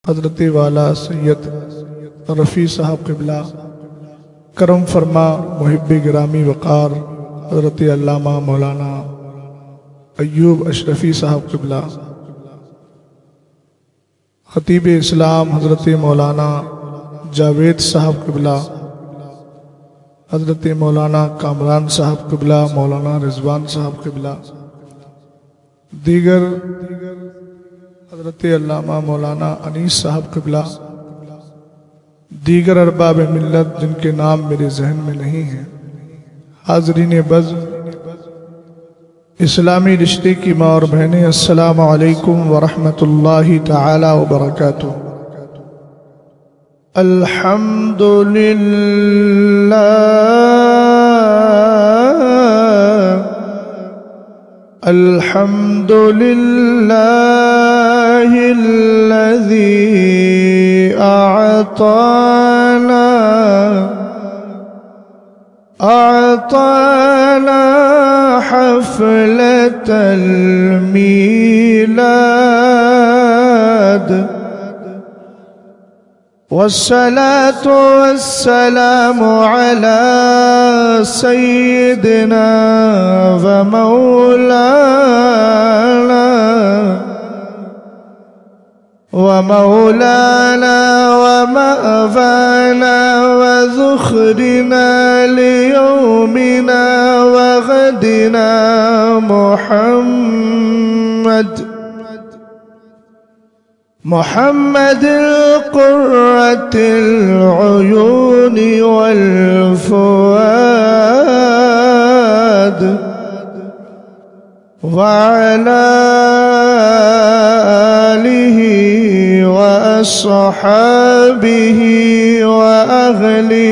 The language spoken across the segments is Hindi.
हज़रत वाला सैयद रफ़ी साहब क़िबला, करम फरमा मुहिब्बे गिरामी वक़ार हज़रत अल्लामा मौलाना अय्यूब अशरफ़ी साहब क़िबला, ख़तीब इस्लाम हज़रत मौलाना जावेद साहब क़िबला, हज़रत मौलाना कामरान साहब क़िबला, मौलाना रिजवान साहब क़िबला, दीगर हज़रत अल्लामा मौलाना अनीस साहब क़िबला, दीगर अरबाब मिल्लत जिनके नाम मेरे जहन में नहीं हैं, हाज़रीन बज़, इस्लामी रिश्ते की माँ और बहनें, अस्सलामु अलैकुम व रहमतुल्लाहि तआला व बरकातुहू। अल्हम्दुलिल्लाहिल्लज़ी अअताना हफ़लतल मीलाद वस्सलातु वस्सलामु अला सय्यिदिना व मौलाना व मअवाना व ज़ुख़रिना लियौमिना व गदिना मुहम्मद क़ुर्रतिल उयूनि वल फ़ुआद व अला आलिहि व अस्हाबिहि व अहलि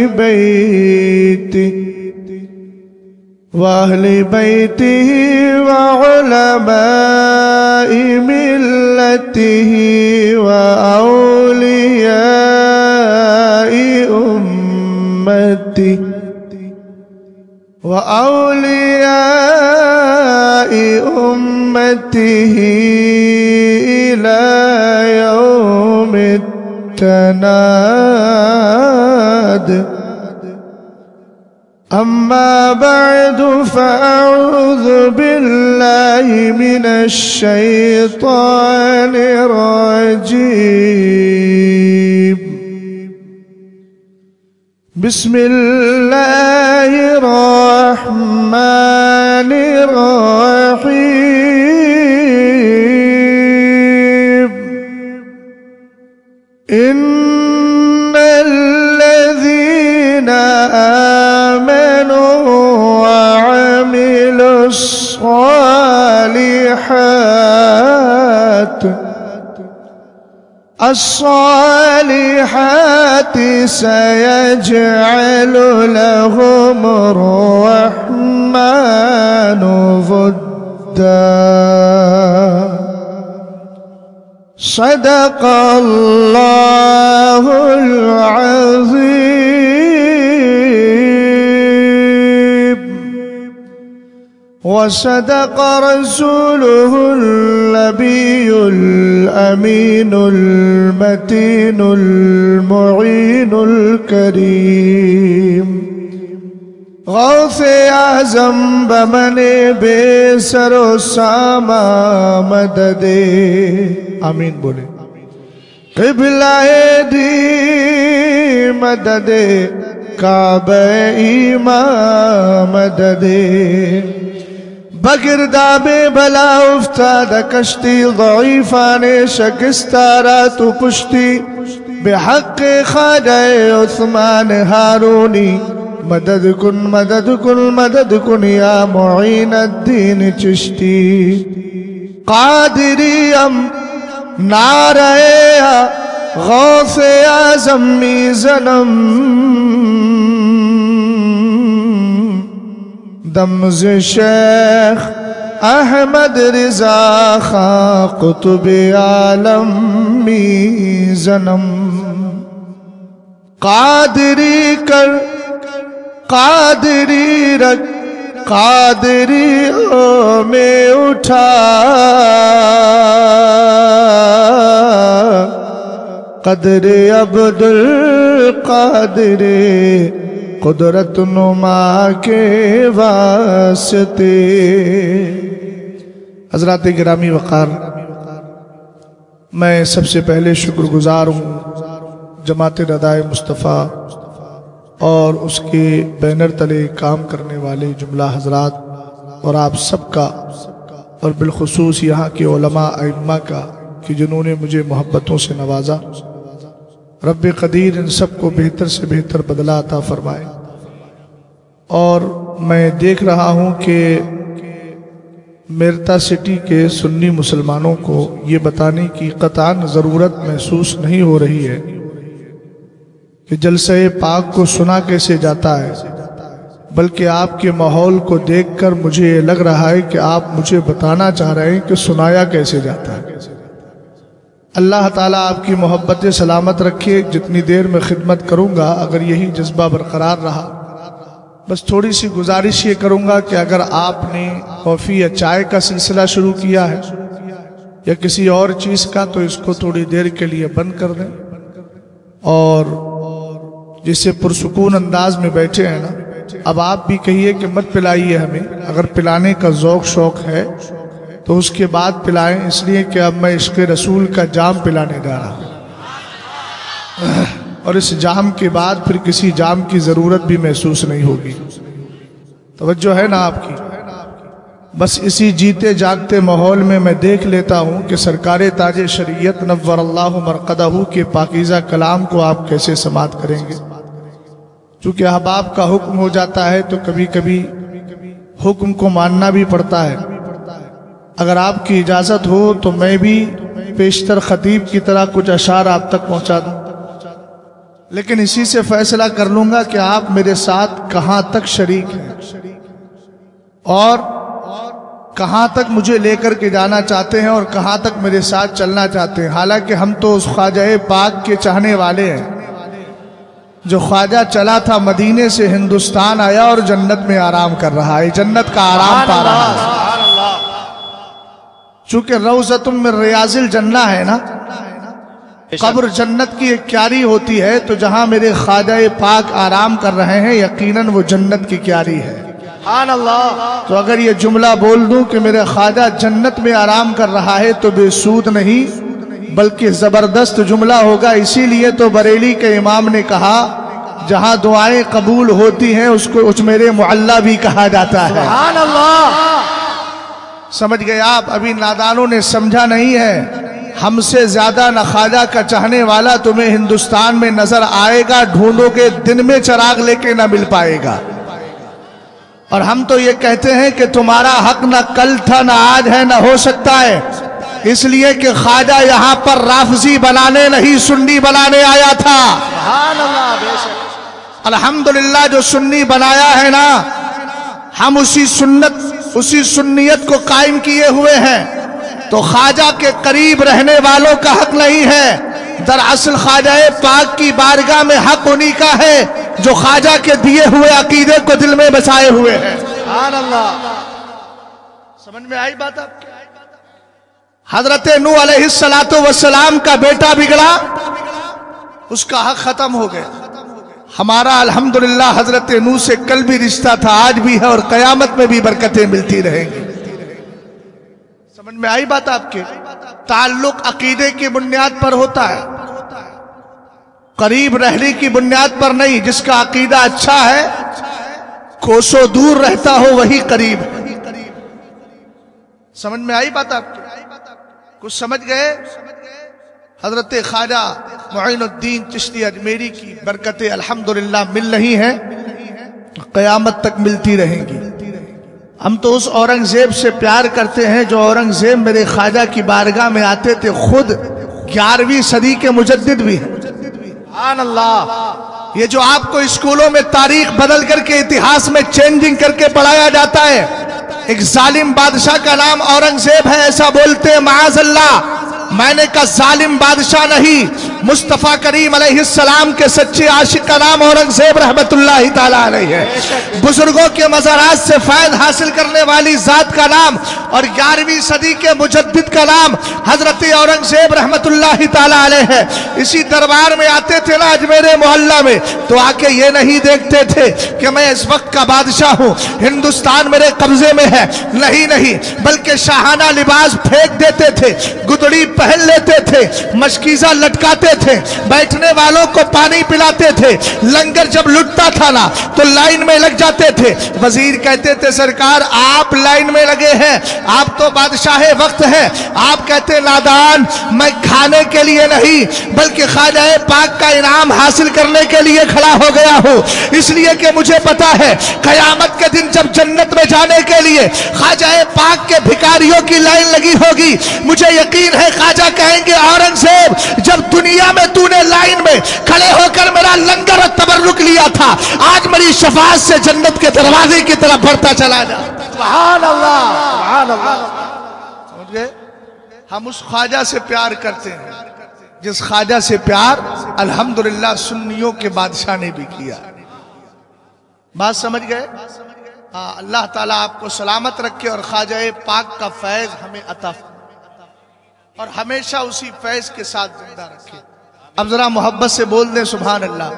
बैतिहि व उलमाए मिल्लतिहि व औलियाए उम्मतिहि इला यौमित तनाद। अम्मा बअदु फ़अऊज़ु बिल्लाहि मिनश शैतानिर रजीम। बिस्मिल्लाहिर रहमानिर रहीम। इन्नल्लज़ीना आमनू व अस्सालिहात सयजअलु लहुमुर रहमानु वुद्दा। सदक़ल्लाहुल अज़ीम व सदक़ रसूलुहुल नबियुल अमीनुल मतीनुल मुईनुल करीम। गौसे आज़म बमने बेसरो सामा मददे, आमीन बोले। क़िबलाए दी मददे, काबे इमाम मददे। बगिरदाबे बला उफ्ताद कश्ती, ज़ईफ़ाने शकिस्तारा तु पुश्ती। बेहक़्क़े ख़ाजाए उस्मान हारूनी, मदद कुन या मुईनुद्दीन चिश्ती। क़ादिरी अम नारे गौसे आज़म मीज़नम, दमज़ शेख अहमद रिज़ा खां कुतुबे आलम मीज़नम। क़ादिरी कर क़ादिरी रख, क़ादिरी ओ में उठा। कदरे अब्दुल कादिरे कुदरत नुमा के वास्ते। हज़रात गिरामी वक़ार, मैं सबसे पहले शुक्रगुजार हूँ जमात रदाए मुस्तफ़ा और उसके बैनर तले काम करने वाले जुमला हजरात और आप सबका, और बिलखुसूस यहाँ के उलमा अइम्मा का कि जिन्होंने मुझे मोहब्बतों से नवाजा। रब्बे क़दीर इन सबको बेहतर से बेहतर बदला अता फरमाए। और मैं देख रहा हूँ कि मेरता सिटी के सुन्नी मुसलमानों को ये बताने की क़तआन ज़रूरत महसूस नहीं हो रही है कि जलसे पाक को सुना कैसे जाता है, बल्कि आपके माहौल को देखकर मुझे ये लग रहा है कि आप मुझे बताना चाह रहे हैं कि सुनाया कैसे जाता है। अल्लाह ताला आपकी मोहब्बत सलामत रखे। जितनी देर में खिदमत करूँगा अगर यही जज्बा बरकरार रहा, बस थोड़ी सी गुजारिश ये करूँगा कि अगर आपने कॉफ़ी या चाय का सिलसिला शुरू किया है या किसी और चीज़ का, तो इसको थोड़ी देर के लिए बंद कर दें और जिससे पुरसुकून अंदाज में बैठे हैं ना, अब आप भी कहिए कि मत पिलाइए हमें। अगर पिलाने का ज़ौक़ शौक़ है तो उसके बाद पिलाएं, इसलिए कि अब मैं इश्क़ रसूल का जाम पिलाने जा रहा हूँ और इस जाम के बाद फिर किसी जाम की ज़रूरत भी महसूस नहीं होगी। तवज्जो है ना आपकी? बस इसी जीते जागते माहौल में मैं देख लेता हूँ कि सरकारे ताजे शरीयत नव्वरल्लाहु मरक़दहू के पाकीज़ा कलाम को आप कैसे समाअत करेंगे। चूँकि अहबाब का हुक्म हो जाता है तो कभी कभी हुक्म को मानना भी पड़ता है। अगर आपकी इजाज़त हो तो मैं भी पेशतर ख़तीब की तरह कुछ अशार आप तक पहुँचा दूँ, लेकिन इसी से फैसला कर लूँगा कि आप मेरे साथ कहाँ तक शरीक हैं और कहाँ तक मुझे लेकर के जाना चाहते हैं और कहाँ तक मेरे साथ चलना चाहते हैं। हालांकि हम तो उस ख्वाजा पाक के चाहने वाले हैं जो ख्वाजा चला था मदीने से हिंदुस्तान आया और जन्नत में आराम कर रहा है, जन्नत का आराम पा रहा है। चूंकि रौज़तुम मिन रियाज़िल जन्ना है ना, कब्र जन्नत की एक क्यारी होती है, तो जहां मेरे ख्वाजा पाक आराम कर रहे हैं यकीनन वो जन्नत की क्यारी है। तो अगर ये जुमला बोल दूं कि मेरे ख्वाजा जन्नत में आराम कर रहा है तो बेसूद नहीं बल्कि जबरदस्त जुमला होगा। इसीलिए तो बरेली के इमाम ने कहा जहां दुआएं कबूल होती हैं उसको उजमेरे मुअल्ला भी कहा जाता है। समझ गए आप? अभी नादानों ने समझा नहीं है। हमसे ज्यादा न ख्वाजा का चाहने वाला तुम्हें हिंदुस्तान में नजर आएगा, ढूंढोगे दिन में चिराग लेके ना मिल पाएगा। और हम तो ये कहते हैं कि तुम्हारा हक न कल था न आज है न हो सकता है, इसलिए कि ख्वाजा यहाँ पर राफजी बनाने नहीं सुन्नी बनाने आया था। अल्हम्दुलिल्लाह जो सुन्नी बनाया है ना, हम उसी सुन्नियत को कायम किए हुए हैं। तो ख्वाजा के करीब रहने वालों का हक नहीं है, दरअसल ख्वाजा पाक की बारगाह में हक उन्हीं का है जो ख्वाजा के दिए हुए अकीदे को दिल में बसाए हुए हैं। समझ में आई बात आपकी? हजरत नूह अलैहिस्सलातु वस्सलाम का बेटा बिगड़ा, उसका हक खत्म हो गया। हमारा अल्हम्दुलिल्लाह हजरत नूह से कल भी रिश्ता था, आज भी है और कयामत में भी बरकतें मिलती रहेंगी। समझ में आई बात आपके? ताल्लुक अकीदे की बुनियाद पर होता है, करीब रहने की बुनियाद पर नहीं। जिसका अकीदा अच्छा है, कोसों दूर रहता हो, वही करीब है। समझ में आई बात आपकी? कुछ समझ गए? हजरत ख्वाजा मुईनुद्दीन चिश्ती अजमेरी की बरकतें अल्हम्दुलिल्लाह मिल रही हैं, कयामत तक मिलती रहेंगी। हम तो उस औरंगजेब से प्यार करते हैं जो औरंगजेब मेरे ख्वाजा की बारगाह में आते थे, खुद 11वीं सदी के मुजद्दिद भी हैं। ये जो आपको स्कूलों में तारीख बदल करके इतिहास में चेंजिंग करके पढ़ाया जाता है, एक जालिम बादशाह का नाम औरंगजेब है ऐसा बोलते हैं, माअज़ल्लाह। मैंने कहा जालिम बादशाह नहीं, मुस्तफ़ा करीम अलैहिस्सलाम के सच्चे आशिक का नाम औरंगजेब रहमतुल्लाहि ताला अलैहि है। बुजुर्गों के मज़ारात से फैज़ हासिल करने वाली जात का नाम और 11वीं सदी के मुजद्दिद का नाम हजरत औरंगजेब रहमतुल्लाहि ताला अलैहि है। इसी दरबार में आते थे ना अजमेर मोहल्ला में, तो आके ये नहीं देखते थे कि मैं इस वक्त का बादशाह हूँ, हिंदुस्तान मेरे कब्जे में है, नहीं नहीं, बल्कि शाहाना लिबास फेंक देते थे, गुदड़ी पहन लेते थे, मशकीज़ा लटकाते थे, बैठने वालों को पानी पिलाते थे। लंगर जब लुटता था ना तो लाइन में लग जाते थे। वजीर कहते थे सरकार आप लाइन में लगे हैं, आप तो बादशाह वक्त है। आप कहते नादान, मैं खाने के लिए नहीं बल्कि ख्वाजा पाक का इनाम हासिल करने के लिए खड़ा हो गया हूँ, इसलिए कि मुझे पता है कयामत के दिन जब जन्नत में जाने के लिए ख्वाजा पाक के भिखारियों की लाइन लगी होगी, मुझे यकीन है ख्वाजा कहेंगे औरंगजेब जब दुनिया में तूने लाइन में खड़े होकर मेरा लंगर और तबर्रुक लिया था, आज मेरी शफाअत से जन्नत के दरवाजे की तरफ बढ़ता चला जा। सुभान अल्लाह, सुभान अल्लाह। समझ गए? हम उस ख्वाजा से प्यार करते हैं जिस ख्वाजा से प्यार अल्हम्दुलिल्लाह सुन्नियों के बादशाह ने भी किया। बात समझ गए? हाँ, अल्लाह ताला आपको सलामत रखे और ख्वाजा पाक का फैज हमें अता और हमेशा उसी फैज के साथ जिंदा रखे। अब जरा मोहब्बत से बोल दें सुभान अल्लाह।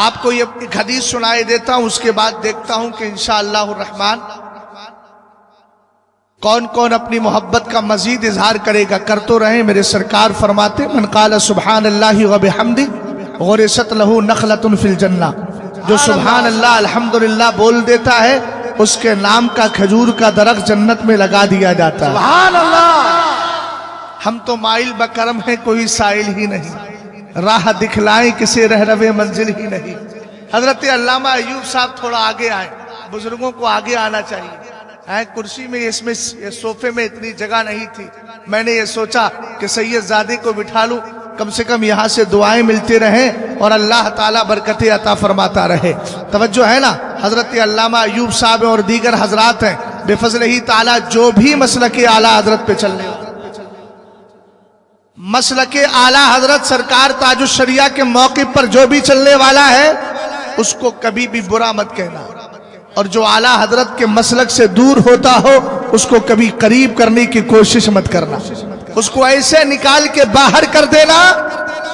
आपको ये एक हदीस सुनाई देता हूं, उसके बाद देखता हूं कि इंशाअल्लाह रहमान कौन कौन अपनी मोहब्बत का मजीद इजहार करेगा। कर तो रहे, मेरे सरकार फरमाते मन क़ाल सुभान अल्लाहि व बिहम्दी गुरिसत लहू नखलतुन फिल जन्नह, जो सुभान अल्लाह अल्हम्दुलिल्लाह बोल देता है उसके नाम का खजूर का दरख्त जन्नत में लगा दिया जाता है। सुभान अल्लाह। हम तो माइल बकरम है, कोई साइल ही नहीं, राह दिखलाएं किसे रह रवे मंजिल ही नहीं। हजरत अल्लामा अय्यूब साहब थोड़ा आगे आए, बुजुर्गों को आगे आना चाहिए। कुर्सी में इसमें सोफे में इतनी जगह नहीं थी, मैंने ये सोचा कि सैयदजादे को बिठा लूं, कम से कम यहाँ से दुआएं मिलती रहें और अल्लाह ताला बरकतें अता फरमाता रहे। तवज्जो है ना? हजरत अल्लामा अय्यूब साहब और दीगर हजरात हैं बेफज़ल ही ताला जो भी मसलके आला हजरत पे चलने वाले, मसलके आला हजरत सरकार ताजुश शरिया के मौके पर जो भी चलने वाला है उसको कभी भी बुरा मत कहना, और जो आला हजरत के मसलक से दूर होता हो उसको कभी करीब करने की कोशिश मत करना। उसको ऐसे निकाल के बाहर कर देना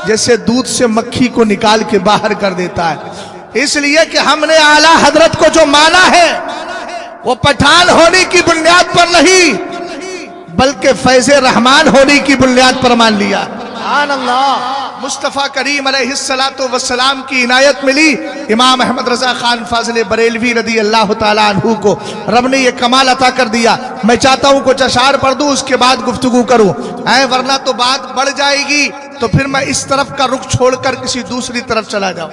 जैसे दूध से मक्खी को निकाल के बाहर कर देता है। इसलिए कि हमने आला हजरत को जो माना है वो पठान होने की बुनियाद पर नहीं बल्कि फैज़े रहमान होने की बुनियाद पर मान लिया। सुभान अल्लाह। मुस्तफ़ा करीम अलैहिस्सलातु वस्सलाम की इनायत मिली इमाम अहमद रजा खान फाजिल बरेलवी रदी अल्लाह ताला अन्हु को, रब ने ये कमाल अता कर दिया। मैं चाहता हूँ कुछ अशार पढ़ दूँ उसके बाद गुफ्तगू करूँ, वरना तो बात बढ़ जाएगी, तो फिर मैं इस तरफ का रुख छोड़कर किसी दूसरी तरफ चला जाऊं।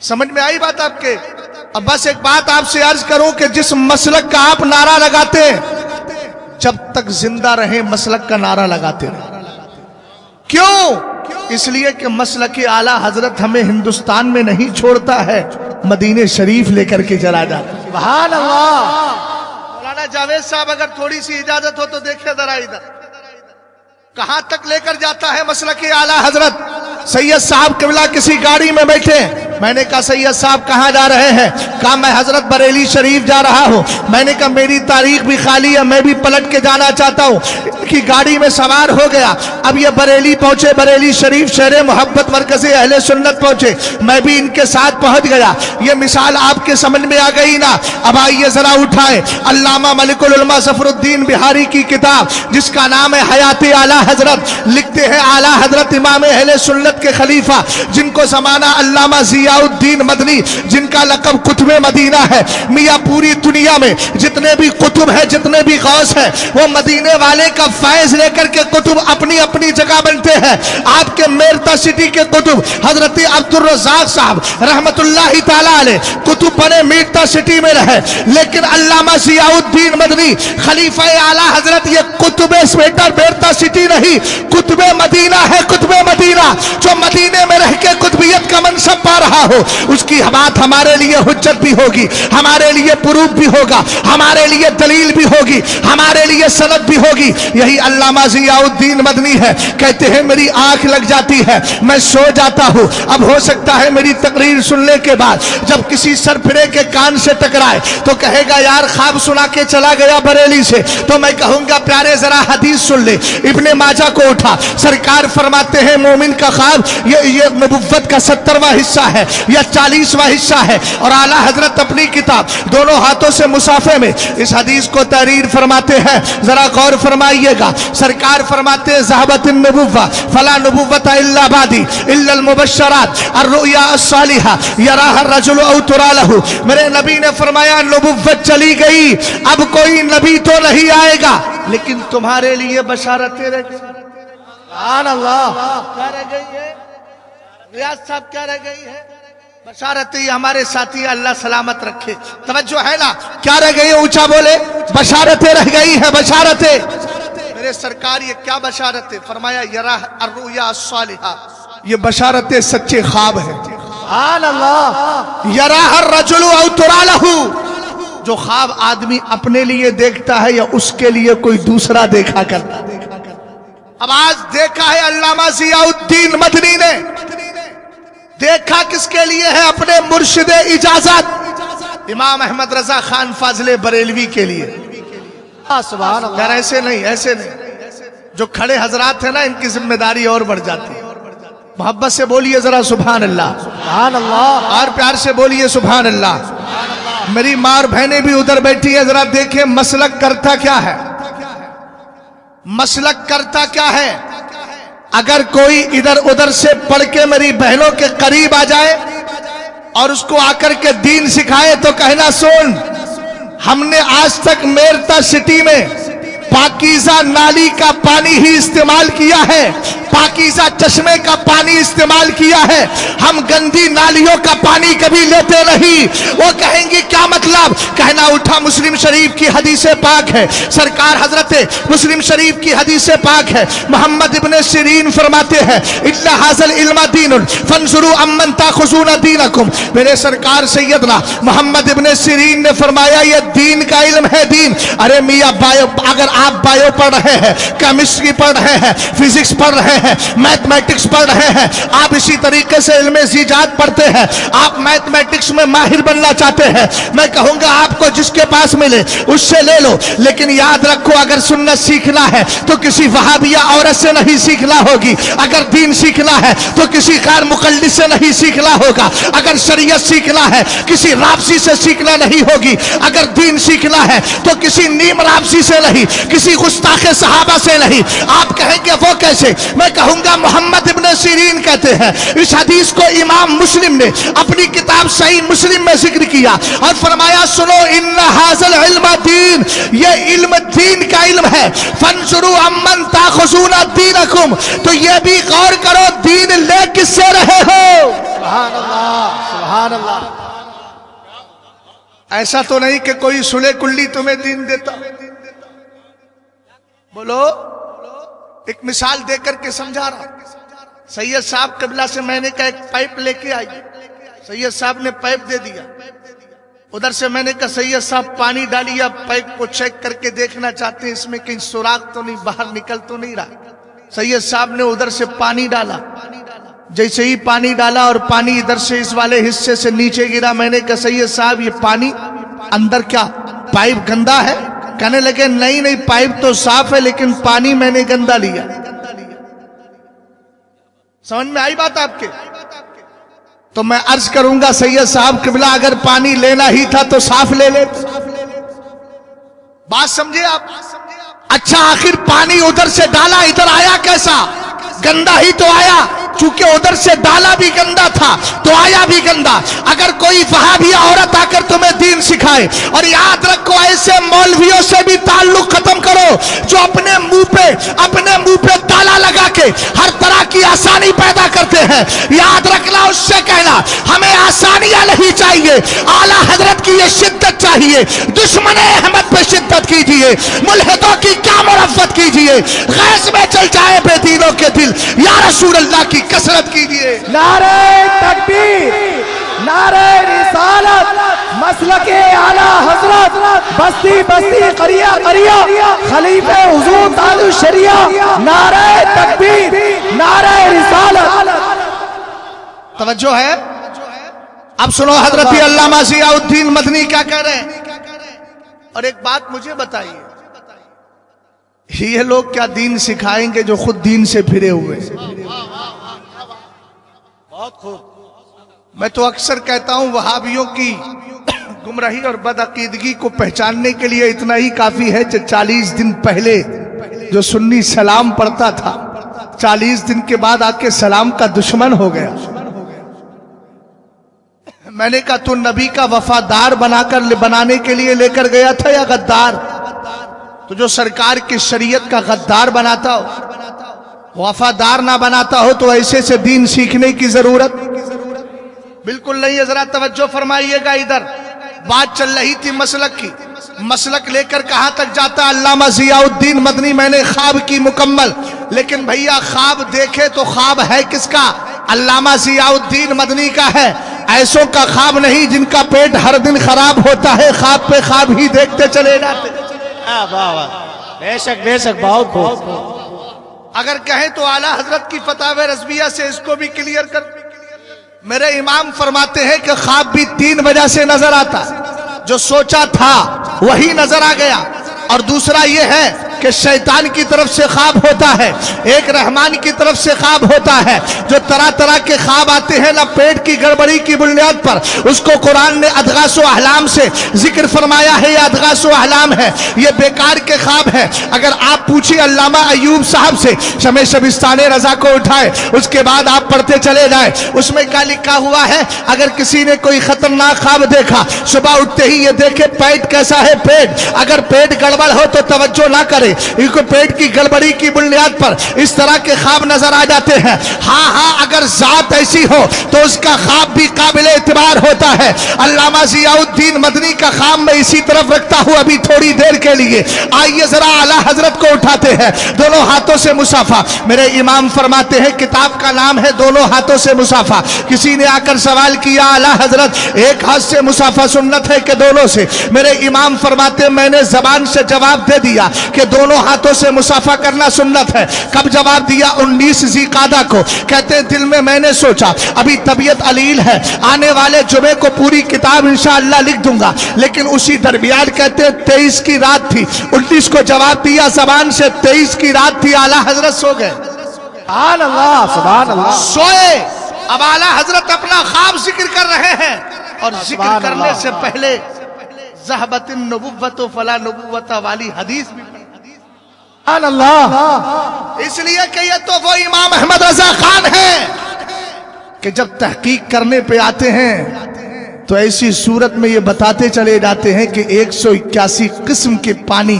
समझ में आई बात आपके? अब बस एक बात आपसे अर्ज करूं कि जिस मसलक का आप नारा लगाते हैं, जब तक जिंदा रहे मसलक का नारा लगाते रहे। क्यों? इसलिए कि मसलक आला हजरत हमें हिंदुस्तान में नहीं छोड़ता है, मदीने शरीफ लेकर के चला जाता है। सुभान अल्लाह। मौलाना जावेद साहब अगर थोड़ी सी इजाजत हो तो देखिए जरा इधर कहां तक लेकर जाता है मसलक आला हजरत। सैयद साहब किबला किसी गाड़ी में बैठे, मैंने कहा सैयद साहब कहाँ जा रहे हैं? कहा मैं हजरत बरेली शरीफ जा रहा हूँ। मैंने कहा मेरी तारीख भी खाली है, मैं भी पलट के जाना चाहता हूँ। कि गाड़ी में सवार हो गया, अब ये बरेली पहुंचे, बरेली शरीफ शहर मोहब्बत मरकज़े अहले सुन्नत पहुंचे, मैं भी इनके साथ पहुंच गया। ये मिसाल आपके समझ में आ गई ना? अब आइए जरा उठाए अल्लामा मलिकुल उलमा ज़फरुद्दीन बिहारी की किताब जिसका नाम है हयाते आला हजरत। लिखते हैं आला हजरत इमाम अहले सुन्नत के खलीफा, जिनको ज़माना अल्लामा ज़ियाउद्दीन मदनी, जिनका लक़ब कुतुबे मदीना है। मियाँ पूरी दुनिया में जितने भी कुतुब है, जितने भी गौस है, वो मदीने वाले का फैज लेकर के कुतुब अपनी अपनी जगह बनते हैं। आपके मेरता सिटी के कुतुब हजरत अब्दुल रज़ाक साहब रहमतुल्लाहि ताला अलैह कुतुब बने मेरता सिटी में रहे, लेकिन अल्लामा ज़ियाउद्दीन मदनी खलीफा आला हजरत ये कुतुबे स्वेटर मेरता सिटी नहीं, कुतुबे मदीना है, कुतुब कुतुब मदीना, जो मदीने में रह के कुतुबियत का मनसब पा रहा हो, उसकी बात हमारे लिए हुज्जत भी होगी, हमारे लिए प्रूफ भी होगा, हमारे लिए दलील भी होगी, हमारे लिए सनद भी होगी। यही अल्लामा ज़ियाउद्दीन मदनी है, कहते हैं मेरी आंख लग जाती है, मैं सो जाता हूं। अब हो सकता है मेरी तकरीर सुनने के बाद जब किसी सरफिरे के कान से टकराए तो कहेगा यार ख्वाब सुना के चला गया बरेली से, तो मैं कहूंगा प्यारे जरा हदीस सुन ले। इब्ने माजा को उठा, सरकार फरमाते हैं मोमिन का ख्वाब ये नबुव्वत का 70वां हिस्सा है या 40वां हिस्सा है, और आला हजरत अपनी किताब दोनों हाथों से मुसाफे में इस हदीस को तहरीर फरमाते हैं। जरा गौर फरमाइएगा, सरकार फरमाते हैं ज़हबतिन नबुव्वा फला नबुव्वता इल्ला बादी इल्लल मुबश्शरात अर्रुया अस्सालिहा यराहा रजुल औ तुरा लहू। मेरे नबी ने फरमाया नबुव्वत चली गई, अब कोई नबी तो नहीं आएगा, लेकिन तुम्हारे लिए बशारतें रह गई। सुभान अल्लाह, क्या रह गई है रियाज साहब, क्या रह गई है? बशारतें। हमारे साथी अल्लाह सलामत रखे, तवज्जो है ना, क्या रह गई है? ऊंचा बोले, बशारतें रह गई है, बशारतें। मेरे सरकार ये क्या बशारतें? फरमाया यरा अर्रुया अस्सालिहा, ये बशारतें सच्चे ख्वाब है। सुभान अल्लाह। यरा हर रजुल औ तुरा लहू, जो ख्वाब आदमी अपने लिए देखता है या उसके लिए कोई दूसरा देखा करता। अब आज देखा है अल्लामा ज़ियाउद्दीन मदनी ने, देखा किसके लिए है? अपने मुर्शिद इजाजत इमाम अहमद रजा खान फाजले बरेलवी के लिए। सुभान अल्लाह। यार ऐसे नहीं, ऐसे नहीं, जो खड़े हजरात है ना इनकी जिम्मेदारी और बढ़ जाती है। मोहब्बत से बोलिए जरा सुभान अल्लाह, सुभान अल्लाह, और प्यार से बोलिए सुभान अल्लाह। मेरी माँ और बहनें भी उधर बैठी है, जरा देखें मसलक करता क्या है, मसलक करता क्या है। अगर कोई इधर उधर से पढ़ के मेरी बहनों के करीब आ जाए और उसको आकर के दीन सिखाए तो कहना सुन, हमने आज तक मेरता सिटी में पाकीज़ा नाली का पानी ही इस्तेमाल किया है, पाकीज़ा चश्मे का पानी इस्तेमाल किया है, हम गंदी नालियों का पानी कभी लेते नहीं। वो कहेंगे क्या मतलब? कहना उठा मुस्लिम शरीफ की हदीस पाक है, सरकार हजरत मुस्लिम शरीफ की हदीस पाक है। मोहम्मद इब्ने सिरीन फरमाते हैं इल्ला हाज़ल इल्मा दीनुन फंजुरू अम्मन ताखुज़ूना दीनकुम। मेरे सरकार सैयदना मोहम्मद इब्ने सिरीन ने फरमाया ये दीन का इल्म है, दीन। अरे मियाँ बायो, अगर आप बायो पढ़ रहे हैं, केमिस्ट्री पढ़ रहे हैं, फिजिक्स पढ़ रहे हैं, मैथमेटिक्स पढ़ रहे हैं, आप इसी तरीके से इल्मे ज़ीजात पढ़ते हैं, आप मैथमेटिक्स में माहिर बनना चाहते हैं, मैं कहूंगा आपको जिसके पास मिले उससे ले लो, लेकिन याद रखो अगर सुन्नत सीखना है तो किसी वहाबिया औरत से नहीं सीखना होगी, अगर दीन सीखना है तो किसी कार मुकल्लिद से नहीं सीखना होगा, अगर शरीयत सीखना है किसी राबसी से सीखना नहीं होगी, अगर दीन सीखना है तो किसी नीम राबसी से नहीं, किसी गुस्ताखे सहाबा से नहीं। आप कहेंगे वो कैसे? मैं कहूंगा मोहम्मद इब्ने सिरीन कहते हैं, इस हदीस को इमाम मुस्लिम ने अपनी किताब सही मुस्लिम में जिक्र किया और फरमाया सुनो इन्ना हाज़ल इल्म दीन, ये इल्म दीन का इल्म है। फंजुरू अम्मन ताखुज़ूना दीनकुम, तो ये भी गौर करो दीन ले किससे रहे हो। सुभान अल्लाह, सुभान अल्लाह। ऐसा तो नहीं कि कोई सुले कुल्ली तुम्हें दीन देता। बोलो, एक मिसाल देकर के समझा रहा। सैयद साहब किबला से मैंने कहा एक पाइप लेके आई, सैयद साहब ने पाइप दे दिया, उधर से मैंने कहा सैयद साहब पानी डालिए, आप पाइप को चेक करके देखना चाहते हैं इसमें कहीं सुराख तो नहीं, बाहर निकल तो नहीं रहा। सैयद साहब ने उधर से पानी डाला, जैसे ही पानी डाला और पानी इधर से इस वाले हिस्से से नीचे गिरा, मैंने कहा सैयद साहब ये पानी अंदर क्या पाइप गंदा है? कहने लगे नहीं नहीं पाइप तो साफ है लेकिन पानी मैंने गंदा लिया। समझ में आई बात आपके? तो मैं अर्ज करूंगा सैयद साहब किबला अगर पानी लेना ही था तो साफ ले ले। बात समझे आप? अच्छा आखिर पानी उधर से डाला, इधर आया कैसा? गंदा ही तो आया। चूंकि उधर से डाला भी गंदा था तो आया भी गंदा। अगर कोई वहाबिया औरत आकर तुम्हें दीन सिखाए, और याद रखो ऐसे मौलवियों से भी ताल्लुक खत्म करो जो अपने मुंह पे ताला लगा के हर तरह की आसानी पैदा करते हैं। याद रखना, उससे कहना हमें आसानियां नहीं चाहिए, आला हजरत की ये शिद्दत चाहिए। दुश्मन अहमद पे शिद्दत कीजिए, मुल्हिदों की क्या मुरफ़्फ़त कीजिए, गैस में चल जाए बेदीनों के दिल, या रसूल अल्लाह की कसरत कीजिए। नारे तकबीर, नारे रिसालत, मसलके आला हजरत, बस्ती बस्ती करिया करिया, खलीफे हुजूर ताजुल शरिया, नारे तकबीर, नारे रिसालत। तवज्जो है, अब सुनो हजरत अल्लामा ज़ियाउद्दीन मदनी क्या कह रहे हैं। और एक बात मुझे बताइए, ये लोग क्या दीन सिखाएंगे जो खुद दीन से फिरे हुए। बहुत खूब। मैं तो अक्सर कहता हूं वहाबियों की गुमराही और बदअकीदगी को पहचानने के लिए इतना ही काफी है कि 40 दिन पहले जो सुन्नी सलाम पढ़ता था, 40 दिन के बाद आके सलाम का दुश्मन हो गया। मैंने कहा तू नबी का वफादार बनाने के लिए लेकर गया था या गद्दार? तो जो सरकार की शरीयत का गद्दार बनाता हो, वफादार ना बनाता हो, तो ऐसे से दीन सीखने की जरूरत बिल्कुल नहीं है। जरा तवज्जो फरमाइएगा, इधर बात चल रही थी मसलक की। मसलक लेकर कहां तक जाता अल्लामा ज़ियाउद्दीन मदनी, मैंने ख्वाब की मुकम्मल। लेकिन भैया ख्वाब देखे तो ख्वाब है किसका? अल्लामा ज़ियाउद्दीन मदनी का है। ऐसों का ख्वाब नहीं जिनका पेट हर दिन खराब होता है, ख्वाब पे ख्वाब ही देखते चले जाते। बेशक बेशक, बहुत। अगर कहें तो आला हजरत की फतावे रज़विया से इसको भी क्लियर कर। मेरे इमाम फरमाते हैं कि ख्वाब भी 3 वजह से नजर आता, जो सोचा था वही नजर आ गया, और दूसरा यह है कि शैतान की तरफ से ख्वाब होता है, एक रहमान की तरफ से ख्वाब होता है। जो तरह तरह के ख्वाब आते हैं ना पेट की गड़बड़ी की बुनियाद पर, उसको कुरान ने अदगासो अहलाम से जिक्र फरमाया है। यह अदगासो अहलाम है, ये बेकार के ख्वाब है। अगर आप पूछिए अल्लामा अयूब साहब से, शमे शबिस्ताने रजा को उठाए, उसके बाद आप पढ़ते चले जाए, उसमें क्या लिखा हुआ है। अगर किसी ने कोई खतरनाक ख्वाब देखा, सुबह उठते ही ये देखे पेट कैसा है, पेट अगर पेट गड़बड़ हो तो तवज्जो ना करे, इनको पेट की गड़बड़ी की बुनियाद पर इस तरह के ख्वाब नजर आ जाते हैं। हाँ, अगर जात ऐसी हो तो उसका ख्वाब भी काबिले एतबार होता है। अल्लामा ज़ियाउद्दीन मदनी का ख्वाब मैं इसी तरफ रखता हूं अभी थोड़ी देर के लिए। आइए जरा आला हजरत को उठाते हैं, दोनों हाथों से मुसाफा। मेरे इमाम फरमाते हैं किताब का नाम है दोनों हाथों से मुसाफा। किसी ने आकर सवाल किया आला हजरत एक हाथ से मुसाफा सुन्नत है कि दोनों से? मेरे इमाम फरमाते मैंने जबान से जवाब दे दिया कि दोनों हाथों से मुसाफा करना सुन्नत है। कब जवाब दिया? 19 ज़िक़ादा को। कहते हैं दिल में मैंने सोचा अभी तबीयत अलील है, आने वाले जुमे को पूरी किताब इंशाअल्लाह लिख दूंगा। लेकिन उसी दरमियान कहते हैं 23 की रात थी, 19 को जवाब दिया जबान से, 23 की रात थी, आला हजरत सो गए। सुभान अल्लाह, सुभान अल्लाह। सोए, अब आला हजरत अपना ख्वाब जिक्र कर रहे हैं, और जिक्र करने से पहले ज़हबतिन नबुव्वत फला नबुव्वत वाली हदीस भी अल्लाह। इसलिए कि ये तो वो इमाम अहमद रजा खान है कि जब तहकीक करने पे आते हैं तो ऐसी सूरत में ये बताते चले जाते हैं कि 181 किस्म के पानी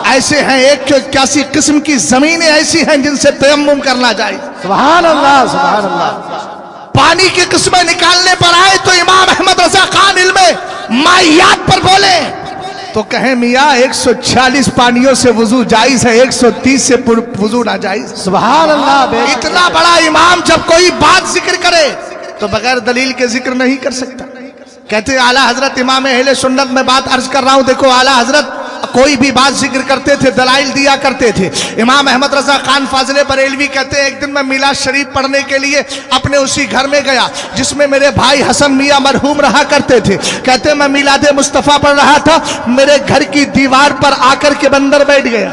ऐसे हैं, 181 किस्म की जमीनें ऐसी हैं जिनसे तयम्मुम करना चाहिए। सुभान अल्लाह, सुभान अल्लाह। पानी की किस्में निकालने पर आए तो इमाम अहमद रजा खान इल्मे माइयात पर बोले तो कहें मियाँ 140 पानियों से वुजू जायज है, 130 से वुजू ना जायज। सुभान अल्लाह। इतना बड़ा इमाम जब कोई बात जिक्र करे तो बगैर दलील के जिक्र नहीं कर सकता। कहते आला हजरत इमाम अहले सुन्नत में बात अर्ज कर रहा हूं। देखो आला हजरत कोई भी बात जिक्र करते थे दलाइल दिया करते थे। इमाम अहमद रजा खान फाजिले बरेलवी कहते हैं एक दिन मैं मिलाद शरीफ पढ़ने के लिए अपने उसी घर में गया जिसमें मेरे भाई हसन मियाँ मरहूम रहा करते थे। कहते मैं मिलाद मुस्तफ़ा पढ़ रहा था, मेरे घर की दीवार पर आकर के बंदर बैठ गया।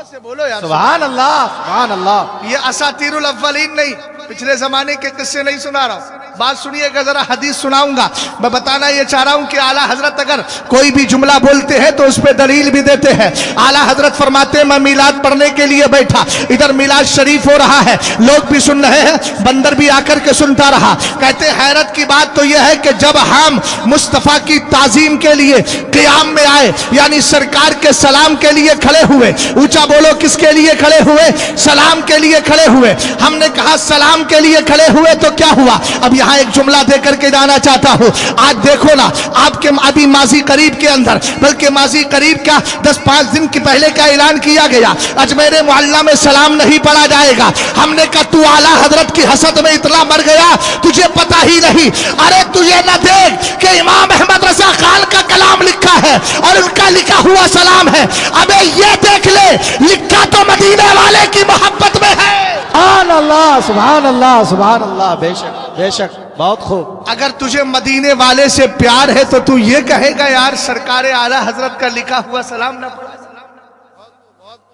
से बोलो यार सुभान अल्लाह, सुभान अल्लाह। ये असातीरुल अव्वलीन नहीं, पिछले जमाने के किस्से नहीं सुना रहा हूं। बात सुनिएगा जरा, हदीस सुनाऊंगा। मैं बताना ये चाह रहा हूं कि आला हजरत अगर कोई भी जुमला बोलते हैं तो उस पर दलील भी देते हैं। आला हजरत फरमाते हैं मैं मिलाद पढ़ने के लिए बैठा, इधर मिलाद शरीफ हो रहा है, लोग भी सुन रहे हैं, बंदर भी आकर के सुनता रहा। कहते हैरत की बात तो यह है कि जब हम मुस्तफा की ताजीम के लिए क़ियाम में आए, यानी सरकार के सलाम के लिए खड़े हुए, ऊंचा बोलो किसके लिए खड़े हुए? सलाम के लिए खड़े हुए। हमने कहा सलाम के लिए खड़े हुए तो क्या हुआ? अब यहां एक जुमला देकर के जाना चाहता हूं। आज देखो ना, आपके अभी माजी करीब के अंदर, बल्कि माजी करीब का 10-5 दिन के पहले का ऐलान किया गया, अजमेर मोहल्ला में सलाम नहीं पढ़ा जाएगा। हमने कहा तू आला हजरत की हसद में इतना मर गया, तुझे पता ही नहीं। अरे तुझे न देख कि इमाम अहमद रजा खान का कलाम लिखा है और उनका लिखा हुआ सलाम है। अबे ये देख ले, लिखा तो मदीने वाले की मोहब्बत में है। सुभान अल्लाह, सुभान अल्लाह, सुभान अल्लाह। बेशक बेशक, बहुत खूब। अगर तुझे मदीने वाले से प्यार है तो तू ये कहेगा यार सरकार आला हजरत का लिखा हुआ सलाम ना पढ़ा।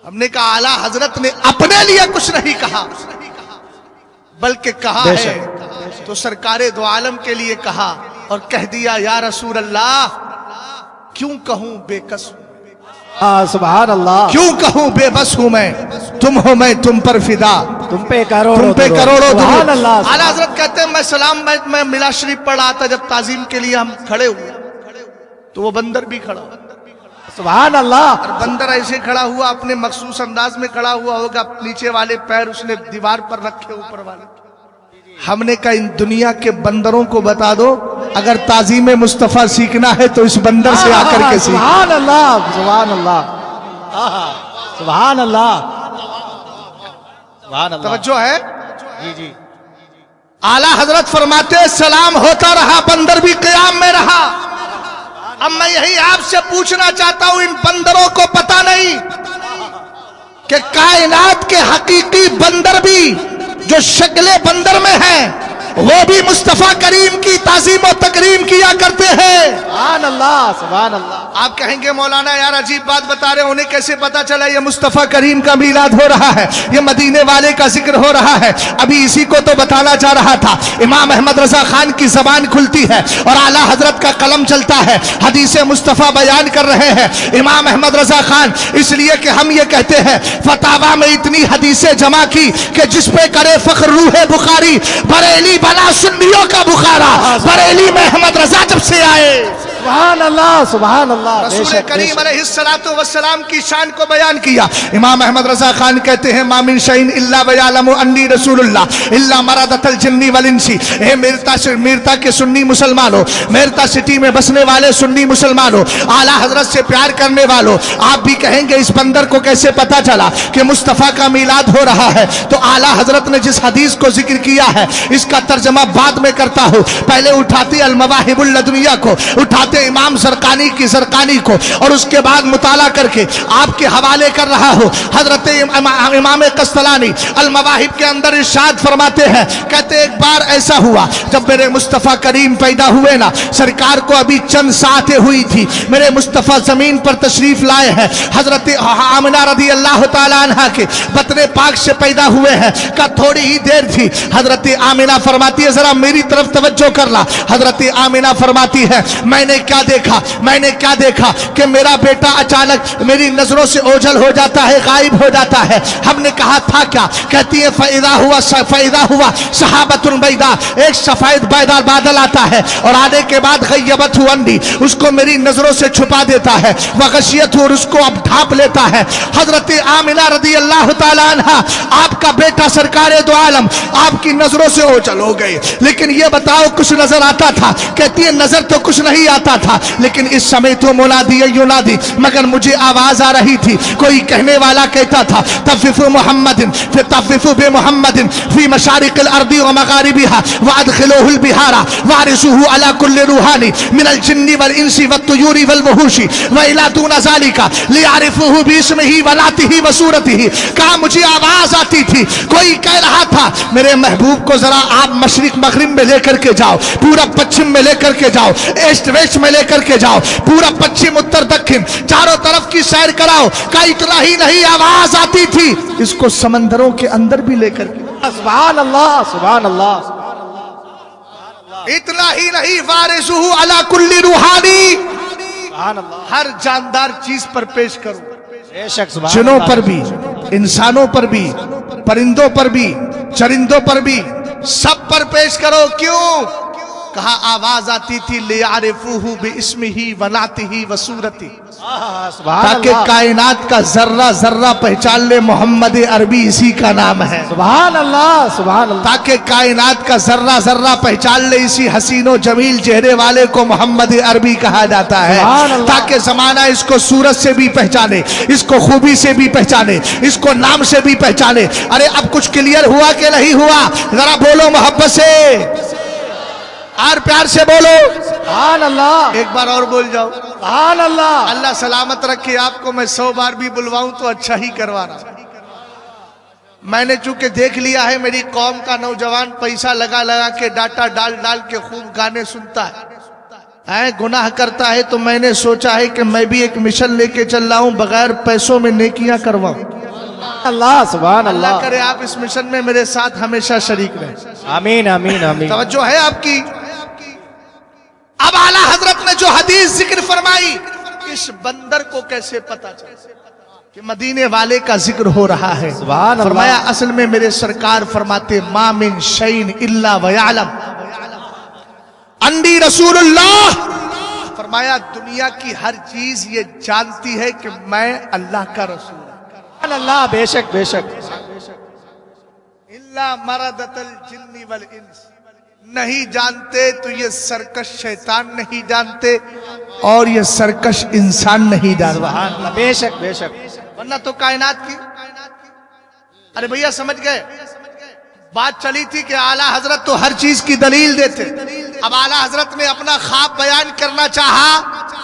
हमने कहा आला हजरत ने अपने लिए कुछ नहीं कहा, बल्कि कहा है तो सरकारे दो आलम के लिए कहा और कह दिया या रसूल अल्लाह क्यों कहूं बेकस हूं, सुभान अल्लाह, क्यों कहूं बेबस हूं मैं, तुम हो मैं तुम पर फिदा, तुम पे करोड़ों सुभान अल्लाह। आला हजरत कहते हैं मैं सलाम मैं मिलाद शरीफ पढ़ रहा था, जब ताजीम के लिए हम खड़े हुए तो वो बंदर भी खड़ा, सुभान अल्लाह। और बंदर ऐसे खड़ा हुआ, अपने मखसूस अंदाज में खड़ा हुआ होगा, नीचे वाले पैर उसने दीवार पर रखे, ऊपर वाले। हमने कहा इन दुनिया के बंदरों को बता दो, अगर ताजीम मुस्तफा सीखना है तो इस बंदर से आकर के सीखो। सुभान अल्लाह, सुभान अल्लाह, सुभान अल्लाह, सुभान अल्लाह। तवज्जो है जी जी। आला हजरत फरमाते सलाम होता रहा, बंदर भी क़याम में रहा। अब मैं यही आपसे पूछना चाहता हूं, इन बंदरों को पता नहीं कि कायनात के हकीकी बंदर भी जो शक्ले बंदर में है वो भी मुस्तफा करीम की ताज़ीम और तकरीम किया करते हैं। सुभान अल्लाह, सुभान अल्लाह। आप कहेंगे मौलाना यार अजीब बात बता रहे, उन्हें कैसे पता चला ये मुस्तफा करीम का मीलाद हो रहा है, ये मदीने वाले का जिक्र हो रहा है? अभी इसी को तो बताना चाह रहा था। इमाम अहमद रजा खान की जबान खुलती है और आला हजरत का कलम चलता है, हदीसे मुस्तफा बयान कर रहे हैं इमाम अहमद रजा खान, इसलिए कि हम ये कहते हैं फतावा में इतनी हदीसें जमा की कि जिस पे करे फख्र रूह बुखारी, बरेली बना सुन्नियों का बुखारा, बरेली में अहमद रजा जब से आए। सुभान अल्लाह, सुभान अल्लाह। रसूल करीम अलैहिस्सलातु वस्सलाम की शान को बयान किया। इमाम अहमद रजा खान कहते हैं मामिन शैइन इल्ला वयालमु अन्नी रसूलुल्लाह इल्ला मरादतल जिन्नी वल इंसी। हे मीरता के सुन्नी मुसलमानों, मीरता सिटी में बसने वाले सुन्नी मुसलमानों, आला हजरत से प्यार करने वालों, आप भी कहेंगे इस बंदर को कैसे पता चला कि मुस्तफ़ा का मीलाद हो रहा है? तो आला हजरत ने जिस हदीस को जिक्र किया है इसका तर्जमा बाद में करता हूँ, पहले उठाते अल मवाहिबुल लदुनिया को, उठाते इमाम ज़रक़ानी की ज़रक़ानी को, और उसके बाद मुताला करके आपके हवाले कर रहा हूँ हजरत इमाम कस्तलानी अल मवाहिब के अंदर इरशाद फरमाते हैं, कहते एक बार ऐसा हुआ जब मेरे मुस्तफ़ा करीम पैदा हुए ना, सरकार को अभी चंद सातें हुई थी, मेरे मुस्तफ़ा जमीन पर तशरीफ लाए हैं, हजरत आमिना रज़ी अल्लाह तआला अन्हा के बतने पाक से पैदा हुए हैं, का थोड़ी ही देर थी। हजरत आमिना फरमाती है जरा मेरी तरफ तवज्जो करना, हजरत आमिना फरमाती है मैंने क्या देखा कि मेरा बेटा अचानक मेरी नजरों से ओझल हो जाता है, गायब हो जाता है। हमने कहा था क्या? कहती है फैदा हुआ सहाबतुन बैदा, एक सफेद बैदार बादल आता है और आने के बाद गय्यबत हुअन्नी, उसको मेरी नजरों से छुपा देता है, वगशियत और उसको अब ढांप लेता है। हजरत आमिना रज़ी अल्लाह तआला अन्हा, आपका बेटा सरकारे दो आलम आपकी नजरों से ओझल हो गए, लेकिन ये बताओ कुछ नजर आता था? कहती है नजर तो कुछ नहीं आता था, लेकिन इस समय तो मुनादी युनादी, मगर मुझे आवाज आ रही थी, कोई कहने वाला कहता था तफ़िफ़ु मुहम्मदिन फिर तफ़िफ़ु बि मुहम्मदिन फी मशारिक़िल अर्दी व मगारिबिहा व अदखिलूहुल बिहारा वारिसुहु अला कुल्लि रूहानी मिनल जिन्नी वल इंसी वत तुयूरी वल वहूशी व इला दूना ज़ालिका लियारिफुहु बिस्मिही व लातिही व सूरतिही। कहा मुझे आवाज आती थी, कोई कह रहा था मेरे महबूब को जरा आप मशरिक मगरिब में लेकर के जाओ, पूरब पश्चिम में लेकर के जाओ, ईस्ट वेस्ट में लेकर के जाओ, पूरा पश्चिम उत्तर दक्षिण चारों तरफ की सैर कराओ। का इतना ही नहीं, आवाज आती थी इसको समंदरों के अंदर भी लेकर के। सुभान अल्लाह, सुभान अल्लाह। इतना ही नहीं, वारिसुहु अला कुल्ली रूहानी, सुभान अल्लाह। हर जानदार चीज पर पेश करो, बेशक सुभान जिनों अल्लाह। पर भी, इंसानों पर भी, परिंदों पर भी, चरिंदों पर भी, सब पर पेश करो। क्यों? कहा आवाज आती थी लियारिफूहु बिइस्मिही व नातिही व सूरती, सुभान ताकि अल्लाह। कायनात का जर्रा जर्रा पहचान ले मोहम्मद अरबी इसी का नाम है। सुभान अल्लाह, सुभान अल्लाह। ताकि कायनात का जर्रा जर्रा पहचान ले इसी हसीनो जमील चेहरे वाले को मोहम्मद अरबी कहा जाता है। सुभान अल्लाह। ताकि जमाना इसको सूरत से भी पहचाने, इसको खूबी से भी पहचाने, इसको नाम से भी पहचाने। अरे अब कुछ क्लियर हुआ कि नहीं हुआ? जरा बोलो मोहब्बत से और प्यार से बोलो सुभान अल्लाह, एक बार और बोल जाओ। सुभान अल्लाह। अल्लाह सलामत रखे आपको। मैं 100 बार भी बुलवाऊं तो अच्छा ही करवा रहा। मैंने चूंकि देख लिया है मेरी कौम का नौजवान पैसा लगा लगा के डाटा डाल डाल के खूब गाने सुनता है, गुनाह करता है, तो मैंने सोचा है कि मैं भी एक मिशन लेके चल रहा हूं, बगैर पैसों में नेकियां करवाऊं। अल्लाह, सुभान अल्लाह अल्लाह। करे आप इस मिशन में मेरे साथ हमेशा शरीक रहें। आमीन आमीन आमीन। तवज्जो है आपकी? अब आला हजरत ने जो हदीस जिक्र फरमाई, इस बंदर को कैसे पता चला कि मदीने वाले का जिक्र हो रहा है? सुभान अल्लाह। फरमाया असल में मेरे सरकार फरमाते मा मिन शैइन इल्ला वयालम अन्नी रसूलुल्लाह। फरमाया दुनिया की हर चीज ये जानती है कि मैं अल्लाह का रसूल हूं। सुभान अल्लाह, बेशक बेशक। इल्ला मरदतल जिन्नी वल इंस, नहीं जानते तो ये सरकश शैतान नहीं जानते और ये सरकश इंसान नहीं जानता। सुभान अल्लाह, बेशक बेशक। वरना तो कायनात की। अरे भैया समझ गए? बात चली थी कि आला हजरत तो हर चीज की दलील देते। अब आला हजरत ने अपना ख्वाब बयान करना चाहा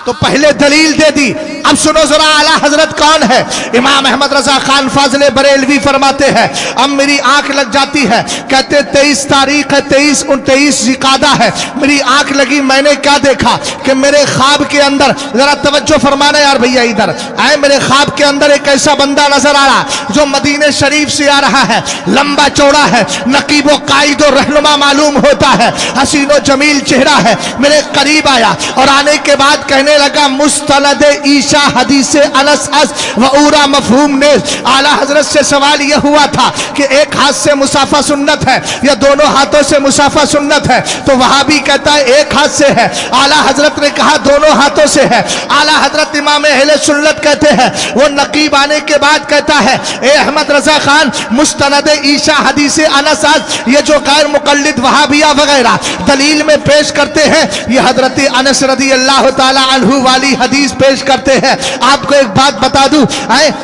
तो पहले दलील दे दी। अब सुनो जरा आला हजरत कौन है? इमाम अहमद रजा खान फाजले बरेलवी फरमाते हैं, अब मेरी आंख लग जाती है। कहते 23 तारीख है, 23 जिकादा है, मेरी आंख लगी। मैंने क्या देखा कि मेरे ख्वाब के अंदर, जरा तवज्जो फरमाना यार भैया, इधर आए। मेरे ख्वाब के अंदर एक ऐसा बंदा नजर आ रहा जो मदीने शरीफ से आ रहा है, लंबा चौड़ा है, नकीबो कायदो रहनुमा मालूम होता है, हसीनो जमील चेहरा है। मेरे करीब आया और आने के बाद कहने लगा मुस्तनद ईशा हदीस अनस अस व उरा मफहूम ने। आला हजरत से सवाल यह हुआ था कि एक हाथ से मुसाफा सुन्नत है या दोनों हाथों से मुसाफा सुन्नत है? तो वहां भी कहता है एक हाथ से है। आला हजरत ने कहा दोनों हाथों से है। आला हजरत इमाम अहले सुन्नत कहते हैं, वो नकीब आने के बाद कहता है ए अहमद रजा खान, मुस्तनद ईशा हदीस अनस अस, ये जो गैर मुकल्लिद वहाबिया वगैरह दलील में पेश करते हैं, ये हजरत अनस रदी अल्लाह ताला अन्हु वाली हदीस पेश करते हैं। आपको एक बात बता दूं,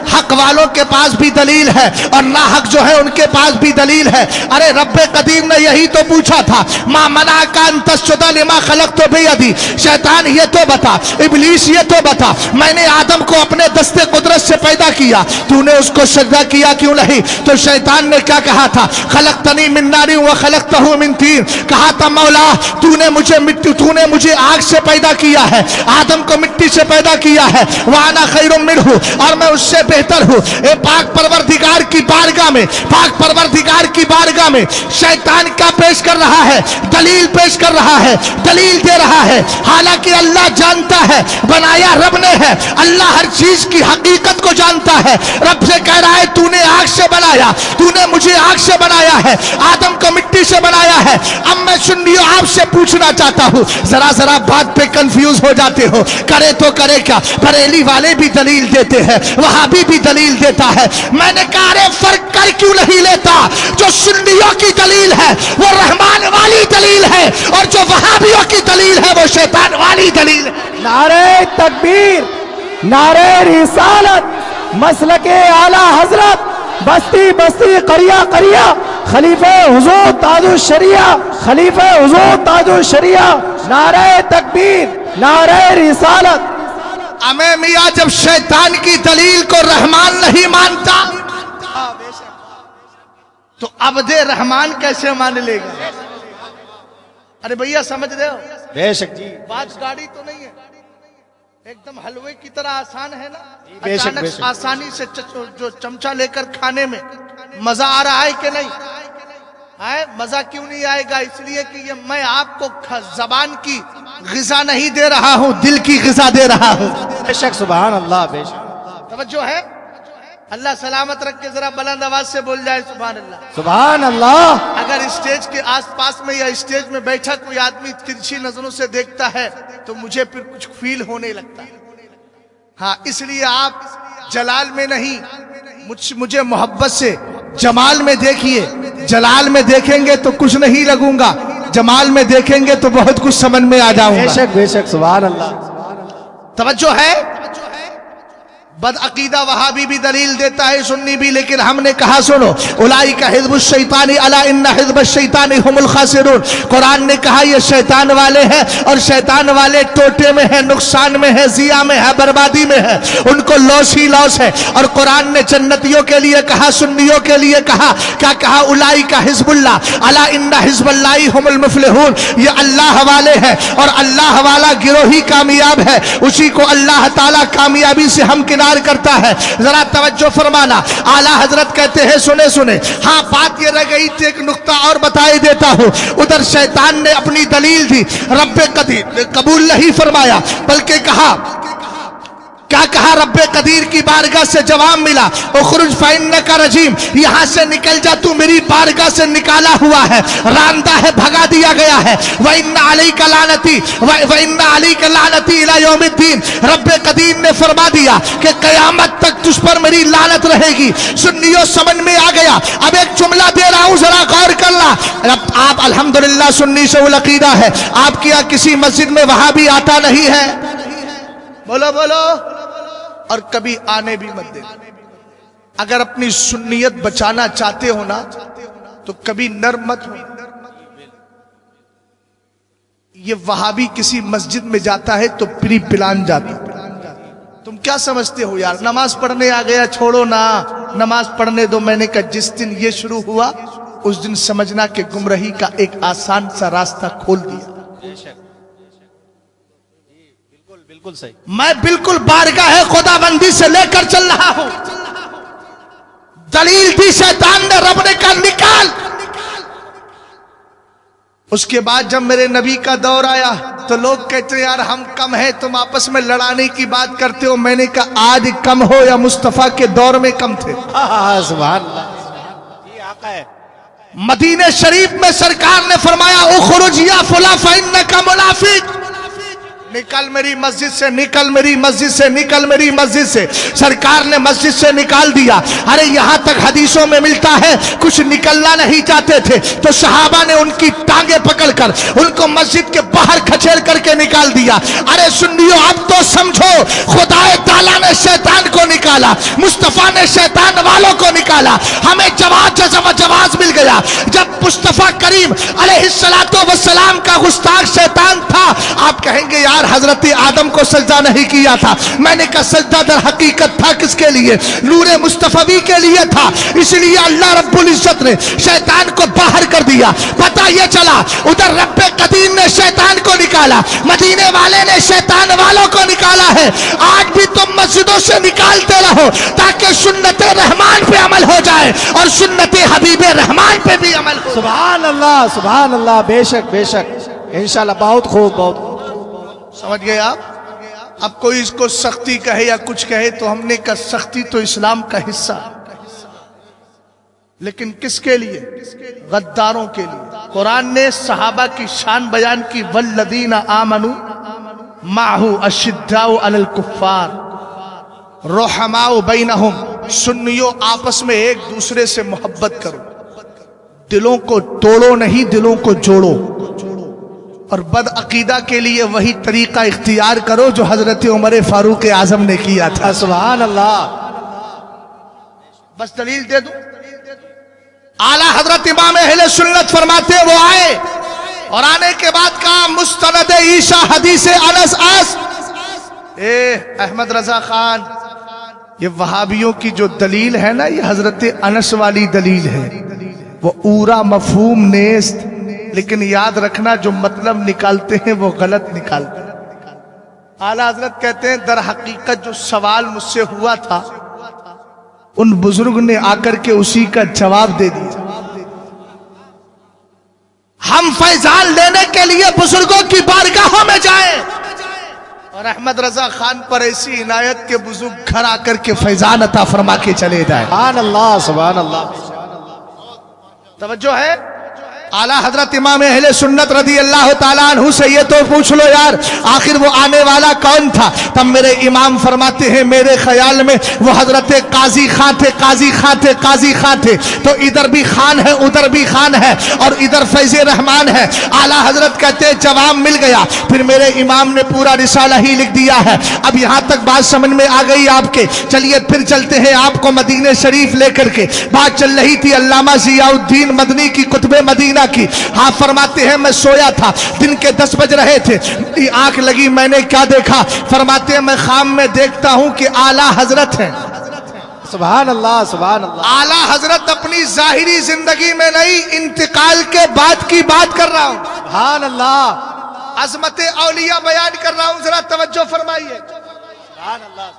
हक वालों के पास भी दलील है और ना हक जो है उनके पास भी दलील है। अरे रब्बे कदीम ने यही तो पूछा था, मा मना का अंतशुदा लिमा खलक तो बेयदी। शैतान ये तो बता, इब्लीस ये तो बता, मैंने आदम को अपने दस्ते कुदरत से पैदा किया, तूने उसको सजदा किया क्यों नहीं? तो शैतान ने क्या कहा था? खलकतनी मिन नारी व खलकतहु मिन तीन। कहा था मौला तूने मुझे आग से पैदा किया है, आदम को मिट्टी से पैदा किया है, वाना खैरुम मिन्हु, और मैं उससे बेहतर हूं। ए पाक परवरदिगार की बारगाह में, पाक परवरदिगार की बारगाह में शैतान क्या पेश कर रहा है? दलील पेश कर रहा है, दलील दे रहा है। हालांकि अल्लाह जानता है, बनाया रब ने है, अल्लाह हर चीज की हकीकत को जानता है। रब से कह रहा है तूने आग से बनाया, तूने मुझे आग से बनाया है, आदम को मिट्टी से बनाया है। अब मैं सुन्नियों आपसे पूछना चाहता हूं, जरा जरा बात पे कंफ्यूज हो जाते हो, करे तो करे क्या? बरेली वाले भी दलील देते हैं, वहाबी भी दलील देता है। मैंने कहा अरे फर्क कर क्यों नहीं लेता? जो सुन्नियों की दलील है वो रहमान वाली दलील है और जो वहाबियों की दलील है वो शैतान वाली दलील है। नारे तकबीर, नारे रिसालत, मसलके आला हजरत, बस्ती बस्ती करिया करिया, खलीफे हुजूर ताजुल शरिया, खलीफे हुजूर ताजुल शरिया। नारे तकबीर, नारे रिसालत। अमे मियां जब शैतान की दलील को रहमान नहीं मानता तो अब्दे रहमान कैसे मान लेगा? अरे भैया समझ रहे हो? बेशक जी, बात गाड़ी तो नहीं है, एकदम हलवे की तरह आसान है ना। बेशक, अचानक बेशक। आसानी से जो चमचा लेकर खाने में मजा आ रहा है कि नहीं? मजा क्यों नहीं आएगा? इसलिए कि ये मैं आपको जबान की ग़िज़ा नहीं दे रहा हूं, दिल की ग़िज़ा दे रहा हूं। बेशक सुभान अल्लाह, बेशक। तवज्जो है? अल्लाह सलामत रख के जरा बुलंद आवाज से बोल जाए सुभान अल्लाह, सुभान अल्लाह। अगर स्टेज के आसपास में या स्टेज में बैठा कोई आदमी तिरछी नजरों से देखता है तो मुझे फिर कुछ फील होने लगता है। हाँ, इसलिए आप जलाल में नहीं, मुझे मोहब्बत से जमाल में देखिए। जलाल में देखेंगे तो कुछ नहीं लगूंगा, जमाल में देखेंगे तो बहुत कुछ समझ में आ जाऊंगा। बेशक बेशक सुभान अल्लाह। तवज्जो है? बदअकीदा वहाबी भी दलील देता है, सुन्नी भी, लेकिन हमने कहा सुनो, उलाइका हिज़्बुश शैतानी अला इन्ना हिज़्बश शैतानी हुमुल खासिरून। कुरान ने कहा ये शैतान वाले हैं और शैतान वाले टोटे में है, नुकसान में है, जिया में है, बर्बादी में है, उनको लॉस ही लॉस है। और कुरान ने जन्नतियों के लिए कहा, सुन्नियों के लिए कहा, क्या कहा? उलाइका हिज़्बुल्लाह अला इन्ना हिज़्बुल्लाहि हुमुल मुफ़्लिहून। ये अल्लाह वाले हैं और अल्लाह वाला गिरोह ही कामयाब है, उसी को अल्लाह ताला कामयाबी से हमकिनार करता है। जरा तवज्जो फरमाना। आला हजरत कहते हैं, सुने सुने, हाँ बात ये रह गई थी, एक नुक्ता और बताई देता हूं। उधर शैतान ने अपनी दलील दी, रब्बे कदीर कबूल नहीं फरमाया, बल्कि कहा, क्या कहा? रब्बे कदीर की बारगाह से जवाब मिला, उखरुज फइन्नका रजीम, यहां से निकल जा, तू मेरी बारगाह से निकाला हुआ है, रांदा है, भगा दिया गया है। व इन्ना अलैका लानती व इन्ना अलैका लानती इला यौमिद्दीन। रब्बे कदीर ने फरमा दिया कि कयामत तक तुझ पर मेरी लानत रहेगी। सुन्नियों समझ में आ गया। अब एक जुमला दे रहा हूं, जरा गौर करना। अब आप अल्हम्दुलिल्लाह सुन्नी से उल अकीदा है, आपके यहाँ किसी मस्जिद में वहाबी आता नहीं है? बोलो बोलो। और कभी आने भी मत दे। अगर अपनी सुन्नियत बचाना चाहते हो ना तो कभी नर्म मत हो। ये वहाबी किसी मस्जिद में जाता है तो प्री प्लान जाता है। तुम क्या समझते हो यार, नमाज पढ़ने आ गया, छोड़ो ना, नमाज पढ़ने दो। मैंने कहा जिस दिन ये शुरू हुआ उस दिन समझना कि गुमराही का एक आसान सा रास्ता खोल दिया। बिल्कुल सही। मैं बिल्कुल बारगाह खुदाबंदी से लेकर चल रहा हूं। दलील दी शैतान ने, रब ने कहा निकाल। उसके बाद जब मेरे नबी का दौर आया तो लोग कहते हैं यार हम कम हैं, तुम आपस में लड़ाने की बात करते हो। मैंने कहा आज कम हो या मुस्तफा के दौर में कम थे। सुभान अल्लाह। मदीने शरीफ में सरकार ने फरमाया उखरुज या फुला फइन्नका मुनाफिक, निकल मेरी मस्जिद से, निकल मेरी मस्जिद से, निकल मेरी मस्जिद से। सरकार ने मस्जिद से निकाल दिया। अरे यहां तक हदीसों में मिलता है कुछ निकलना नहीं चाहते थे तो सहाबा ने उनकी टांगे पकड़कर उनको मस्जिद के बाहर खचेड़ करके निकाल दिया। अरे सुन्नियों अब तो समझो, खुदाए ताला ने शैतान को निकाला, मुस्तफा ने शैतान वालों को निकाला। हमें जवाब मिल गया। जब मुस्तफा करीम अलैहिस्सलातो वस्सलाम का गुस्ताख शैतान था, आप कहेंगे यार हजरत आदम को सजदा नहीं किया था। मैंने कहा सजदा दर हकीकत था किसके लिए? नूरे मुस्तफवी के लिए था। इसलिए अल्लाह रब्बुल इज्जत ने शैतान को बाहर कर दिया। पता ये चला उधर रब्बे कदीर ने शैतान को निकाला, मदीने वाले ने शैतान वालों को निकाला है। आज भी तुम मस्जिदों से निकालते रहो ताकि सुन्नते रहमान पे अमल हो जाए और सुन्नते हबीबे रहमान पे भी अमल हो। सुभान अल्लाह, सुभान अल्लाह। बेशक बेशक, इंशाल्लाह। बहुत खूब, बहुत समझ गए आप? अब कोई इसको सख्ती कहे या कुछ कहे तो हमने कहा सख्ती तो इस्लाम का हिस्सा, लेकिन किसके लिए? गद्दारों के लिए। कुरान ने सहाबा की शान बयान की, वल्लदीना आमनू माहू अशिद्दाउ अलल कुफ्फार रुहमाउ बैनहुम। सुन्नियों आपस में एक दूसरे से मोहब्बत करो, दिलों को तोड़ो नहीं, दिलों को जोड़ो। और बदअकीदा के लिए वही तरीका इख्तियार करो जो हजरत उमर फारूक आजम ने किया था। सुभान अल्लाह। बस दलील दे दूं। आला हजरत इमाम अहले सुन्नत फरमाते वो आए और आने के बाद कहा मुस्तनद ईशा हदीस अनस अस। अहमद रजा खान, ये वहाबियों की जो दलील है ना, ये हजरत अनस वाली दलील है। वो ऊरा मफहूम नेस्त, लेकिन याद रखना जो मतलब निकालते हैं वो गलत निकालते हैं। आला हजरत कहते हैं दर हकीकत जो सवाल मुझसे हुआ था उन बुजुर्ग ने आकर के उसी का जवाब दे दिया। हम फैजान लेने के लिए बुजुर्गों की बारगाहों में जाएं और अहमद रजा खान पर ऐसी इनायत के बुजुर्ग घर आकर के फैजान अता फरमा के चले जाए। सुभान अल्लाह, सुभान अल्लाह। तवज्जो है। आला हजरत इमाम अहले सुन्नत रदी अल्लाह ताला अन्हु से ये तो पूछ लो यार, आखिर वो आने वाला कौन था? तब मेरे इमाम फरमाते हैं, मेरे ख्याल में वो हजरत काजी खां थे, काजी खां थे, काजी खां थे। तो इधर भी खान है, उधर भी खान है और इधर फैज़े रहमान है। आला हजरत कहते हैं जवाब मिल गया। फिर मेरे इमाम ने पूरा रिसाला ही लिख दिया है। अब यहाँ तक बात समझ में आ गई आपके। चलिए फिर चलते हैं आपको मदीने शरीफ लेकर के। बात चल रही थी अल्लामा ज़ियाउद्दीन मदनी की कुतुबे मदीना की। हाँ, फरमाते हैं मैं सोया था, दिन के 10 बज रहे थे, मेरी आंख लगी, मैंने क्या देखा? फरमाते हैं मैं ख्वाब में देखता हूं कि आला हजरत है। सुभान अल्लाह, सुभान अल्लाह। आला हजरत अपनी जाहिरी जिंदगी में नहीं, इंतकाल के बाद की बात कर रहा हूं। सुभान अल्लाह। अजमत औलिया बयान कर रहा हूं, जरा तवज्जो फरमाइए। सुभान अल्लाह।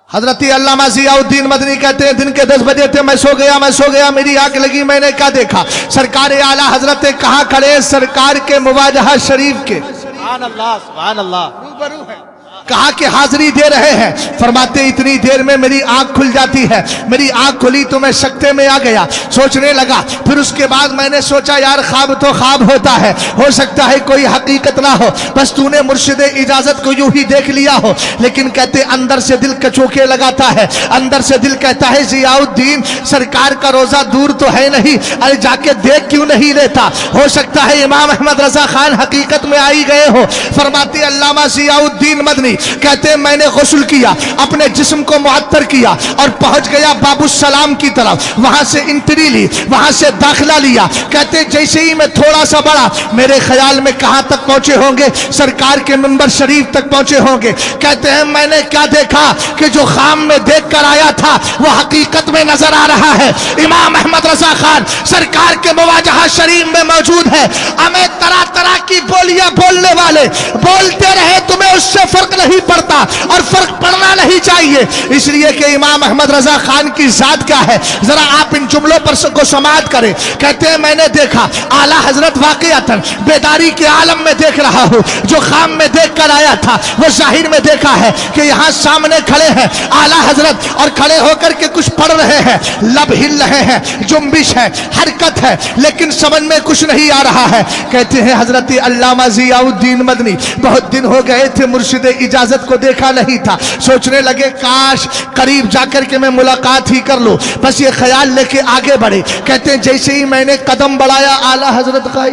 हजरत अल्लामा ज़ियाउद्दीन मदनी कहते हैं दिन के 10 बजे थे, मैं सो गया, मेरी आंख लगी, मैंने क्या देखा? सरकार आला हजरत कहाँ खड़े? सरकार के मुवाजहा शरीफ के सुभान अल्लाह, सुभान अल्लाह रूबरू है। कहा कि हाजिरी दे रहे हैं। फरमाते इतनी देर में मेरी आंख खुल जाती है। मेरी आंख खुली तो मैं शक्ते में आ गया, सोचने लगा। फिर उसके बाद मैंने सोचा यार ख्वाब तो ख्वाब होता है, हो सकता है कोई हकीकत ना हो, बस तूने मुर्शिद इजाजत को यूं ही देख लिया हो। लेकिन कहते अंदर से दिल कचोके लगाता है, अंदर से दिल कहता है ज़ियाउद्दीन सरकार का रोजा दूर तो है नहीं, अरे जाके देख क्यों नहीं लेता? हो सकता है इमाम अहमद रजा खान हकीकत में आई गए हो। फरमाते अल्लामा ज़ियाउद्दीन मदनी कहते हैं मैंने गुस्ल किया, अपने जिस्म को मुअत्तर किया और पहुंच गया बाबू सलाम की तरफ। वहां से एंट्री ली, वहां से दाखिला लिया। कहते जैसे ही मैं थोड़ा सा बढ़ा, मेरे ख्याल में कहां तक पहुंचे होंगे? सरकार के मिंबर शरीफ तक पहुंचे होंगे। कहते हैं मैंने क्या देखा कि जो ख्वाब में देख कर आया था वो हकीकत में नजर आ रहा है। इमाम अहमद रजा खान सरकार के मुवाजहा शरीफ में मौजूद है। हमें तरह तरह की बोलियां बोलने वाले बोलते रहे, तुम्हें उससे फर्क नहीं पड़ता और फर्क पड़ना नहीं चाहिए, इसलिए कि इमाम अहमद रजा खान की जात क्या है, जरा आप इन जुमलों पर को समाअत करें। कहते हैं मैंने देखा आला हजरत वाकईतन बेदारी के आलम में देख रहा हूं। जो ख्वाब में देख कर आया था वो जाहिर में देखा है कि यहां सामने खड़े हैं आला हजरत और खड़े होकर के कुछ पढ़ रहे हैं, लब हिल रहे हैं, जुम्बिश है, हरकत है, लेकिन समझ में कुछ नहीं आ रहा है। कहते हैं हजरत अल्लामा ज़ियाउद्दीन मदनी बहुत दिन हो गए थे मुर्शिद इजाजत को देखा नहीं था, सोचने लगे काश करीब जाकर के मैं मुलाकात ही कर लूं, बस ये ख्याल लेके आगे बढ़े। कहते हैं जैसे ही मैंने कदम बढ़ाया आला हजरत का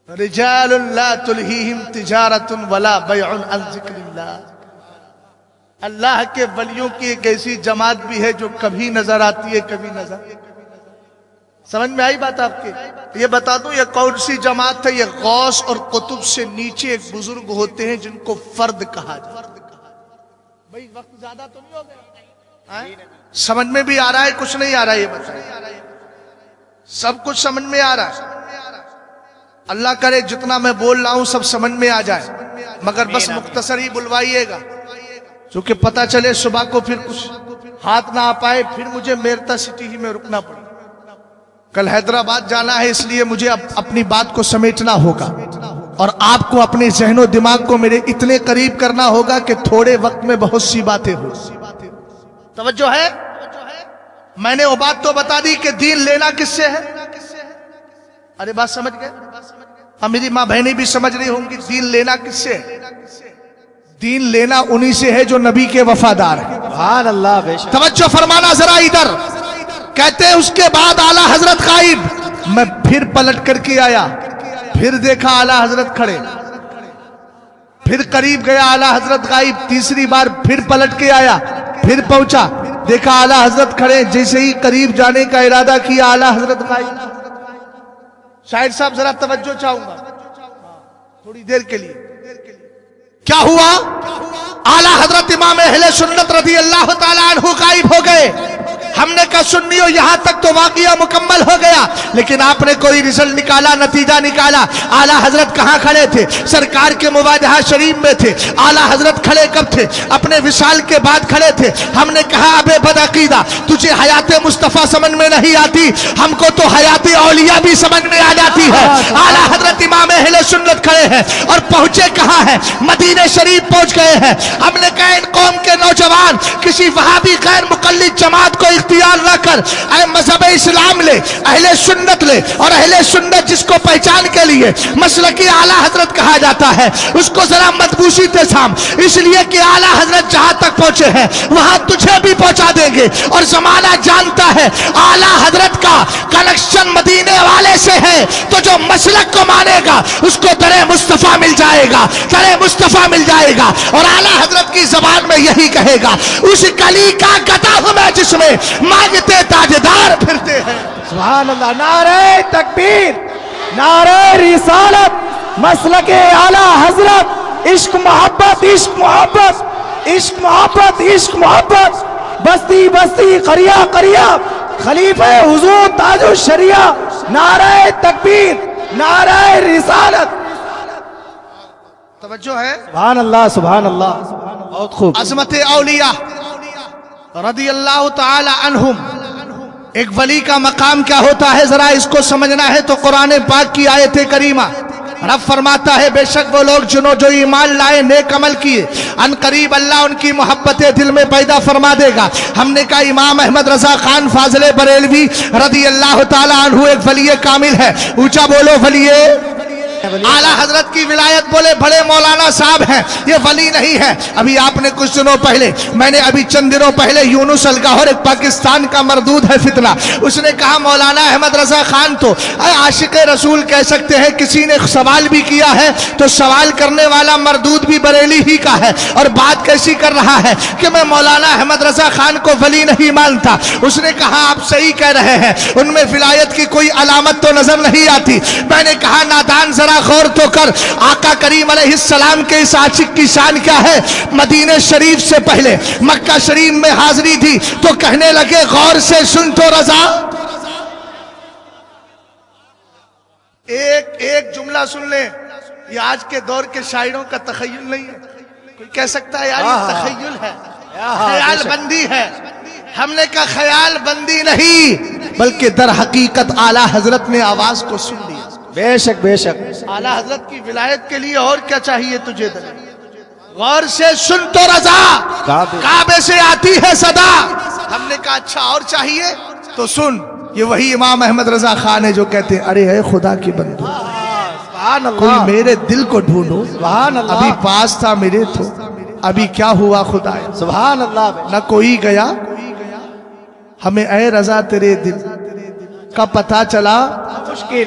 रिजालुन ला तुल्हीहिम तिजारतुन वला बैउन अन ज़िक्रिल्लाह। अल्लाह के वलियों की एक ऐसी जमात भी है जो कभी नजर आती है, कभी नजर। समझ में आई बात आपके? ये बता दूं ये कौन सी जमात है? ये गौस और कुतुब से नीचे एक बुजुर्ग होते हैं जिनको फर्द कहा जाता है। भाई वक्त ज्यादा तो नहीं हो गया? समझ में भी आ रहा है, कुछ नहीं आ रहा है? ये बताइए। सब कुछ समझ में आ रहा है? अल्लाह करे जितना मैं बोल रहा हूं सब समझ में आ जाए, मगर बस मुख्तसर ही बुलवाइएगा, क्योंकि पता चले सुबह को फिर कुछ हाथ ना आ पाए, फिर मुझे मेरता सिटी ही में रुकना पड़े। कल हैदराबाद जाना है, इसलिए मुझे अपनी बात को समेटना होगा और आपको अपने जहनो दिमाग को मेरे इतने करीब करना होगा कि थोड़े वक्त में बहुत सी बातें हो। तवज्जो है? मैंने वो बात तो बता दी कि दीन लेना किससे है। अरे बात समझ गए? हम मेरी माँ बहनें भी समझ रही होंगी, दीन लेना किससे है? दीन लेना उन्हीं से है जो नबी के वफादार है। सुभान अल्लाह। बेशक। तवज्जो फरमाना जरा इधर। कहते हैं उसके बाद आला हजरत गायब। मैं फिर पलट करके आया, फिर देखा आला हजरत खड़े, फिर करीब गया आला हजरत गायब। तीसरी बार फिर पलट के आया, फिर पहुंचा, देखा आला हजरत खड़े। जैसे ही करीब जाने का इरादा किया आला हजरत गायब। शाहिद साहब जरा तवज्जो चाहूंगा थोड़ी देर के लिए। क्या हुआ? आला हजरत इमाम अहले सुन्नत रज़ी अल्लाह ताला अन्हु गायब हो गए। हमने कहा सुन्नियों यहाँ तक तो वाक़या मुकम्मल हो गया, लेकिन आपने कोई रिजल्ट निकाला, नतीजा निकाला। आला हजरत कहाँ खड़े थे? सरकार के मुवाजहा शरीफ में थे। आला हजरत खड़े कब थे? अपने विशाल के बाद खड़े थे। हमने कहा अबे बदअकीदा, तुझे हयाते मुस्तफ़ा समझ में नहीं आती, हमको तो हयाते औलिया भी समझ में आ जाती है। आला हजरत इमाम अहले सुन्नत खड़े हैं और पहुंचे कहाँ हैं? मदीने शरीफ पहुंच गए हैं। हमने कहा इन कौम के नौजवान किसी वहाबी गैर मुकल्लिद जमात को इख्तियार न कर, मजहब इस्लाम ले, अहले सुन्नत ले, और अहले सुन्नत जिसको पहचान के लिए मसलकी आला हजरत कहा जाता है, उसको जरा मदबूसी से थाम, इसलिए कि आला हजरत जहां तक पहुंचे हैं वहां तुझे भी पहुंचा देंगे। और जमाना जानता है आला हजरत का कनेक्शन मदीने वाले से है, तो जो मसलक को मानेगा उसको दरे मुस्तफा मिल जाएगा, दरे मुस्तफा मिल जाएगा। और आला हजरत की जबान में यही कहेगा, उस कली का गदा हूं मैं जिसमें मांगते ताजदार फिरते हैं। सुभान अल्लाह। नारे तकबीर, नारे रिसालत, मसलके आला हजरत, इश्क मोहब्बत, इश्क मोहब्बत, इश्क मोहब्बत, इश्क मोहब्बत, बस्ती बस्ती, करिया करिया, खलीफे हुजूर ताजुल शरिया। नारे तकबीर, नारे रिसालत। तवज्जो है? सुभान अल्लाह, सुभान अल्लाह, बहुत खूब। अज़मत औलिया रदी अल्लाह ताला अन्हुम, एक वली का मकाम क्या होता है जरा इसको समझना है तो कुरान पाक की आयत करीमा रब फरमाता है, बेशक वो लोग जो ईमान लाए, नेक अमल किए, अन करीब अल्लाह उनकी मोहब्बतें दिल में पैदा फरमा देगा। हमने कहा इमाम अहमद रजा खान फाजले बरेलवी रदी अल्लाह ताला अन्हु एक वली कामिल है। ऊंचा बोलो वलिये आला हजरत की विलायत। बोले बड़े मौलाना साहब हैं, ये वली नहीं है। अभी आपने कुछ दिनों पहले, मैंने अभी चंद दिनों पहले यूनुस अलगाहर एक पाकिस्तान का मरदूद है फितना, उसने कहा मौलाना अहमद रजा खान तो आशिक रसूल कह सकते हैं। किसी ने सवाल भी किया है तो सवाल करने वाला मरदूद भी बरेली ही का है, और बात कैसी कर रहा है कि मैं मौलाना अहमद रजा खान को वली नहीं मानता। उसने कहा आप सही कह रहे हैं, उनमें विलायत की कोई अलामत तो नजर नहीं आती। मैंने कहा नादान जरा गौर तो कर, आका करीम अलैहिस्सलाम के इस आशिक की शान क्या है। मदीने शरीफ से पहले मक्का शरीफ में हाजिरी थी तो कहने लगे गौर से सुन तो रजा। एक जुमला सुन ले, ये आज के दौर के शायरों का तखय्युल नहीं है। कोई कह सकता है यार ये तखय्युल है, ख्याल बंदी है। हमने कहा ख्याल बंदी नहीं, बल्कि दर हकीकत आला हजरत ने आवाज को सुन लिया। बेशक बेशक। आला हजरत की विलायत के लिए और क्या चाहिए तुझे? गौर से सुन तो रजा, काबे से आती है सदा। हमने कहा अच्छा और चाहिए तो सुन, ये वही इमाम अहमद रजा खान है जो कहते हैं अरे है खुदा की बंदो, कोई मेरे दिल को ढूंढो। सुभान अल्लाह। अभी पास था मेरे तो अभी क्या हुआ खुदा। सुभान अल्लाह। न कोई गया हमें ऐ रजा तेरे दिल का पता चला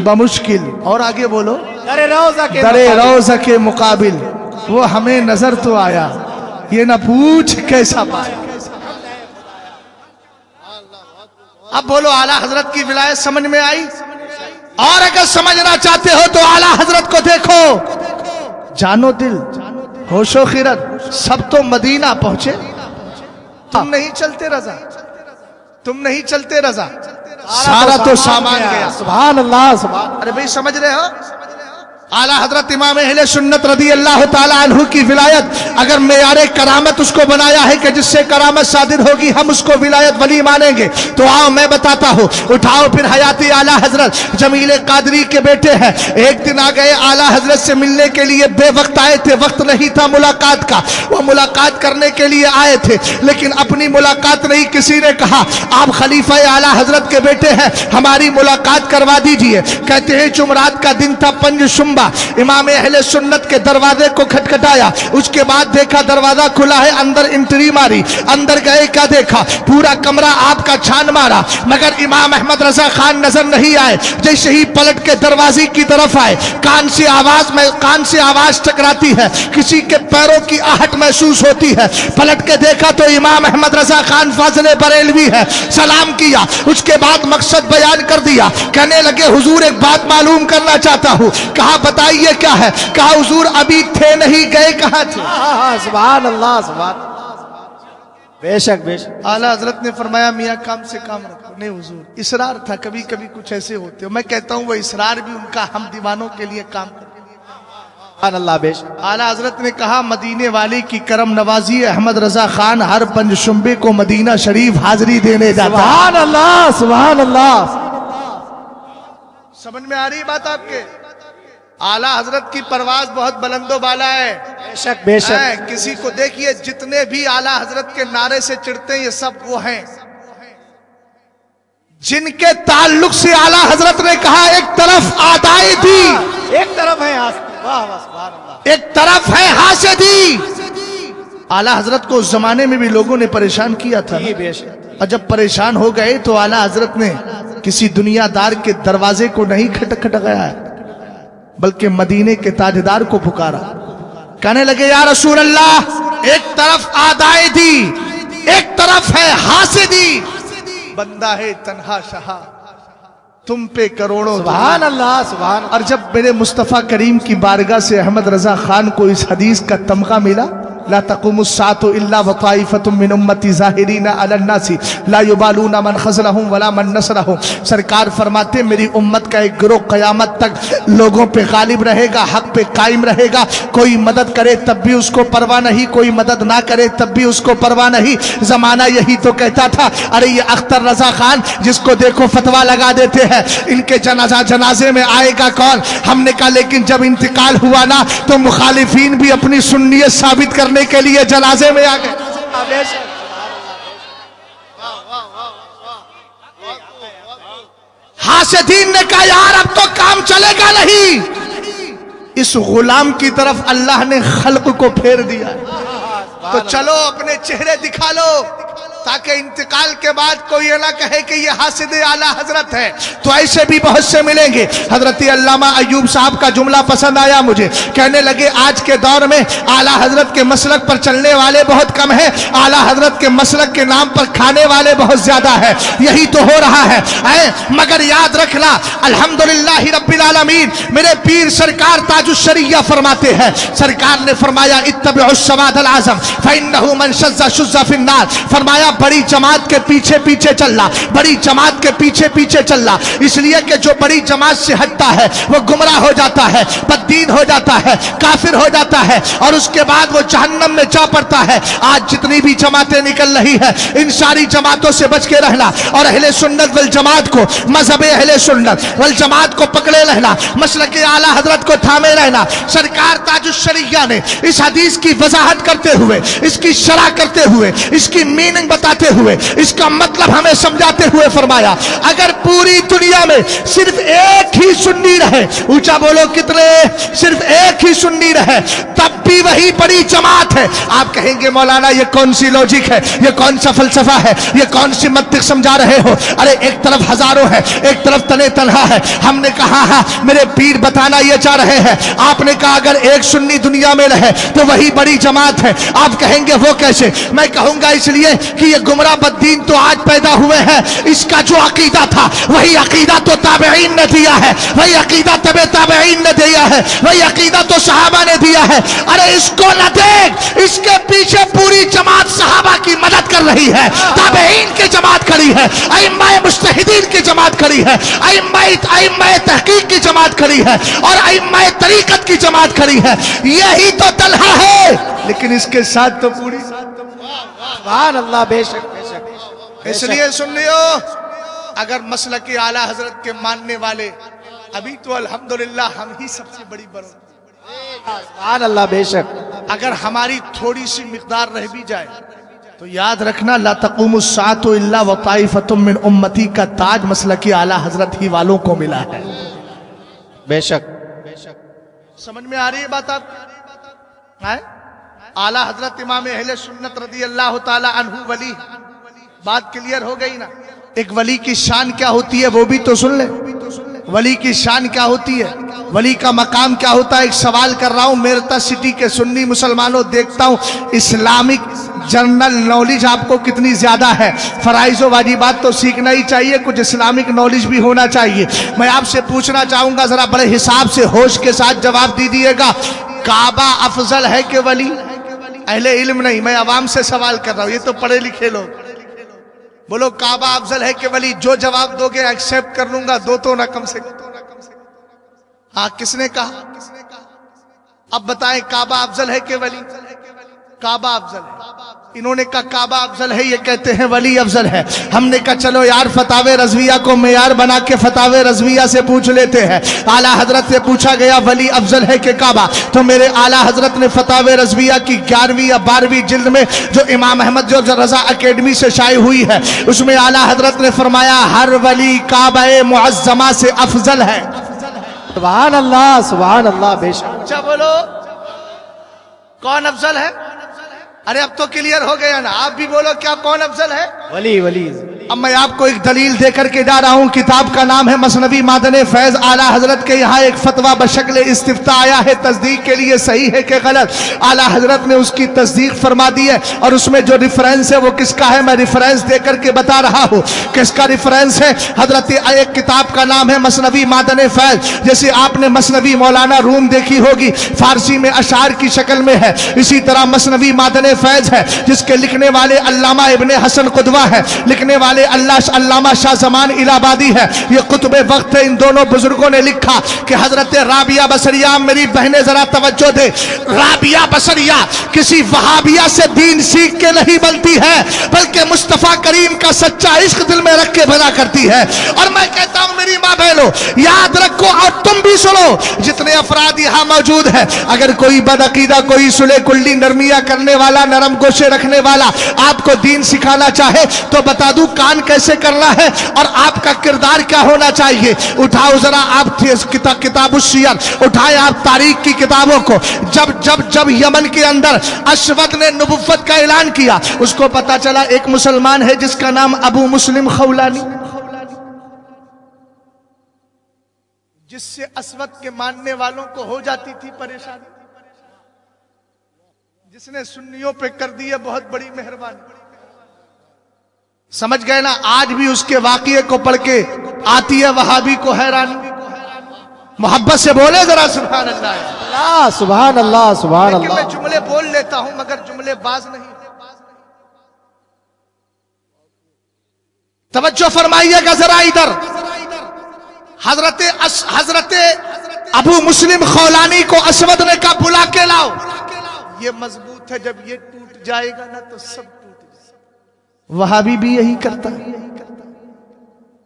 बमुश्किल। और आगे बोलो, दरे रोज़ा के मुकाबिल वो हमें नजर तो आया, ये न पूछ कैसा पाया। अब बोलो आला हजरत की विलायत समझ में आई? और अगर समझना चाहते हो तो आला हजरत को देखो। जानो दिल होशो खिरत सब तो मदीना पहुंचे, तुम नहीं चलते रजा, तुम नहीं चलते रजा, सारा तो सामान गया। सुभान अल्लाह, सुभान। अरे भाई समझ रहे हो? आला हजरत इमाम अहले सुन्नत रदी अल्लाह ताला अन्हु की विलायत अगर मेयारे करामत उसको बनाया है कि जिससे करामत सादिर होगी हम उसको विलायत वली मानेंगे, तो आओ मैं बताता हूँ। उठाओ फिर हयाती आला हजरत जमील कादरी के बेटे हैं। एक दिन आ गए आला हजरत से मिलने के लिए, बेवक्त आए थे, वक्त नहीं था मुलाकात का। वो मुलाकात करने के लिए आए थे लेकिन अपनी मुलाकात नहीं, किसी ने कहा आप खलीफा आला हजरत के बेटे हैं, हमारी मुलाकात करवा दीजिए। कहते हैं जुमरात का दिन था, पंज शुम्बा। इमाम अहले सुन्नत के दरवाजे को खटखटाया, उसके बाद देखा दरवाजा खुला है, अंदर एंट्री मारी। अंदर गए, क्या देखा? पूरा कमरा आपका छान मारा मगर इमाम अहमद रजा खान नजर नहीं आए। जैसे ही पलट के दरवाजे की तरफ आए, कान से आवाज टकराती है, किसी के पैरों की आहट महसूस होती है। पलट के देखा तो इमाम अहमद रजा खान फाजले बरेलवी है। सलाम किया, उसके बाद मकसद बयान कर दिया। कहने लगे हुजूर एक बात मालूम करना चाहता हूँ। कहा बताइए क्या है? कहा हुजूर अभी थे नहीं, गए कहाँ थे? सुभान अल्लाह, सुभान। बेशक बेशक। आला हजरत ने फरमाया मियाँ काम से काम रखो। नहीं हुजूर, इसरार था, कभी कभी कुछ ऐसे होते हो। मैं कहता हूँ वो इसरार भी उनका हम दीवानों के लिए काम करता। सुभान अल्लाह बेशक। आला हजरत ने कहा मदीने वाले की करम नवाजी अहमद रजा खान हर पंजशुंबे को मदीना शरीफ हाजिरी देने जाता। सुभान अल्लाह सुभान अल्लाह। समझ में आ रही बात आपके? आला हजरत की परवाज बहुत बुलंदो बाला है। बेशक बेशक। किसी को देखिए, जितने भी आला हजरत के नारे से चिढ़ते हैं ये सब वो हैं जिनके ताल्लुक से आला हजरत ने कहा एक तरफ आदाई थी, एक तरफ है वाह वाह सुभान अल्लाह, एक तरफ है हासिदी। आला हजरत को उस जमाने में भी लोगों ने परेशान किया था। बेशक। और जब परेशान हो गए तो आला हजरत ने किसी दुनियादार के दरवाजे को नहीं खटखटाया, बल्कि मदीने के ताजदार को पुकारा। कहने लगे या रसूल अल्लाह, एक तरफ आदाए दी, एक तरफ है हासिदी। बंदा है तन्हा शाह, तुम पे करोड़ों। सुभान अल्लाह सुभान। और जब मेरे मुस्तफ़ा करीम की बारगाह से अहमद रजा खान को इस हदीस का तमगा मिला, ला तक़ुमुस्साअतु इल्ला व ताइफ़तुम मिन उम्मती ज़ाहिरीना अलन नासी ला युबालूना मन ख़ज़लहुम वला मन नसरहुम। सरकार फरमाते मेरी उम्मत का एक गिरोह क़यामत तक लोगों पे गालिब रहेगा, हक पे कायम रहेगा। कोई मदद करे तब भी उसको परवाह नहीं, कोई मदद ना करे तब भी उसको परवाह नहीं। ज़माना यही तो कहता था, अरे ये अख्तर रजा खान जिसको देखो फतवा लगा देते हैं, इनके जनाजे में आएगा कौन? हमने कहा लेकिन जब इंतकाल हुआ ना तो मुखालिफीन भी अपनी सुन्नियत साबित करने के लिए जनाजे में आ गए। हासिदीन ने कहा यार अब तो काम चलेगा नहीं। इस गुलाम की तरफ अल्लाह ने खल्क को फेर दिया, तो चलो अपने चेहरे दिखा लो ताकि इंतकाल के बाद कोई ये ना कहे कि ये हासिद आला हजरत है। तो ऐसे भी बहुत से मिलेंगे। हजरत अल्लामा अय्यूब साहब का जुमला पसंद आया मुझे। कहने लगे आज के दौर में आला हजरत के मसलक पर चलने वाले बहुत कम हैं, आला हजरत के मसलक के नाम पर खाने वाले बहुत ज्यादा है। यही तो हो रहा है। मगर याद रखना अल्हम्दुलिल्लाह रब्बिल आलमीन, मेरे पीर सरकार ताजुश शरिया फरमाते हैं, सरकार ने फरमाया इत्तबिउस सवादल आज़म फइन्नहु मन शज़्ज़ा शुज़्ज़ा फिन्नार। फरमाया बड़ी जमात के पीछे पीछे चलना, बड़ी जमात के पीछे पीछे चलना, इसलिए कि जो बड़ी जमात से हटता है वो गुमराह हो जाता है, बददीन हो जाता है, काफिर हो जाता है और उसके बाद वो जहन्नम में जा पड़ता है। आज जितनी भी जमातें निकल रही है इन सारी जमातों से बच के रहना और अहले सुन्नत वल जमात को, मजहब अहले सुन्नत वल जमात को पकड़े रहना, मसलक आला हजरत को थामे रहना। सरकार ताजुश शरिया ने इस हदीस की वजाहत करते हुए, इसकी शरह करते हुए, इसकी मीनिंग बताते हुए, इसका मतलब हमें समझाते हुए फरमाया अगर पूरी दुनिया में सिर्फ एक ही सुन्नी रहे, ऊंचा बोलो कितने, सिर्फ एक ही सुन्नी रहे तब भी वही बड़ी जमात है। आप कहेंगे मौलाना ये कौन सी लॉजिक है, ये कौन सा फलसफा है, ये कौन सी मंतिक समझा रहे हो? अरे एक तरफ हजारों है, एक तरफ तने तनहा है। हमने कहा है मेरे पीर बताना ये चाह रहे हैं। आपने कहा अगर एक सुन्नी दुनिया में रहे तो वही बड़ी जमात है। आप कहेंगे वो कैसे? मैं कहूंगा इसलिए कि ये गुमराह बद्दीन तो आज पैदा हुए हैं, इसका जो अकीदा था वही अकीदा तो ताबईन ने दिया है, वही अकीदा तबे ताबईन ने दिया है, वही अकीदा तो सहाबा ने दिया है। अरे इसको न देख, इसके पीछे पूरी जमात सहाबा की मदद कर रही है, ताबईन की जमात खड़ी है, अइम्माए मुज्तहिदीन की जमात खड़ी है, अइम्माए तहकीक की जमात खड़ी है और अइम्माए तरीकत की जमात खड़ी है। यही तो तलहा है। लेकिन इसके साथ तो पूरी सुभान अल्लाह बेशक बेशक। इसलिए सुन लियो, अगर मसलक आला हजरत के मानने वाले अभी तो अल्हम्दुलिल्लाह हम ही सबसे बड़ी बरकत। सुभान अल्लाह बेशक। अगर हमारी थोड़ी सी मिकदार रह भी जाए तो याद रखना ला तक़ूमुस्साअतु इल्ला व ताइफ़तुम मिन उम्मती का ताज मसलक आला हजरत ही वालों को मिला है। बेशक समझ में आ रही है बात आप? आला हजरत इमाम अहले सुन्नत रदी अल्लाह ताला अन्हु वली, बात क्लियर हो गई ना? एक वली की शान क्या होती है वो भी तो सुन ले। वली की शान क्या होती है, वली का मकाम क्या होता है? एक सवाल कर रहा हूं मेरता सिटी के सुन्नी मुसलमानों, देखता हूं इस्लामिक जनरल नॉलेज आपको कितनी ज्यादा है। फराइजो वाजिबात तो सीखना ही चाहिए, कुछ इस्लामिक नॉलेज भी होना चाहिए। मैं आपसे पूछना चाहूंगा, जरा बड़े हिसाब से होश के साथ जवाब दीजिएगा, काबा अफजल है कि वली? अहले इल्म नहीं, मैं आवाम से सवाल कर रहा हूं, ये तो पढ़े लिखे लोग। बोलो काबा अफजल है कि वली? जो जवाब दोगे एक्सेप्ट कर लूंगा, दो तो ना कम से कम। हाँ, किसने कहा? अब बताएं काबा अफजल है कि वली? काबा अफजल है। इन्होंने कहा काबा अफजल है, ये कहते हैं वली अफजल है। हमने कहा चलो यार फतावे रजविया को मेयार बना के फतावे रजविया से पूछ लेते हैं। आला हजरत से पूछा गया वली अफजल है कि काबा? तो मेरे आला हजरत ने फतावे रजविया की 11वीं या 12वीं जिल्द में जो इमाम अहमद जो रजा अकेडमी से शाये हुई है, उसमें आला हजरत ने फरमाया हर वली काबा मुअज्जमा से अफजल है। सुभान अल्लाह, सुभान अल्लाह, बेशक। अच्छा बोलो कौन अफजल है? अरे अब तो क्लियर हो गया ना, आप भी बोलो क्या कौन अफजल है? वली वली। अब मैं आपको एक दलील देकर के जा रहा हूं। किताब का नाम है मसनवी मादने फैज। आला हजरत के यहाँ एक फतवा बशक्ल इस्तिफ्ता आया है, तस्दीक के लिए सही है कि गलत। आला हजरत ने उसकी तस्दीक फरमा दी है और उसमें जो रिफरेंस है वो किसका है, मैं रिफरेंस देकर के बता रहा हूँ। किसका रिफरेंस है? हजरत एक किताब का नाम है मसनवी मादने फैज। जैसे आपने मसनवी मौलाना रूम देखी होगी, फारसी में अशार की शक्ल में है, इसी तरह मसनवी मादने फैज है जिसके लिखने वाले अल्लामा इब्ने हसन कुदवा है, लिखने वाले अल्लामा शाह जमान इलाहाबादी है। ये कुतुबे वक्त है। इन दोनों बुजुर्गों ने लिखा कि हजरत राबिया बसरिया, मेरी बहनें जरा तवज्जो दे, राबिया बसरिया किसी वहाबिया से दीन सीख के नहीं बनती है, बल्कि मुस्तफा करीम का सच्चा इश्क दिल में रख के बना करती है। और मैं कहता हूं मेरी माँ बहनों याद रखो और तुम भी सुनो, जितने अफराद यहाँ मौजूद है, अगर कोई बदअकीदा, कोई सुले कुल्ली नरमिया करने वाला, नरम गोशे रखने वाला आपको दीन सिखाना चाहे तो बता दूं कान कैसे करना है और आपका किरदार क्या होना चाहिए। उठाओ जरा आप किताबुश्शियर, उठाए आप तारीख की किताबों को। जब जब जब यमन के अंदर अशवद ने नबुव्वत का ऐलान किया, उसको पता चला एक मुसलमान है जिसका नाम अबू मुस्लिम खौलानी, जिससे असवद के मानने वालों को हो जाती थी परेशानी, जिसने सुन्नियों पे कर दी है बहुत बड़ी मेहरबानी। समझ गए ना? आज भी उसके वाकये को पढ़ के आती है वहाबी को हैरानी। मोहब्बत से बोले जरा सुभान अल्लाह, सुभान अल्लाह, सुभान अल्लाह। अल्लाह। मैं जुमले बोल लेता हूं मगर जुमले बाज नहीं। तवज्जो फरमाइएगा जरा इधर। हजरत अबू मुस्लिम खौलानी को असवद ने कहा बुला के लाओ। ये मजबूत है, जब ये टूट जाएगा ना तो सब टूट जाएगा। वहाबी भी यही करता है।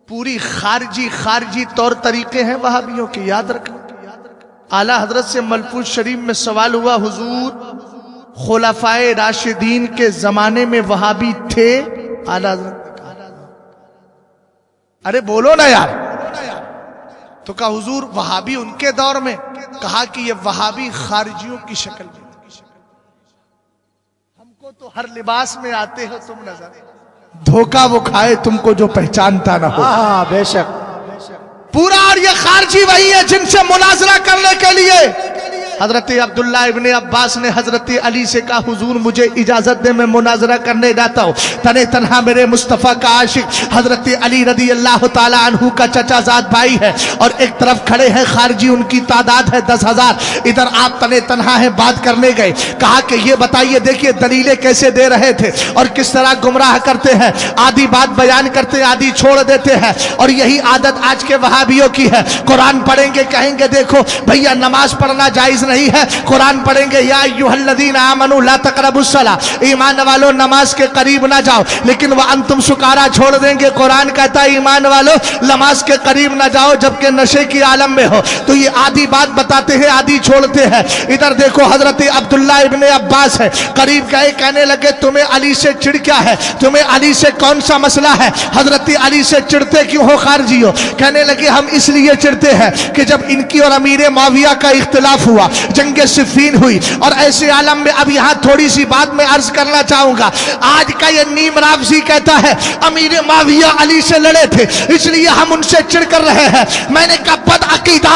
पूरी खारजी तौर तरीके हैं वहाबियों के, याद रखना। आला हजरत से मलफूज शरीफ में सवाल हुआ, हुजूर खुलफाए राशिदीन के जमाने में वहाबी थे? आला हजरत ने कहा, अरे बोलो ना यार। तो कहा हुजूर वहाबी उनके दौर में? कहा कि ये वहाबी खारजियों की शक्ल में, हमको तो हर लिबास में आते हो तुम नजर, धोखा वो खाए तुमको जो पहचानता ना हो। हाँ बेशक पूरा। और ये खारजी वही है जिनसे मुनाजरा करने के लिए हजरत अब्दुल्ला इब्ने अब्बास ने हजरत अली से कहा, हुजूर मुझे इजाजत दे, मैं मुनाजरा करने जाता हूँ। तने तन्हा मेरे मुस्तफ़ा का आशिक हजरत अली रदी अल्लाह ताला अन्हु का चचाजाद भाई है और एक तरफ खड़े हैं खारजी, उनकी तादाद है 10,000। इधर आप तने तन्हा है, बात करने गए। कहा कि ये बताइए, देखिए दलीलें कैसे दे रहे थे और किस तरह गुमराह करते हैं। आधी बात बयान करते, आधी छोड़ देते हैं। और यही आदत आज के वहाबियों की है। कुरान पढ़ेंगे, कहेंगे देखो भैया नमाज पढ़ना जायज नहीं है। कुरान पढ़ेंगे, या अय्युहल्लज़ीना आमनू ला तक़रबुस्सला, ईमान वालों नमाज के करीब ना जाओ। लेकिन वह अंतुम सुकारा छोड़ देंगे। कुरान कहता है ईमान वालों नमाज के करीब ना जाओ जबकि नशे की आलम में हो। तो ये आधी बात बताते हैं, आधी छोड़ते हैं। इधर देखो हजरत अब्दुल्ला इब्ने अब्बास है, करीब गए, कहने लगे तुम्हें अली से चिढ़ क्या है, तुम्हें अली से कौन सा मसला है? हजरत अली से चिढ़ते क्यों हो खारजी हो? कहने लगे हम इसलिए चिढ़ते हैं कि जब इनकी और अमीर मुआविया का इख्तिलाफ हुआ, जंगे सिफ़ीन हुई, और ऐसे आलम में अब यहाँ थोड़ी सी बात मैं अर्ज करना चाहूंगा। आज का ये नीम राफजी कहता है अमीर मुआविया अली से लड़े थे इसलिए हम उनसे चिढ़ कर रहे हैं। मैंने कहा बद अकीदा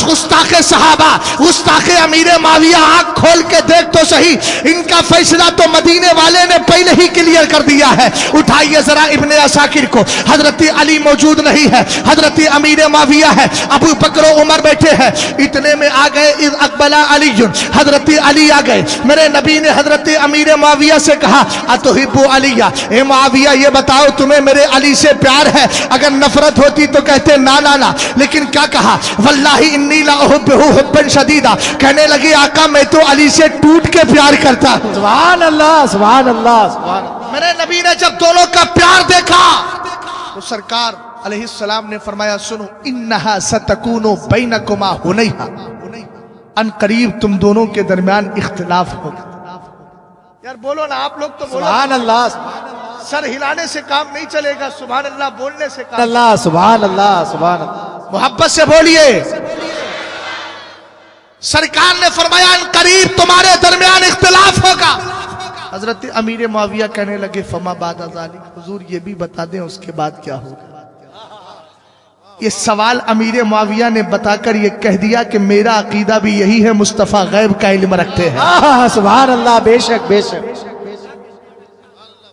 गुस्ताखे सहाबा, गुस्ताखे अमीर मुआविया, आंख खोल के देख तो सही, इनका फैसला तो मदीने वाले ने पहले ही क्लियर कर दिया है। उठाइए जरा इब्ने असाकिर को। हजरत अली मौजूद नहीं है, हजरत अमीर मुआविया है, अबू बकर उमर बैठे हैं। इतने में आ गए अकबर अकबला अली, हजरत अली आ गए। मेरे नबी ने हजरत अमीर मुआविया से कहा अतुहिब्बु अलिया, ए मुआविया ये बताओ तुम्हें मेरे अली से प्यार है? अगर नफरत होती तो कहते ना ना ना, लेकिन क्या कहा? वल्लाही इन्नी ला उहिब्बुहु हुब्बन शदीदा, कहने लगे आका मैं तो अली से टूट के प्यार करता हूं। सुभान अल्लाह, सुभान अल्लाह, सुभान। मेरे नबी ने जब दोनों का प्यार देखा तो सरकार अलैहिस्सलाम ने फरमाया सुनो, इन्नहा सतकूनु बैनकुमा हुनैहा, अन करीब तुम दोनों के दरमियान इख्तिलाफ होगा। यार बोलो ना, आप लोग तो बोलो। सुभान अल्लाह, सर हिलाने से काम नहीं चलेगा, सुभान अल्लाह बोलने से काम। अल्लाह, सुभान अल्लाह, सुभान अल्लाह। मोहब्बत से बोलिए। सरकार ने फरमाया अन करीब तुम्हारे दरमियान इख्तिलाफ होगा। हजरत अमीर मुआविया कहने लगे फमा बाद अज़ालिक, हुजूर ये भी बता दें उसके बाद क्या होगा। ये सवाल अमीर मुआविया ने बताकर ये कह दिया कि मेरा अकीदा भी यही है, मुस्तफ़ा गैब का इल्म रखते हैं। सुभान अल्लाह, बेशक बेशक।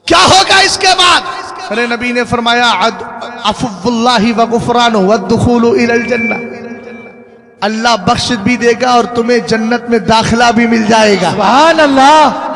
क्या होगा इसके बाद? मेरे नबी ने फरमाया अफ़ुव्वुल्लाहि व गुफ़रानु व दुखूलु इलल जन्नह, अल्लाह बख्श भी देगा और तुम्हें जन्नत में दाखिला भी मिल जाएगा। सुभान अल्लाह।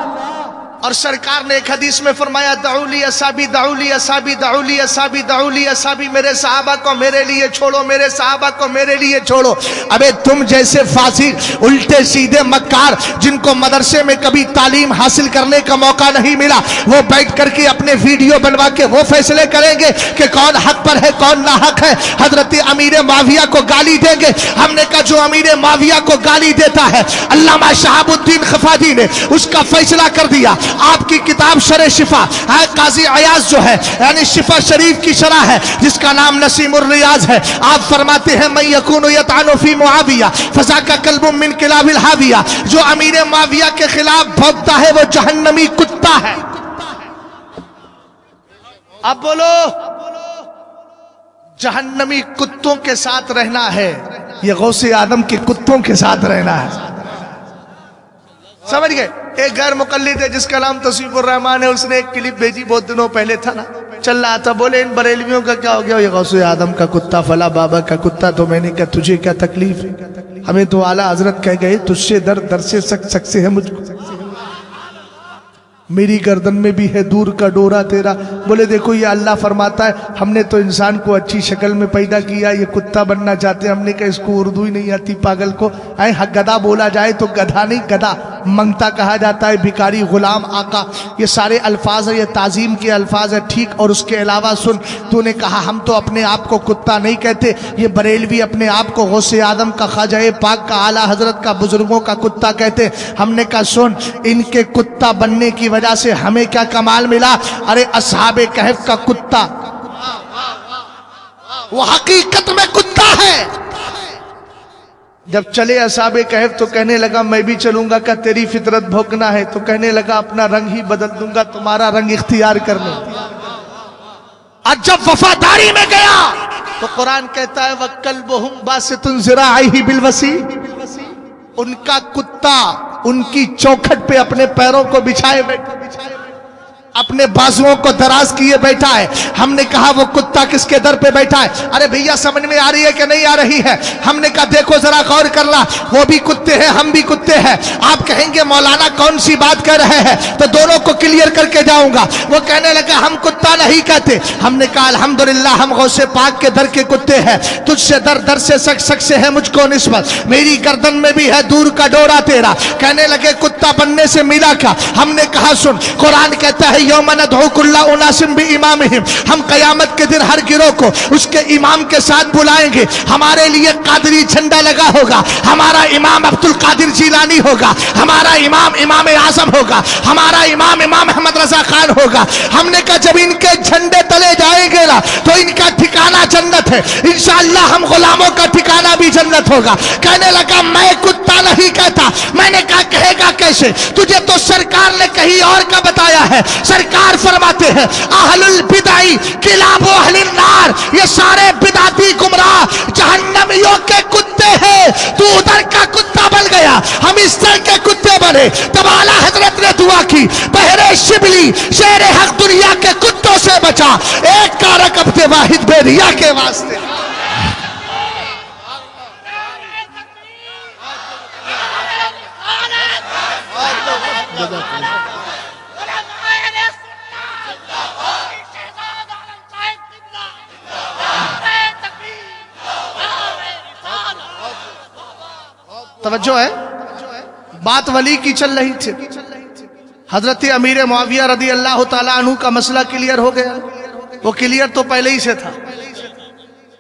और सरकार ने एक हदीस में फरमाया दऊली असाबी दऊली असाबी दऊली असाबी दऊली असाबी, मेरे सहाबा को मेरे लिए छोड़ो, मेरे सहाबा को मेरे लिए छोड़ो। अबे तुम जैसे फासिक उल्टे सीधे मक्कार जिनको मदरसे में कभी तालीम हासिल करने का मौका नहीं मिला, वो बैठ करके अपने वीडियो बनवा के वो फैसले करेंगे कि कौन हक पर है कौन नाहक है। हजरत अमीर मुआविया को गाली देंगे। हमने कहा जो अमीर मुआविया को गाली देता है, अल्लामा शहाबुद्दीन खफादी ने उसका फैसला कर दिया। आपकी किताब शरे शिफा है, काजी अयाज जो है यानी शिफा शरीफ की शरह है जिसका नाम नसीमुर रियाज है। आप फरमाते हैं मैं यकूनु यतानु फी मुआविया फजा का कल्बुम मिन किलाबिल हाविया, जो अमीर मुआविया के खिलाफ भौंकता है वो जहन्नमी कुत्ता है। अब बोलो, जहन्नमी कुत्तों के साथ रहना है, ये गौसे आदम के कुत्तों के साथ रहना है। समझ गए? एक गैर मुकल्लिद है जिसका नाम तौसीफुर रहमान है, उसने एक क्लिप भेजी बहुत दिनों पहले था ना, चल रहा था, बोले इन बरेलवियों का क्या हो गया? ये गौसे आदम का कुत्ता, फला बाबा का कुत्ता। तो मैंने कहा तुझे क्या तकलीफ है? हमें तो आला हजरत कह गए तुझसे दर दर से सक से है मुझको, मेरी गर्दन में भी है दूर का डोरा तेरा। बोले देखो ये अल्लाह फरमाता है हमने तो इंसान को अच्छी शक्ल में पैदा किया, ये कुत्ता बनना चाहते हैं। हमने कहा इसको उर्दू ही नहीं आती पागल को। गधा बोला जाए तो गधा नहीं गधा, मंगता कहा जाता है, भिखारी, गुलाम, आका, ये सारे अल्फाज है, ये ताजीम के अल्फाज है, ठीक। और उसके अलावा सुन, तूने कहा हम तो अपने आप को कुत्ता नहीं कहते, ये बरेलवी अपने आप को गौसे आदम का, ख्वाजा पाक का, आला हजरत का, बुजुर्गों का कुत्ता कहते। हमने कहा सुन, इनके कुत्ता बनने की वजह से हमें क्या कमाल मिला? अरे असहाबे कहफ का कुत्ता वो हकीकत में कुत्ता है। जब चले असहाबे कहफ तो कहने लगा मैं भी चलूंगा। क्या तेरी फितरत भौंकना है? तो कहने लगा अपना रंग ही बदल दूंगा, तुम्हारा रंग इख्तियार कर लो। आज जब वफादारी में गया तो कुरान कहता है वकल्बुहुम बासितुन ज़िराइही बिलवसी, उनका कुत्ता उनकी चौखट पे अपने पैरों को बिछाए बैठा, अपने बाजुओं को दराज किए बैठा है। हमने कहा वो कुत्ता किसके दर पे बैठा है? अरे भैया समझ में आ रही है कि नहीं आ रही है? हमने कहा देखो जरा गौर करना, वो भी कुत्ते हैं हम भी कुत्ते हैं। आप कहेंगे मौलाना कौन सी बात कर रहे हैं, तो दोनों को क्लियर करके जाऊंगा। वो कहने लगा हम कुत्ता नहीं कहते। हमने कहा अल्हम्दुलिल्लाह हम गौसे पाक के दर के कुत्ते हैं, तुझसे दर दर से सक से है मुझको निस्बत, मेरी गर्दन में भी है दूर का डोरा तेरा। कहने लगे कुत्ता बनने से मिला क्या? हमने कहा सुन, कुरान कहता है हम कयामत के दिन हर गिरोह को उसके इमाम के साथ बुलाएंगे। हमारे लिए कादरी झंडा लगा होगा, हमारा इमाम अब्दुल कादिर जीलानी होगा, हमारा इमाम इमाम आजम होगा, हमारा इमाम इमाम अहमद रजा खान होगा। हमने कहा जब इनके झंडे तले जाएंगे ना तो इनका ठिकाना जन्नत है, इंशाअल्लाह हम गुलामों का ठिकाना भी जन्नत होगा। कहने लगा मैं कुत्ता नहीं कहता। मैंने कहा कहेगा कैसे? तुझे तो सरकार ने कहीं और का बताया है। सरकार फरमाते हैं अहलुल बिदाई किलाबो अहलिन नार, ये सारे बिदाती गुमराह जहन्नमियों के कुत्ते हैं। तू उधर का कुत्ता बन गया, हम इस तरह के कुत्ते बने। तब आला हजरत ने दुआ की बहरे शिबली शेर हक दुनिया के कुत्तों से बचा, एक कारक अपने वाहिद बेरिया के वास्ते। तवज्जो है, बात वली की चल रही थी। हजरत अमीर मुआविया रदी अल्लाह ताला अन्हु का मसला क्लियर हो गया। वो क्लियर तो पहले ही से था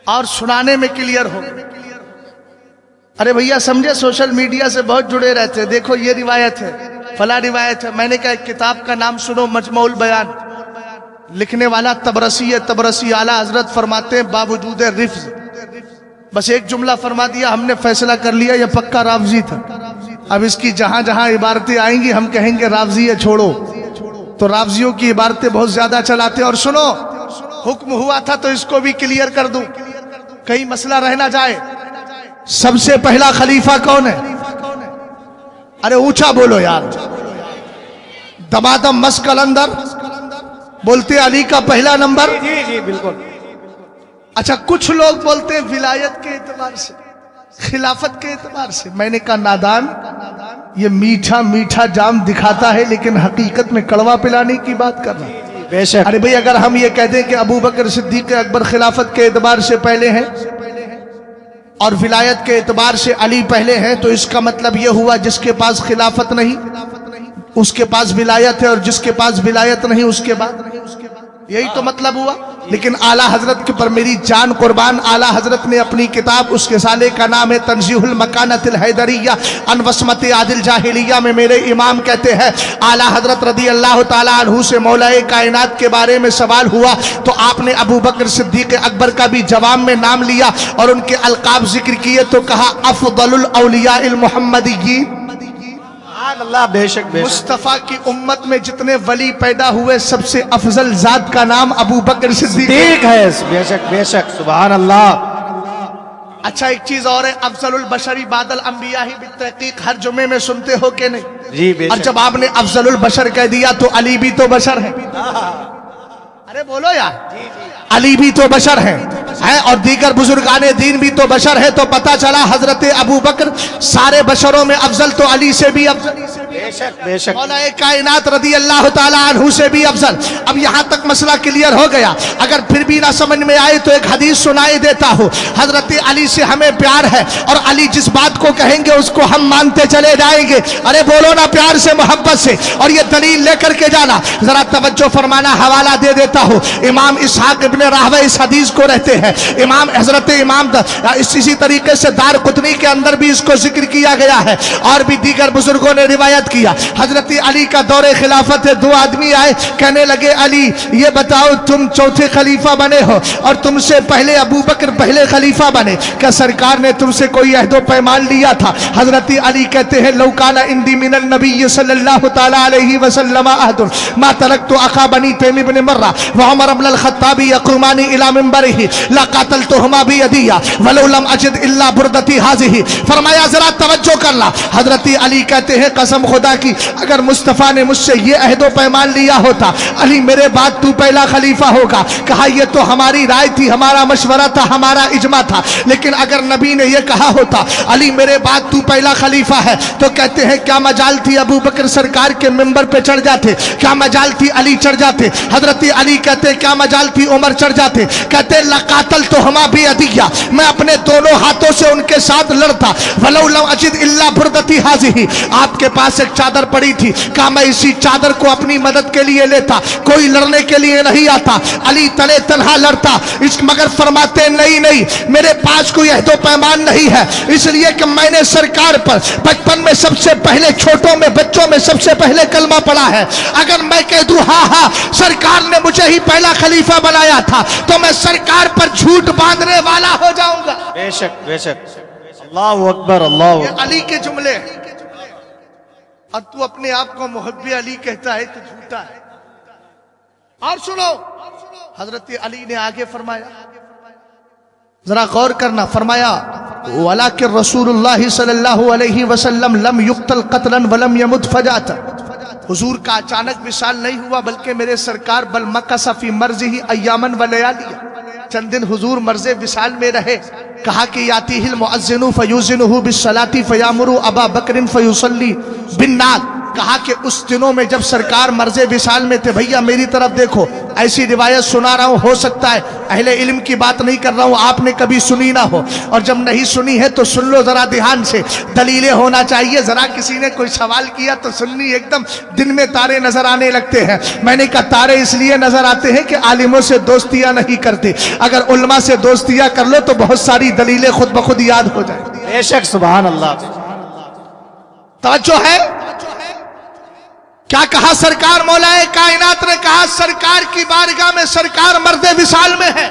और सुनाने में क्लियर हो गया। अरे भैया समझे, सोशल मीडिया से बहुत जुड़े रहते हैं। देखो ये रिवायत है, फला रिवायत है। मैंने कहा एक किताब का नाम सुनो, मजमऊल बयान, लिखने वाला तबरसी है। तबरसी आला हजरत फरमाते हैं बावजूद रिफ्ज, बस एक जुमला फरमा दिया, हमने फैसला कर लिया ये पक्का रावजी था। अब इसकी जहां जहां इबारतें आएंगी हम कहेंगे रावजी है, छोड़ो। तो रावजियों की इबारतें बहुत ज्यादा चलाते हैं। और सुनो, हुक्म हुआ था तो इसको भी क्लियर कर दूं, कहीं मसला रह ना जाए। सबसे पहला खलीफा कौन है? अरे ऊंचा बोलो यार, दमादम मस्कल अंदर बोलते अली का पहला नंबर। जी जी बिल्कुल। अच्छा, कुछ लोग बोलते हैं विलायत के एतबार से, खिलाफत के एतबार से। मैंने कहा नादान, ये मीठा मीठा जाम दिखाता है लेकिन हकीकत में कड़वा पिलाने की बात कर रहा है। बेशक। अरे भाई, अगर हम ये कहते हैं कि अबू बकर सिद्दीक अकबर खिलाफत के एतबार से पहले हैं और विलायत के एतबार से अली पहले हैं, तो इसका मतलब यह हुआ जिसके पास खिलाफत नहीं उसके पास विलायत है, और जिसके पास विलायत नहीं उसके बाद। यही तो मतलब हुआ। लेकिन आला हजरत के पर मेरी जान कुर्बान, आला हजरत ने अपनी किताब, उस रिसाले का नाम है तंजीहुल मकानतिल हैदरिया अन वस्मत आदिल जाहिलिया में मेरे इमाम कहते हैं आला हजरत रदी अल्लाह ताला अन्हु से मौलाए कायनात के बारे में सवाल हुआ तो आपने अबू बकर सिद्दीक अकबर का भी जवाब में नाम लिया और उनके अलकाब जिक्र किए तो कहा अफदलुल औलिया इल मुहम्मदिय्यीन। अल्लाह, बेशक बेशक। मुस्तफा की उम्मत में जितने वली पैदा हुए सबसे अफजल जात का नाम अबू बकर सिद्दीक है। बेशक बेशक, सुभान अल्लाह। अच्छा, एक चीज और है, अफजलुल बशरी बादल अंबिया ही बितहकीक हर जुमे में सुनते हो कि नहीं? जी बेशक। और जब आपने अफजलुल बशर कह दिया तो अली भी तो बशर है। अरे बोलो यार, अली भी तो बशर है और दीगर बुजुर्गाने दीन भी तो बशर है। तो पता चला हजरत अबू बकर सारे बशरों में अफजल तो अली से भी अफजल, बेशक बेशक, मौलाए कायनात रदी अल्लाह ताला अन्हु से भी अफजल। अब यहाँ तक मसला क्लियर हो गया। अगर फिर भी ना समझ में आए तो एक हदीस सुनाई देता हूँ। हजरत अली से हमें प्यार है और अली जिस बात को कहेंगे उसको हम मानते चले जाएंगे। अरे बोलो ना, प्यार से मोहब्बत से। और ये दलील लेकर के जाना, जरा तवज्जो फरमाना, हवाला दे देता हूँ। इमाम इसहाक इब्ने राहवे इस हदीस को रहते हैं। इमाम हजरत इमाम इसी तरीके से दार कुतनी के अंदर भी इसको जिक्र किया गया है और भी दीगर बुजुर्गों ने रिवायत किया। हजरत अली का दौरे खिलाफत है, दो आदमी आए, कहने लगे अली ये बताओ तुम चौथे खलीफा बने हो और तुमसे पहले अबू बकर पहले खलीफा बने, क्या सरकार ने तुमसे कोई अहदो पैमान लिया था? हजरत अली कहते हैं लौकाना इंदी मिनन नबी सल्लल्लाहु ताला अलैहि वसल्लम अहदुन मा तरक्तु अखा बनी तैम इब्न मर्रा व उमर इब्न अल-खत्ताबी यक़ुमानी इला मिंबरिही ला क़तलतुहुमा बियदिया वलौ लम अजिद इल्ला बुरदती हाज़िही। फरमाया जरा तवज्जो करना, हजरत अली कहते हैं कसम खुदा की अगर मुस्तफ़ा ने मुझसे ये अहदो पैमान लिया होता अली मेरे बाद तू पहला खलीफा होगा। कहा ये तो हमारी राय थी, हमारा मशवरा था, हमारा इजमा था, लेकिन अगर नबी ने यह कहा होता अली मेरे बाद तू पहला खलीफा है तो कहते हैं क्या मजाल थी अबू बकर सरकार के मिंबर पे चढ़ जाते, क्या मजाल थी अली चढ़ जाते। हजरत अली कहते क्या मजाल थी उमर चढ़ जाते। कहते लकातल तो हमा भी अदिया, मैं अपने दोनों हाथों से उनके साथ लड़ता। वलौ लम अजिद इल्ला बुरदती हाज़िही, आपके पास एक चादर पड़ी थी, कहा मैं इसी चादर को अपनी मदद के लिए लेता, कोई लड़ने के लिए नहीं आता। अली तले तन्हा लड़ता। इस मगर फरमाते नहीं नहीं, मेरे पास कोई अहदो पैमान नहीं है, इसलिए कि मैंने सरकार पर बचपन में सबसे पहले, छोटों में बच्चों में सबसे पहले कलमा पढ़ा है। अगर मैं कह दूं हाँ हाँ सरकार ने मुझे ही पहला खलीफा बनाया था तो मैं सरकार पर झूठ बांधने वाला हो जाऊंगा। बेशक बेशक, अल्लाहु अकबर, अल्लाहु अकबर। अली के जुमले हैं और तू अपने आप को मुहब्बे अली कहता है तो झूठा है। और सुनो, हजरत अली ने आगे फरमाया, जरा गौर करना, फरमाया वाला के रसूलुल्लाह सल्लल्लाहु अलैहि वसल्लम लम युक्तल कतलन वलम यमुत फजाता। हुजूर का अचानक विशाल नहीं हुआ बल्कि मेरे सरकार बल मकसा फी मर्ज़िही अय्यामन व लयालिया, चंद दिन हुजूर मर्ज़े विशाल में रहे। कहा कि यातीहिल मुअज्जिनु फयुज़िनुहु बिस्सलाति फयामुरु अबा बकरिन फयुसल्ली बिन्नास कहा कि उस दिनों में जब सरकार मर्ज़े विसाल में थे, भैया मेरी तरफ देखो, ऐसी रिवायत सुना रहा हूं, हो सकता है अहले इल्म की बात नहीं कर रहा हूं, आपने कभी सुनी ना हो, और जब नहीं सुनी है तो सुन लो जरा ध्यान से, दलीलें होना चाहिए। जरा किसी ने कोई सवाल किया तो सुननी, एकदम दिन में तारे नजर आने लगते हैं। मैंने कहा तारे इसलिए नजर आते हैं कि आलिमों से दोस्तियां नहीं करते, अगर उल्मा से दोस्तियां कर लो तो बहुत सारी दलीलें खुद ब खुद याद हो जाए। बेशक, सुभान अल्लाह। तवज्जो है? क्या कहा सरकार मौलाए कायनात ने? कहा सरकार की बारगाह में, सरकार मर्दे विसाल में है,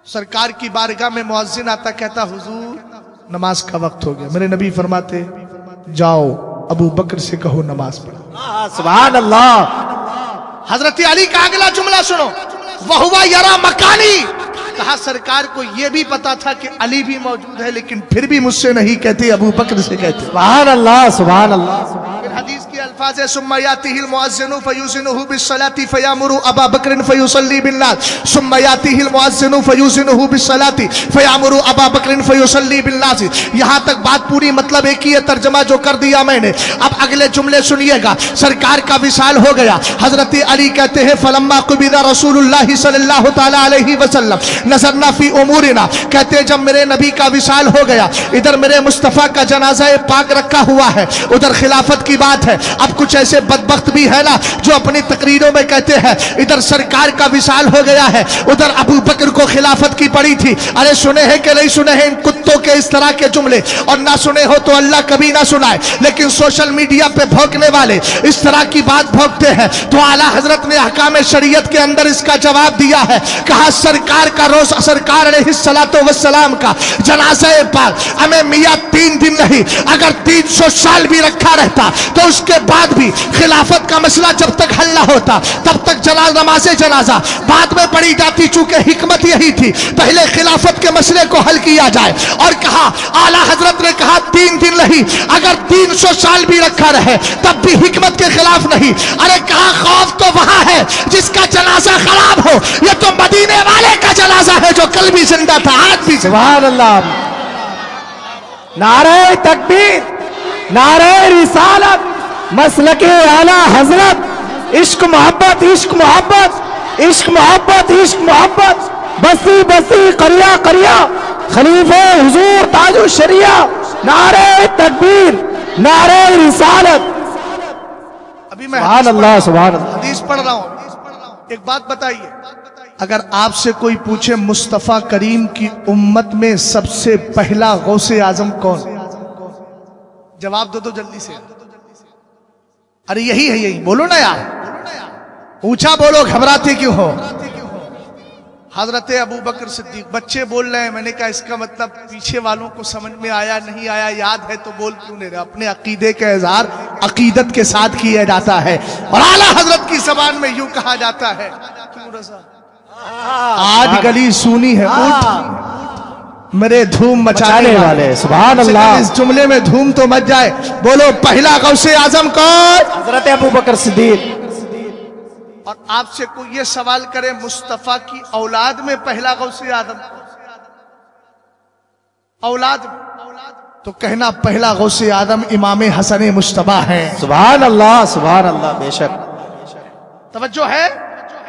सरकार की बारगाह में मुअज्जिन आता, कहता हुजूर नमाज का वक्त हो गया। मेरे नबी फरमाते जाओ अबू बकर से कहो नमाज पढ़ो। सुभान अल्लाह। हजरत अली का अगला जुमला सुनो, वहुवा यरा मकानी। कहा सरकार को यह भी पता था कि अली भी मौजूद है, लेकिन फिर भी मुझसे नहीं कहते, अबू बकर से कहते। सुभान अल्लाह, सुभान अल्लाह। हदीस की अल्फाज है, सुम्मा यातिहिल मुअज्जिनु फयुज़िनुहु बिस्सलाति फयामुरु अबा बकर फयुसल्ली बिन्नास, सुम्मा यातिहिल मुअज्जिनु फयुज़िनुहु बिस्सलाति फयामुरु अबा बकर फयुसल्ली बिन्नास। यहां तक बात पूरी, मतलब एक ही है, तर्जमा जो कर दिया मैंने। अब अगले जुमले सुनिएगा। सरकार का विसाल हो गया, हजरत अली कहते हैं फलम्मा कुबिदा रसूलुल्लाह सल्लल्लाहु तआला अलैहि वसल्लम नज़रना फी उमूरिना। कहते हैं जब मेरे नबी का विसाल हो गया, इधर मेरे मुस्तफ़ा का जनाजा पाक रखा हुआ है, उधर खिलाफत की बात है। अब कुछ ऐसे बदबख्त भी है ना जो अपनी तकरीरों में कहते हैं इधर सरकार का विसाल हो गया है, उधर अबू बकर को खिलाफत की पड़ी थी। अरे सुने हैं कि नहीं सुने हैं इन कुत्तों के इस तरह के जुमले? और ना सुने हो तो अल्लाह कभी ना सुनाए, लेकिन सोशल मीडिया पे भौंकने वाले इस तरह की बात भौंकते हैं। तो आला हजरत ने अहकाम शरीयत के अंदर इसका जवाब दिया है। कहा सरकार का रोज, सरकार अलैहिस्सलातो वस्सलाम का जनाजा पाक हमें मियां 3 दिन नहीं, अगर 300 साल भी रखा रहता तो उसके बाद भी खिलाफत का मसला जब तक हल ना होता तब तक नमाज़े जनाजा बाद में पढ़ी जाती। चूंकि हिकमत यही थी पहले खिलाफत के मसले को हल किया जाए। और कहा आला हजरत ने कहा 3 दिन नहीं, अगर 300 साल भी रखा रहे तब भी हिकमत के खिलाफ नहीं। अरे कहा खौफ तो वहां है जिसका जनाजा खराब हो, यह तो मदीने वाले का जनाजा है जो कल भी जिंदा था, आज भी। सुभान अल्लाह। नारे तकबीर, नारे रिसालत, मसलके आला हजरत, इश्क मोहब्बत, इश्क मोहब्बत, इश्क मोहब्बत, इश्क मोहब्बत, बस्ती बस्ती करिया करिया, खलीफे हुजूर ताजु शरिया। नारे तकबीर, नारे रिसालत। अभी मैं सुभान अल्लाह, सुभान अल्लाह। हदीस पढ़ रहा हूं। एक बात बताइए, अगर आपसे कोई पूछे मुस्तफा करीम की उम्मत में सबसे पहला गौसे आजम कौन, जवाब दो तो जल्दी से। अरे यही है, यही बोलो ना यार, ऊंचा बोलो, घबराते क्यों हो? हजरत अबू बकर सिद्दीक। बच्चे बोल रहे हैं, मैंने कहा इसका मतलब पीछे वालों को समझ में आया नहीं आया, याद है तो बोल क्यों नहीं रहे? अपने अकीदे का इजहार अकीदत के साथ किया जाता है और आला हजरत की जबान में यूं कहा जाता है, क्यों रज़ा आज गली सुनी है, उठ मेरे धूम मचाने वाले। सुभान अल्लाह। इस जुमले में धूम तो मच जाए। बोलो पहला गौसे आजम कौन? हजरत अबू बकर सिद्दीक। और आपसे कोई ये सवाल करे मुस्तफा की औलाद में पहला गौसे आजम औलाद में, तो कहना पहला गौसे आजम इमाम हसन मुश्तबा है। सुभान अल्लाह, सुभान अल्लाह। बेशक। तवज्जो है?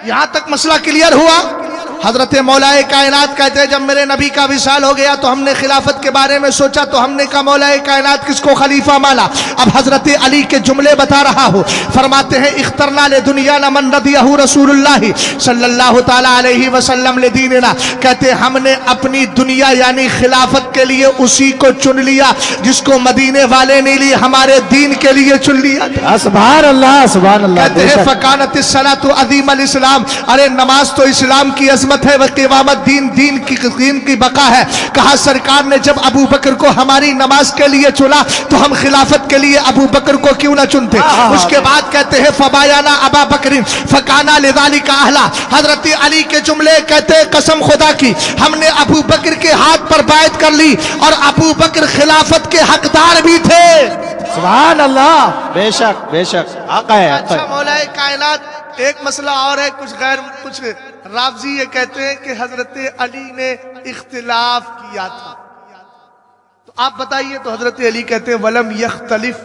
यहां तक मसला क्लियर हुआ। हजरत मौलाए कायनात कहते हैं जब मेरे नबी का विसाल हो गया तो हमने खिलाफत के बारे में सोचा, तो हमने कहा मौलाए कायनात किसको खलीफा माना। अब हजरत अली के जुमले बता रहा हूं। फरमाते हैं इख्तरना ले दुनिया न मन रदियहु रसूलुल्लाह सल्लल्लाहु तआला अलैहि वसल्लम ले दीनना। कहते हमने अपनी दुनिया यानी खिलाफत के लिए उसी को चुन लिया जिसको मदीने वाले ने लिए हमारे दीन के लिए चुन लिया। सुभान अल्लाह, सुभान अल्लाह। कहते हैं फकानतिस सलातु अज़ीम अल इस्लाम। अरे नमाज तो इस्लाम की अजमत है, वह क़यामत दीन की बका है। कहा सरकार ने जब अबू बकर को हमारी नमाज के लिए चुना तो हम खिलाफत के लिए अबू बकर को क्यों ना चुनते। उसके बाद कहते हैं फबायाना अबा बकरिन फकाना लिज़ालिका अहला। हजरत अली के जुमले कहते हैं कसम खुदा की हमने अबू बकर के हाथ पर बायत कर ली और अबू बकर खिलाफत के हकदार भी थे। सुभान अल्लाह। बेशक बेशक। अच्छा मौलाए कायनात एक मसला और है, कुछ रावजी ये कहते हैं कि हजरत अली ने इख्तिलाफ किया था। तो आप बताइए, तो हजरत अली कहते हैं वलम यख्तलिफ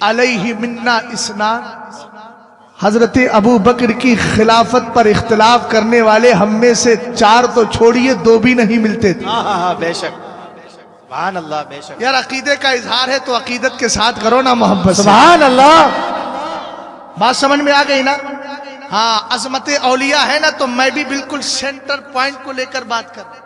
अलैहि मिन्ना इस्नान, हजरत अबू बकर की खिलाफत पर इख्तिलाफ करने वाले हम में से 4 तो छोड़िए 2 भी नहीं मिलते थे। हाँ बेशक, सुभान अल्लाह, बेशक। यार अकीदे का इजहार है तो अकीदत के साथ करो ना मोहब्बत से। सुभान अल्लाह। बात समझ में आ गई ना? हाँ, अजमत औलिया है ना, तो मैं भी बिल्कुल सेंटर पॉइंट को लेकर बात कर।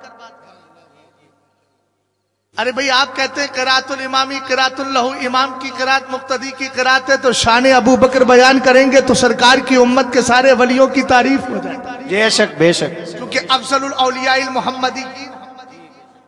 अरे भाई आप कहते हैं किरातुल इमामी किरातुल लहू, इमाम की किरात मुक्तदी की किरात है, तो शान अबू बकर बयान करेंगे तो सरकार की उम्मत के सारे वलियों की तारीफ हो जाए। बेशक बेशक, क्योंकि अफजलुल औलियाइल मोहम्मदी की।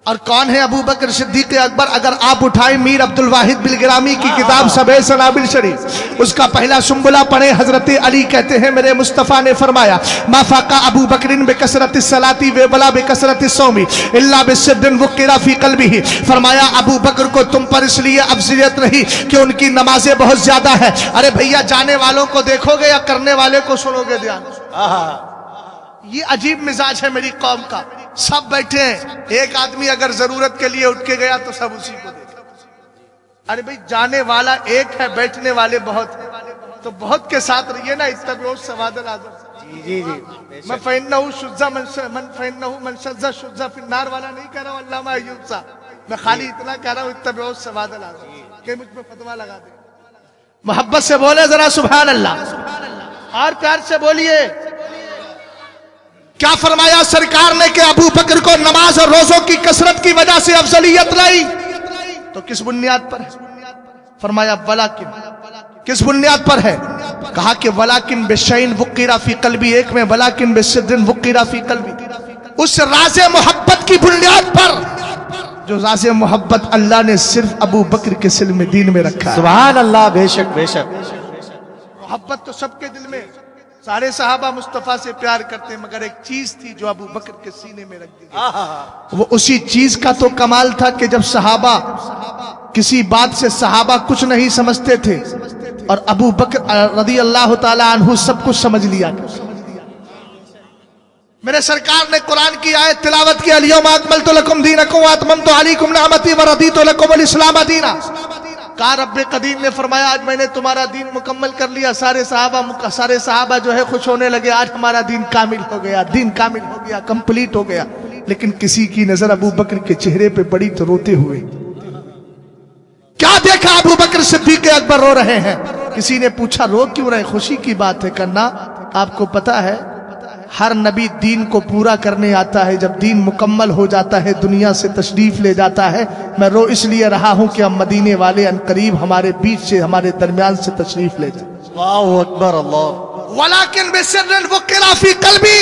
और कौन है अबू बकर सिद्दीक अकबर? अगर आप उठाएं मीर अब्दुल वाहिद बिलगिरामी की किताब सबे सनाबिल शरीफ, उसका पहला सुम्बुला पढ़े। हजरत अली कहते हैं मेरे मुस्तफ़ा ने फरमाया, माफाका अबू बकरिन बेकसरत सलाती वे बला बेकसरत सौमी इल्ला बिस्सिद्दिन वक़िरा फी क़ल्बिही। फरमाया अबू बकर को तुम पर इसलिए अफज़लियत रही कि उनकी नमाजें बहुत ज्यादा है। अरे भैया, जाने वालों को देखोगे या करने वाले को सुनोगे? ध्यान। ये अजीब मिजाज है मेरी कौम का। सब बैठे हैं, एक आदमी अगर जरूरत के लिए उठ के गया तो सब उसी को देखा। अरे भाई, जाने वाला एक है, बैठने वाले बहुत है, तो बहुत के साथ रहिए ना। इत्तबिउ सवादल आज़म। जी जी जी, मैं फइन्नहु शुज़्ज़ा मन फइन्नहु मन शज़्ज़ा शुज़्ज़ा फिन्नार वाला नहीं कह रहा हूं अल्लामा अय्यूब साहब। मैं खाली इतना कह रहा हूं इत्तबिउ सवादल आज़म के मुझ पे फतवा लगा दे। मोहब्बत से बोले जरा सुभान अल्लाह, और प्यार से बोलिए। क्या फरमाया सरकार ने कि अबू बकर को नमाज और रोजों की कसरत की वजह से अफजलियत लाई? तो किस बुनियाद पर है? फरमाया वलाकिन। किस बुनियाद पर है? कहा कि वलाकिन बिशैइन वक़िरा फी क़ल्बी, एक में वलाकिन बिसिद्दिन वक़िरा फी क़ल्बी। उस राज़े मोहब्बत की बुनियाद पर जो राज़े मोहब्बत अल्लाह ने सिर्फ अबू बकर के सिल में दीन में रखा है। सुभान अल्लाह, बेशक बेशक। मोहब्बत तो सबके दिल में, सारे सहाबा मुस्तफा से प्यार करते, मगर एक चीज थी जो अबू बकर के सीने में रख दी। वो उसी चीज का तो कमाल था कि जब सहाबा किसी बात से सहाबा कुछ नहीं समझते थे और अबू बकर रज़ी अल्लाह ताला अन्हु सब कुछ समझ लिया। मेरे सरकार ने कुरान की आयत तिलावत की, अल-यौमा अकमलतु लकुम दीनकुम व अतममतु अलैकुम निअमती व रदीतु लकुमुल इस्लाम दीना। कहा रब्बे कदीम ने फरमाया आज मैंने तुम्हारा दीन मुकम्मल कर लिया। सारे सहाबा जो है खुश होने लगे, आज हमारा दीन कामिल हो गया, दीन कामिल हो गया, कंप्लीट हो गया। लेकिन किसी की नजर अबू बकर के चेहरे पे पड़ी तो रोते हुए। क्या देखा अबू बकर सिद्दीक अकबर रो रहे हैं? किसी ने पूछा रो क्यों रहे? खुशी की बात है। करना आपको पता है हर नबी दीन को पूरा करने आता है, जब दीन मुकम्मल हो जाता है दुनिया से तशरीफ ले जाता है। मैं रो इसलिए रहा हूं कि हम मदीने वाले अनकरीब हमारे बीच से, हमारे दरमियान से तशरीफ ले जाए। अल्लाहु अकबर, अल्लाह। वलाकिन बिसिर्रिन वक़िरा फी क़ल्बी,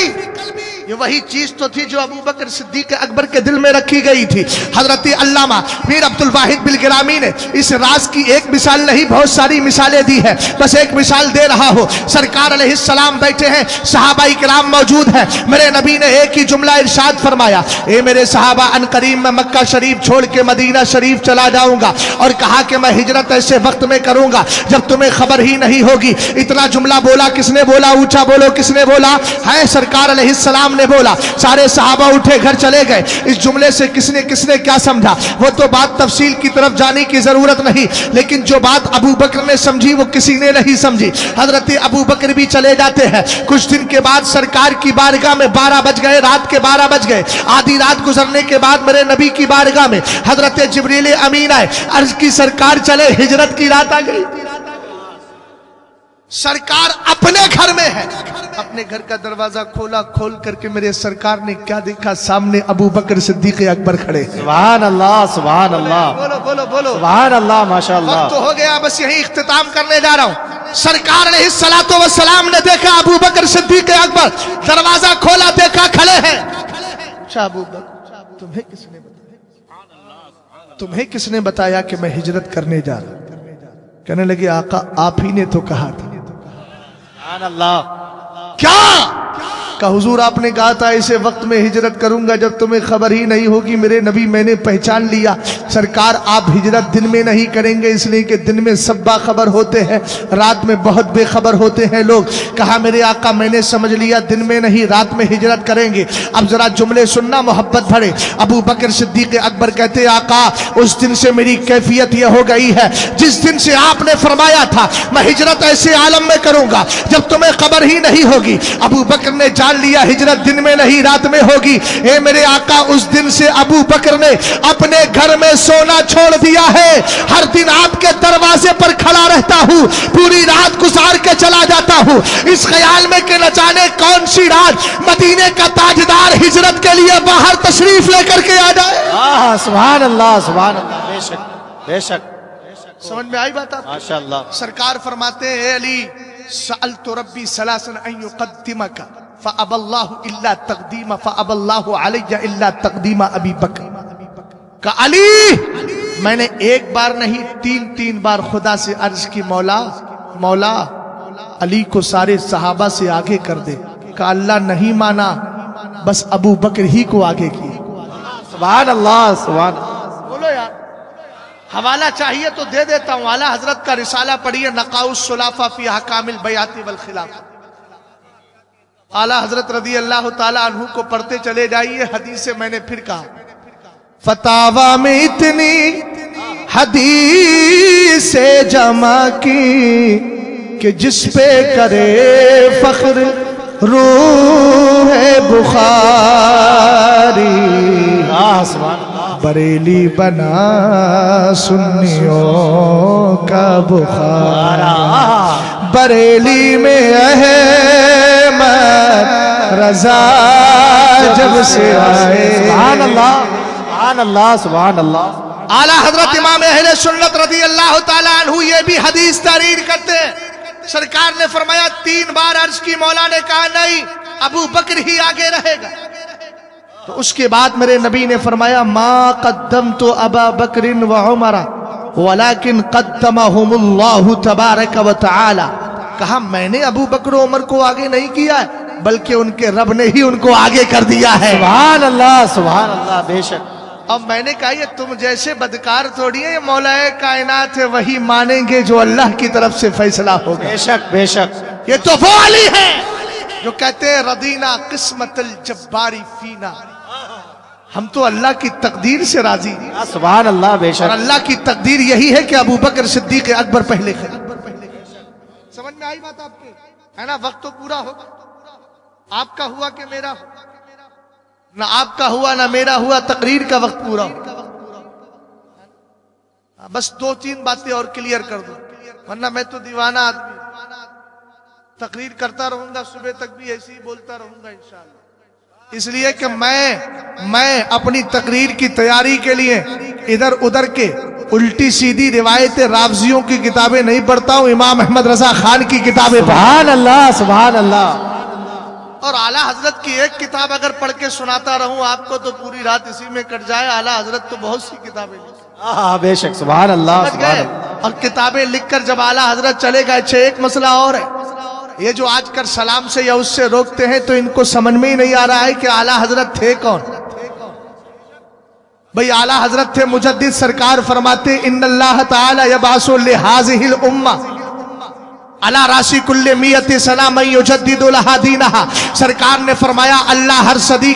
ये वही चीज तो थी जो अबू बकर सिद्दीक अकबर के दिल में रखी गई थी। हजरत अल्लामा मीर अब्दुल वाहिद बिलगिरामी ने इस राज की एक मिसाल नहीं बहुत सारी मिसालें दी है, बस एक मिसाल दे रहा हो। सरकार अलैहिस्सलाम बैठे हैं, सहाबाई किराम मौजूद हैं। मेरे नबी ने एक ही जुमला इरशाद फरमाया, ए मेरे सहाबा अनकरीब मैं मक्का शरीफ छोड़ के मदीना शरीफ चला जाऊंगा, और कहा कि मैं हिजरत ऐसे वक्त में करूंगा जब तुम्हें खबर ही नहीं होगी। इतना जुमला बोला किसने बोला? ऊंचा बोलो, किसने बोला? है सरकार अलैहिस्सलाम ने बोला। सारे सहाबा उठे घर चले गए। इस जुमले से किसने किसने क्या समझा वो तो बात तफसील की तरफ जाने की जरूरत नहीं, लेकिन जो बात अबू बकर ने समझी वो किसी ने नहीं समझी। हजरत अबू बकर भी चले जाते हैं। कुछ दिन के बाद सरकार की बारगाह में 12 बज गए, रात के 12 बज गए। आधी रात गुजरने के बाद मेरे नबी की बारगाह में हजरत जिब्रील अमीन आए। अर्ज की सरकार चले, हिजरत की रात आ गई। सरकार अपने घर में है, अपने घर का दरवाजा खोला, खोल करके मेरे सरकार ने क्या देखा? सामने अबू बकर सिद्दीक अकबर खड़े। सुभान अल्लाह, सुभान अल्लाह, बोलो बोलो बोलो, सुभान अल्लाह, माशाअल्लाह। वक्त तो हो गया, बस यही इख्तिताम करने जा रहा हूँ। सरकार अलैहिस्सलातु वस्सलाम ने देखा अबू बकर सिद्दीक अकबर, दरवाजा खोला, देखा खड़े हैं। अच्छा अबू बकर तुम्हें किसने बताया? तुम्हें किसने बताया कि मैं हिजरत करने जा रहा हूँ? कहने लगे आका आप ही ने तो कहा था। अल्लाह। क्या का हुजूर आपने कहा था ऐसे वक्त में हिजरत करूंगा जब तुम्हें खबर ही नहीं होगी। मेरे नबी मैंने पहचान लिया सरकार आप हिजरत दिन में नहीं करेंगे, इसलिए कि दिन में सब बाखबर होते हैं, रात में बहुत बेखबर होते हैं लोग। कहा मेरे आका मैंने समझ लिया दिन में नहीं रात में हिजरत करेंगे। अब जरा जुमले सुनना मोहब्बत भरे। अबू बकर सिद्दीक अकबर कहते आका उस दिन से मेरी कैफियत यह हो गई है जिस दिन से आपने फरमाया था मैं हिजरत ऐसे आलम में करूंगा जब तुम्हें खबर ही नहीं होगी। अबू बकर ने जान लिया हिजरत दिन में नहीं रात में होगी। ए मेरे आका उस दिन से अबू बकर ने अपने घर में सोना छोड़ दिया है। हर दिन आपके दरवाजे पर खड़ा रहता हूँ, पूरी रात गुजार के चला जाता हूँ इस ख्याल में कि न जाने कौन सी रात मदीने का ताजदार हिजरत के लिए बाहर तशरीफ लेकर के आ जाए। सुभान अल्लाह सुभान अल्लाह। बेशक बेशक समझ में आई बात आप? माशाअल्लाह। सरकार फरमाते हैं अली सअलतु रब्बी सलासन अन युक़द्दिमका फ़अबल्लाहु इल्ला तक़दीमा फ़अबल्लाहु अलैया इल्ला तक़दीमा अबी बकर। का अली मैंने एक बार नहीं तीन बार खुदा से अर्ज की मौला मौला अली को सारे सहाबा से आगे कर दे। का अल्लाह नहीं माना बस अबू बकर ही को आगे की। सुभान अल्लाह सुभान अल्लाह। बोलो यार हवाला चाहिए तो दे देता हूं। आला हजरत का रिसाला पढ़िए नकाउस सुलाफा फी अहकामिल बयाती वल खिलाफ। आला हजरत रदी अल्लाह ताला अन्हु को पढ़ते चले जाइए। हदीस से मैंने फिर कहा फतावा में इतनी हदीस से जमा की कि जिस पे करे फख्र रूह बुखारी। बरेली बना सुन्नियों का बुखारा। बरेली में अहमद रजा जब से आए। सुभान अल्लाह सुभान अल्लाह सुभान अल्लाह। आला हजरत इमाम अहले सुन्नत रज़ी अल्लाह ताला अन्हु ये भी हदीस तहरीर करते हैं। सरकार ने फरमाया 3 बार अर्ज की, मौला ने कहा नहीं अबू बकर ही आगे रहेगा। तो उसके बाद मेरे नबी ने फरमाया मा कद्दम तो अबा बकरिन व उमरा वलाकिन कद्दमहुमुल्लाहु तबारक व तआला। कहा मैंने अबू बकर उमर को आगे नहीं किया है बल्कि उनके रब ने ही उनको आगे कर दिया है। सुभान अल्लाह सुभान अल्लाह। बेशक। अब मैंने कहा ये तुम जैसे बदकार थोड़ी है, ये मौलाए कायनात है, वही मानेंगे जो अल्लाह की तरफ से फैसला होगा। बेशक बेशक। ये तो वो अली है जो कहते हैं रदीना किस्मतल जब्बारी फीना। हम तो अल्लाह की तकदीर से राजी हैं। सुभान अल्लाह। बेशक। और अल्लाह की तकदीर यही है कि अबू बकर सिद्दीक अकबर पहले खड़े। समझ में आई बात आपके? है ना? वक्त तो पूरा होगा। आपका हुआ कि मेरा हुआ? ना आपका हुआ ना मेरा हुआ, तकरीर का वक्त पूरा हो। बस 2-3 बातें और क्लियर कर दो, वरना मैं तो दीवाना आदमी तकरीर करता रहूंगा, सुबह तक भी ऐसे ही बोलता रहूंगा इंशाअल्लाह। इसलिए कि मैं अपनी तकरीर की तैयारी के लिए इधर उधर के उल्टी सीधी रिवायतें रावजियों की किताबें नहीं पढ़ता हूं, इमाम अहमद रजा खान की किताबें। सुभान अल्लाह सुभान अल्लाह। और आला हजरत की एक किताब अगर पढ़ के सुनाता रहूं आपको तो पूरी रात इसी में कट जाए। आला हजरत तो बहुत सी किताबें लिखी। बेशक। सुभान अल्लाह सुभान अल्लाह। और किताबें लिखकर जब आला हजरत चले गए, एक मसला और है, ये जो आजकल सलाम से या उससे रोकते हैं तो इनको समझ में ही नहीं आ रहा है कि आला हजरत थे कौन। भाई आला हजरत थे मुजद्दिद। सरकार फरमाते इन्नल्लाह ताला यबासु लिहाज़िहिल उम्मा अला राशि कुल्ले मियति सना मैं युजद्दिदु लहा दीनहा। सरकार ने फरमाया अल्लाह हर सदी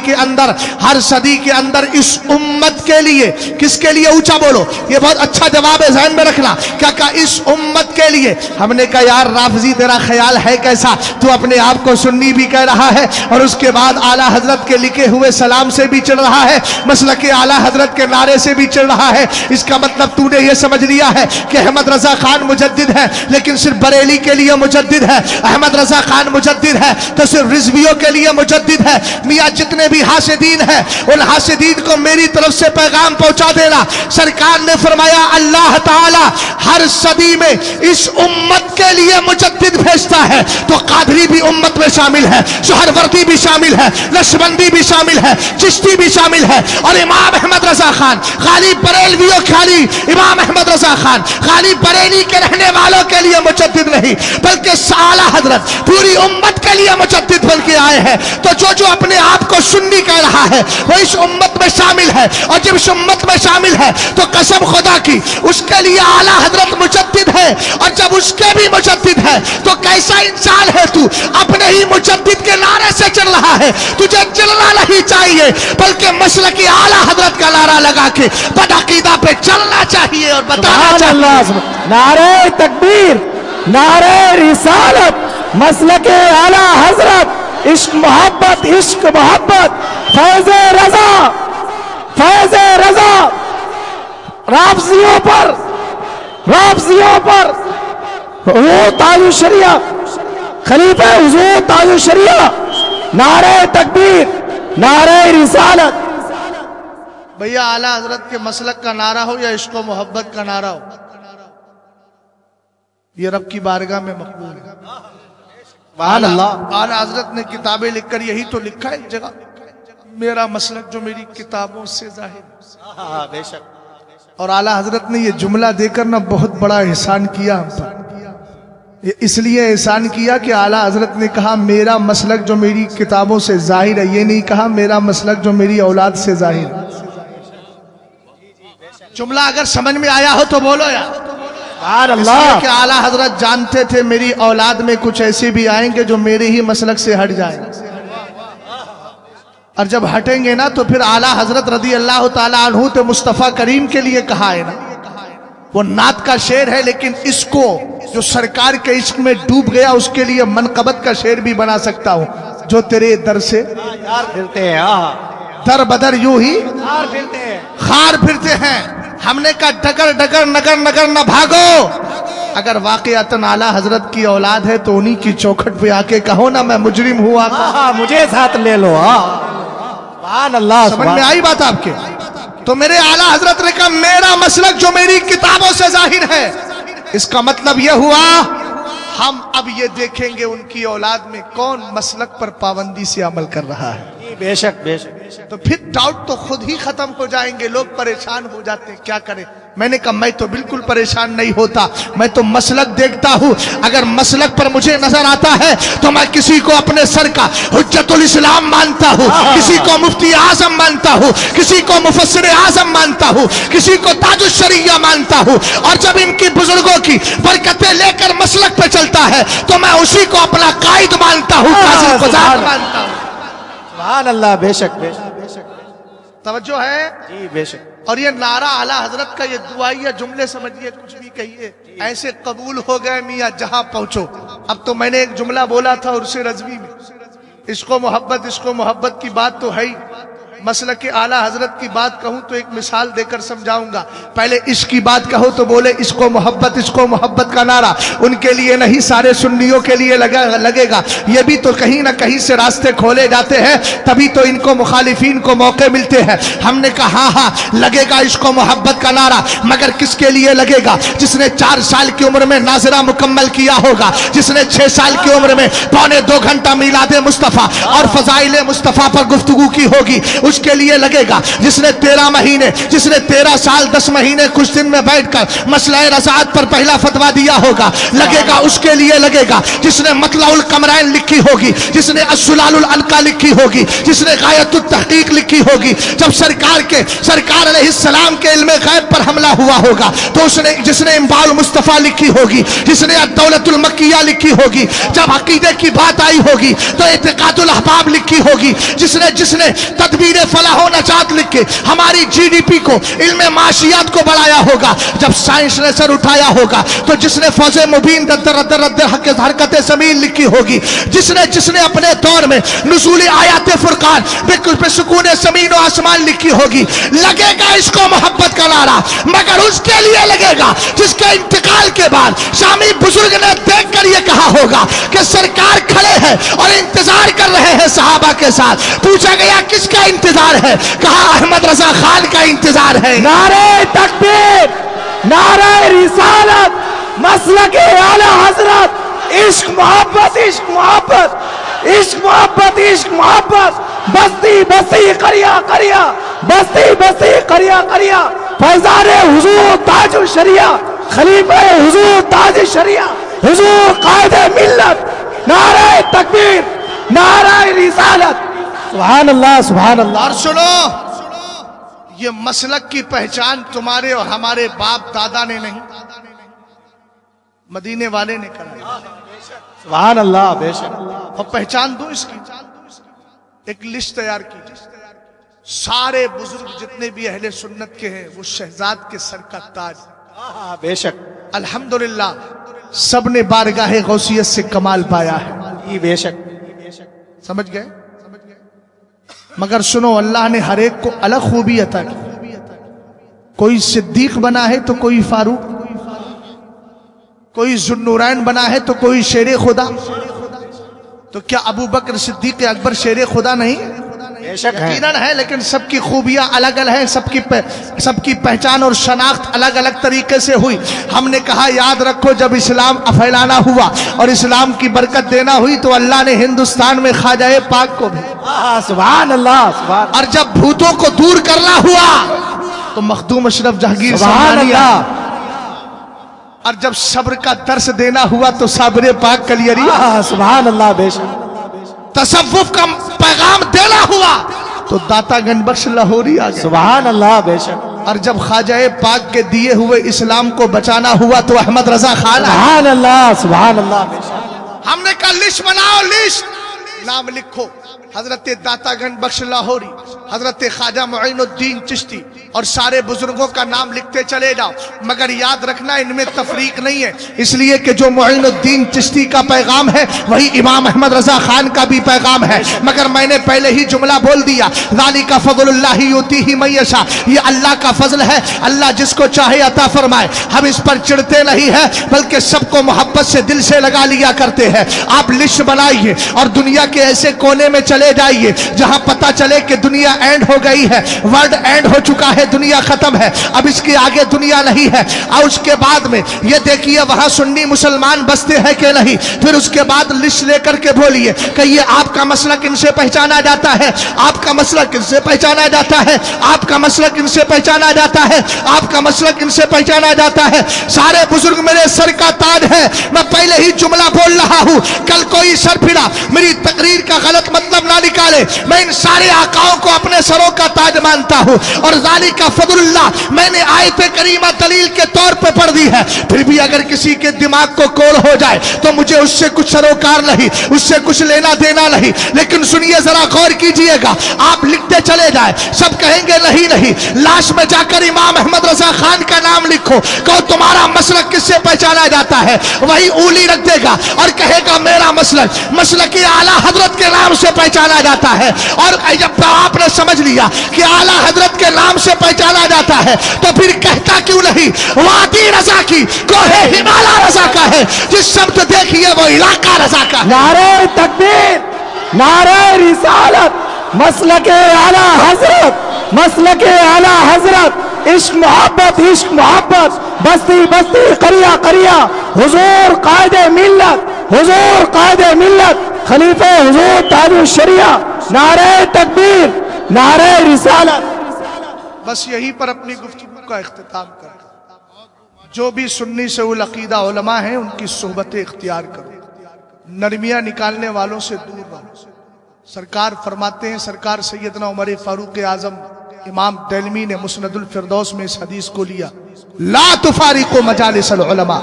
के अंदर इस उम्मत के लिए, किसके लिए? ऊंचा बोलो, ये बहुत अच्छा जवाब है, ज़हन में रखना। क्या कहा? इस उम्मत के लिए। हमने कहा यार राफजी तेरा ख्याल है कैसा? तू अपने आप को सुन्नी भी कह रहा है और उसके बाद आला हजरत के लिखे हुए सलाम से भी चढ़ रहा है, मसलक के आला हजरत के नारे से भी चढ़ रहा है। इसका मतलब तूने ये समझ लिया है कि अहमद रजा खान मुजद्दिद है, लेकिन सिर्फ बरेली के लिए मुजद्दिद है। अहमद रजा खान मुजद्दिद है तो सिर्फ रिजवियों के लिए मुजद्दिद है। मियां जितने भी हासिदीन हैं उन हासिदीन को मेरी तरफ से पैगाम पहुंचा देना। सरकार ने फरमाया अल्लाह ताला हर सदी में इस उम्मत के लिए मुजद्दिद भेजता है। तो कादरी भी उम्मत में शामिल है, सोहरवर्दी भी शामिल है, नक्शबंदी भी शामिल है, चिश्ती भी शामिल है। और इमाम अहमद रजा खान खाली बरेलवियों, खाली इमाम अहमद रजा खान खाली बरेली के रहने वालों के लिए मुजद्दिद नहीं, बल्कि आला हजरत पूरी उम्मत के लिए मुजद्दिद बन के आए हैं। तो जो अपने आप को सुन्नी कह रहा है वो इस उम्मत में शामिल है, और जब इस उम्मत में शामिल है तो कसम खुदा की उसके लिए आला हजरत मुजद्दिद है। और जब उसके भी मुजद्दिद है तो कैसा इंसान है तू, अपने ही मुजद्दिद के नारे से चल रहा है। तुझे चलना नहीं चाहिए बल्कि मसलकी आला हजरत का नारा लगा के बदअकीदा पे चलना चाहिए और बताना चाहिए। नारे तकबीर, नारे रिसालत, मसलके आला हजरत, इश्क मोहब्बत, इश्क मोहब्बत, फैज़े रजा, फैज़े रजा, राफ़ज़ियों पर, राफ़ज़ियों पर हुजूर ताजुश शरिया, खलीफा हुजूर ताजुश शरिया, नारे तकबीर, नारे रिसालत। भैया आला हजरत के मसलक का नारा हो या इश्क मोहब्बत का नारा हो, ये रब की बारगाह में मकबूल है। आला हजरत ने किताबें लिखकर यही तो लिखा है एक जगह, मेरा मसलक जो मेरी किताबों से जाहिर। बेशक। और आला हजरत ने ये जुमला देकर ना बहुत बड़ा एहसान किया हम पर। ये इसलिए एहसान किया कि आला हजरत ने कहा मेरा मसलक जो मेरी किताबों से जाहिर है, ये नहीं कहा मेरा मसलक जो मेरी औलाद से जाहिर है। जुमला अगर समझ में आया हो तो बोलो यार। अल्लाह कि आला हजरत जानते थे मेरी औलाद में कुछ ऐसे भी आएंगे जो मेरे ही मसलक से हट जाएंगे, और जब हटेंगे ना तो फिर आला हजरत रदी अल्लाह ताला अन्हु तो मुस्तफ़ा करीम के लिए कहा है ना, वो नात का शेर है, लेकिन इसको जो सरकार के इश्क में डूब गया उसके लिए मनकबत का शेर भी बना सकता हूँ। जो तेरे दर से फिरते हैं, दर बदर यूं ही फिरते हैं, खार फिरते हैं। हमने कहा डगर डगर नगर नगर न भागो। अगर वाकयातन आला हजरत की औलाद है तो उन्हीं की चौखट पे आके कहो ना मैं मुजरिम हुआ, मुझे साथ ले लो। अल्लाह, समझ में आई बात आपके? तो मेरे आला हजरत ने कहा मेरा मसलक जो मेरी किताबों से जाहिर है, इसका मतलब यह हुआ हम अब ये देखेंगे उनकी औलाद में कौन मसलक पर पाबंदी से अमल कर रहा है। बेशक बेशक। तो फिर डाउट तो खुद ही खत्म हो जाएंगे, लोग परेशान हो जाते हैं क्या करें। मैंने कहा मैं तो बिल्कुल परेशान नहीं होता, मैं तो मसलक देखता हूं। अगर मसलक पर मुझे नजर आता है तो मैं किसी को अपने सर का हुज्जतुल इस्लाम मानता हूं, किसी को मुफ्ती आजम मानता हूं, किसी को मुफस्सिर आजम मानता हूं, किसी को ताजुश शरिया मानता हूं। और जब इनकी बुजुर्गों की बरकतें लेकर मसलक पे चलता है तो मैं उसी को अपना कायद मानता हूं, काज़ी क़ुज़ात मानता हूं। सुभान अल्लाह। बेशक बेशक। तवज्जो है जी बेशक। और ये नारा आला हजरत का, ये दुआई या जुमले समझिए, कुछ भी कहिए, ऐसे कबूल हो गए मियाँ जहां पहुंचो। अब तो मैंने एक जुमला बोला था उर्से रज़वी में, इसको मोहब्बत की बात तो है ही। मसलक के आला हजरत की बात कहूं तो एक मिसाल देकर समझाऊंगा। पहले इश्क की बात कहो तो बोले इसको मोहब्बत का नारा उनके लिए नहीं सारे सुन्नियों के लिए लगेगा। ये भी तो कहीं ना कहीं से रास्ते खोले जाते हैं, तभी तो इनको मुखालिफिन को मौके मिलते हैं। हमने कहा हाँ लगेगा इसको मोहब्बत का नारा, मगर किसके लिए लगेगा? जिसने 4 साल की उम्र में नाजरा मुकम्मल किया होगा, जिसने 6 साल की उम्र में 2.25 घंटा मिलादे मुस्तफ़ा और फजाइले मुस्तफ़ा पर गुफ्तगू की होगी, उसके लिए लगेगा। जिसने 13 महीने, जिसने 13 साल 10 महीने कुछ दिन में बैठकर मसला रज़ाअत पर पहला फतवा दिया होगा, लगेगा, उसके लिए लगेगा। जिसने मतलाउल कमरैन लिखी होगी, जिसने अस्सुलालुल अनका लिखी होगी, जिसने गायतुत तहकीक लिखी होगी, जब सरकार अलैहिस्सलाम के इल्मे गैब पर हमला हुआ होगा तो उसने, जिसने इम्बाउल मुस्तफ़ा लिखी होगी, जिसने अद्दौलतुल मक्किया लिखी होगी, जब अकीदे की बात आई होगी तो इतिकादुल अहबाब लिखी होगी, जिसने तदबीर फलाह नजात लिख के हमारी जीडीपी को, इल्मे माशियात को बढ़ाया होगा, जब साइंस ने सर उठाया होगा तो जिसने फौजे मुबीन हरकत ज़मीन लिखी होगी, जिसने अपने दौर में नुज़ूल आयात फुरकान बेसुकून ज़मीन और आसमान लिखी होगी, लगेगा इसको मोहब्बत का नारा। मगर उसके लिए लगेगा जिसके इंतकाल के बाद शामी बुजुर्ग ने देख कर यह कहा होगा कि सरकार खड़े हैं और इंतजार कर रहे हैं सहाबा के साथ। पूछा गया किसका इंतजार है? कहा अहमद रजा खान का इंतजार है। नारे तकबीर, नारे रिसालत, मसलके आला हजरत, इश्क मोहब्बत, इश्क मोहब्बत, इश्क मोहब्बत, इश्क मोहब्बत, बस्ती बस्ती करिया करिया, बस्ती बस्ती करिया करिया, फैजाने हुजूर ताजुश शरिया, खलीफे हुजूर ताजुश शरिया, हुजूर कायदे मिल्लत, नारे तकबीर, नारे रिसालत। सुभान अल्लाह, सुभान अल्लाह। और सुनो, ये मसलक की पहचान तुम्हारे और हमारे बाप दादा ने नहीं, मदीने वाले ने कराई। सुभान अल्लाह, बेशक। और पहचान दो इसकी, एक लिस्ट तैयार की, सारे बुजुर्ग जितने भी अहले सुन्नत के हैं वो शहजाद के सर का ताज। बेशक, अल्हम्दुलिल्लाह सब ने बारगाहे गौसियत से कमाल पाया है। बेशक, समझ गए? मगर सुनो, अल्लाह ने हर एक को अलग खूबी अता की। कोई सिद्दीक बना है तो कोई फारूक, कोई जुन्नूरैन बना है तो कोई शेर खुदा। तो क्या अबू बकर सिद्दीक अकबर शेर खुदा नहीं? यकीनन है, लेकिन सबकी खूबियां अलग अलग हैं, सबकी पहचान और शनाख्त अलग अलग तरीके से हुई। हमने कहा याद रखो, जब इस्लाम फैलाना हुआ और इस्लाम की बरकत देना हुई तो अल्लाह ने हिंदुस्तान में ख्वाजा पाक को भी, सुभान अल्लाह, सुभान। और जब भूतों को दूर करना हुआ तो मखदूम अशरफ जहांगीर साहब, और जब सब्र का दर्स देना हुआ तो साबिर पाक कलियरी, सुभान अल्लाह, बेशक। तसव्वुफ का पैगाम देना हुआ तो दाता गनबख्श लाहौरी आ गए, सुभान अल्लाह, बेशक। और जब ख्वाजा पाक के दिए हुए इस्लाम को बचाना हुआ तो अहमद रजा खान, सुभान अल्लाह, सुभान अल्लाह, बेशक। हमने कहा लिस्ट बनाओ, लिस्ट, नाम लिखो, हजरत दाता गनबख्श लाहौरी, हजरत ख्वाजा मुईनुद्दीन चिश्ती, और सारे बुजुर्गों का नाम लिखते चले जाओ। मगर याद रखना, इनमें तफरीक नहीं है, इसलिए कि जो मुईनुद्दीन चिश्ती का पैगाम है वही इमाम अहमद रजा खान का भी पैगाम है। मगर मैंने पहले ही जुमला बोल दिया, ज़ालिका फ़ज़्लुल्लाहि युतीही मन यशा, ये अल्लाह का फजल है, अल्लाह जिसको चाहे अता फरमाए। हम इस पर चिढ़ते नहीं है, बल्कि सबको मोहब्बत से दिल से लगा लिया करते हैं। आप लिस्ट बनाइए और दुनिया के ऐसे कोने में चले जाइए जहां पता चले कि दुनिया एंड हो गई है, वर्ल्ड एंड हो चुका है, दुनिया खत्म है, अब इसके आगे दुनिया नहीं है। और उसके बाद में ये देखिए वहां सुन्नी मुसलमान बसते हैं कि नहीं। फिर उसके बाद लिस्ट लेकर के बोलिए कि ये आपका मसलक इनसे पहचाना जाता है, आपका मसलक इनसे पहचाना जाता है, आपका मसलक इनसे पहचाना जाता है, आपका मसलक इनसे पहचाना जाता है। सारे बुजुर्ग मेरे सर का ताज है। मैं पहले ही जुमला बोल रहा हूं, कल कोई सर फिरा मेरी तकरीर का गलत मतलब ना निकाले। मैं इन सारे आकाओं को अपने सरों का ताज मानता हूं, और ज़ालिका फ़ज़्लुल्लाह मैंने आयत करीमा दलील के तौर पे पढ़ दी है। फिर भी अगर किसी के दिमाग को कोड़ हो जाए तो मुझे उससे कुछ सरोकार नहीं, उससे कुछ लेना देना नहीं। लेकिन सुनिए, जरा गौर कीजिएगा, आप लिखते चले जाए, सब कहेंगे नहीं नहीं, लाश में जाकर इमाम अहमद रजा खान का नाम लिखो, कहो तुम्हारा मसलक किससे पहचाना जाता है, वही ऊली रख देगा और कहेगा मेरा मसलक मसलक आला हजरत के नाम से पहचाना जाता है। और जब आपने समझ लिया कि आला हजरत के नाम से पहचाना जाता है तो फिर कहता क्यों नहीं वादी रजा की, कोहे हिमालय रजा का है, जिस शब्द देखिए वो इलाका रजा का है। नारे तकबीर, नारे रिसालत, मसलके आला हजरत, मसलके आला हजरत, इश्क मोहब्बत, इश्क मोहब्बत, बस्ती बस्ती, करिया करिया, हुजूर कायदे मिल्लत, हुजूर कायदे मिल्लत, खलीफे हुजूर ताजुश शरिया, नारे तकबीर, नारे रिसालत। बस यहीं पर अपनी गुफ्तगू का इख्तिताम कर। जो भी सुन्नी से उल अकीदा उलमा हैं उनकी सोहबतें इख्तियार करो, नरमियां निकालने वालों से दूर रहो। सरकार फरमाते हैं, सरकार सैयदना उमर फारूक आजम इमाम दैलमी ने मुस्नदुल फिरदौस में इस हदीस को लिया, ला तुफारिकु मजालिसल उलमा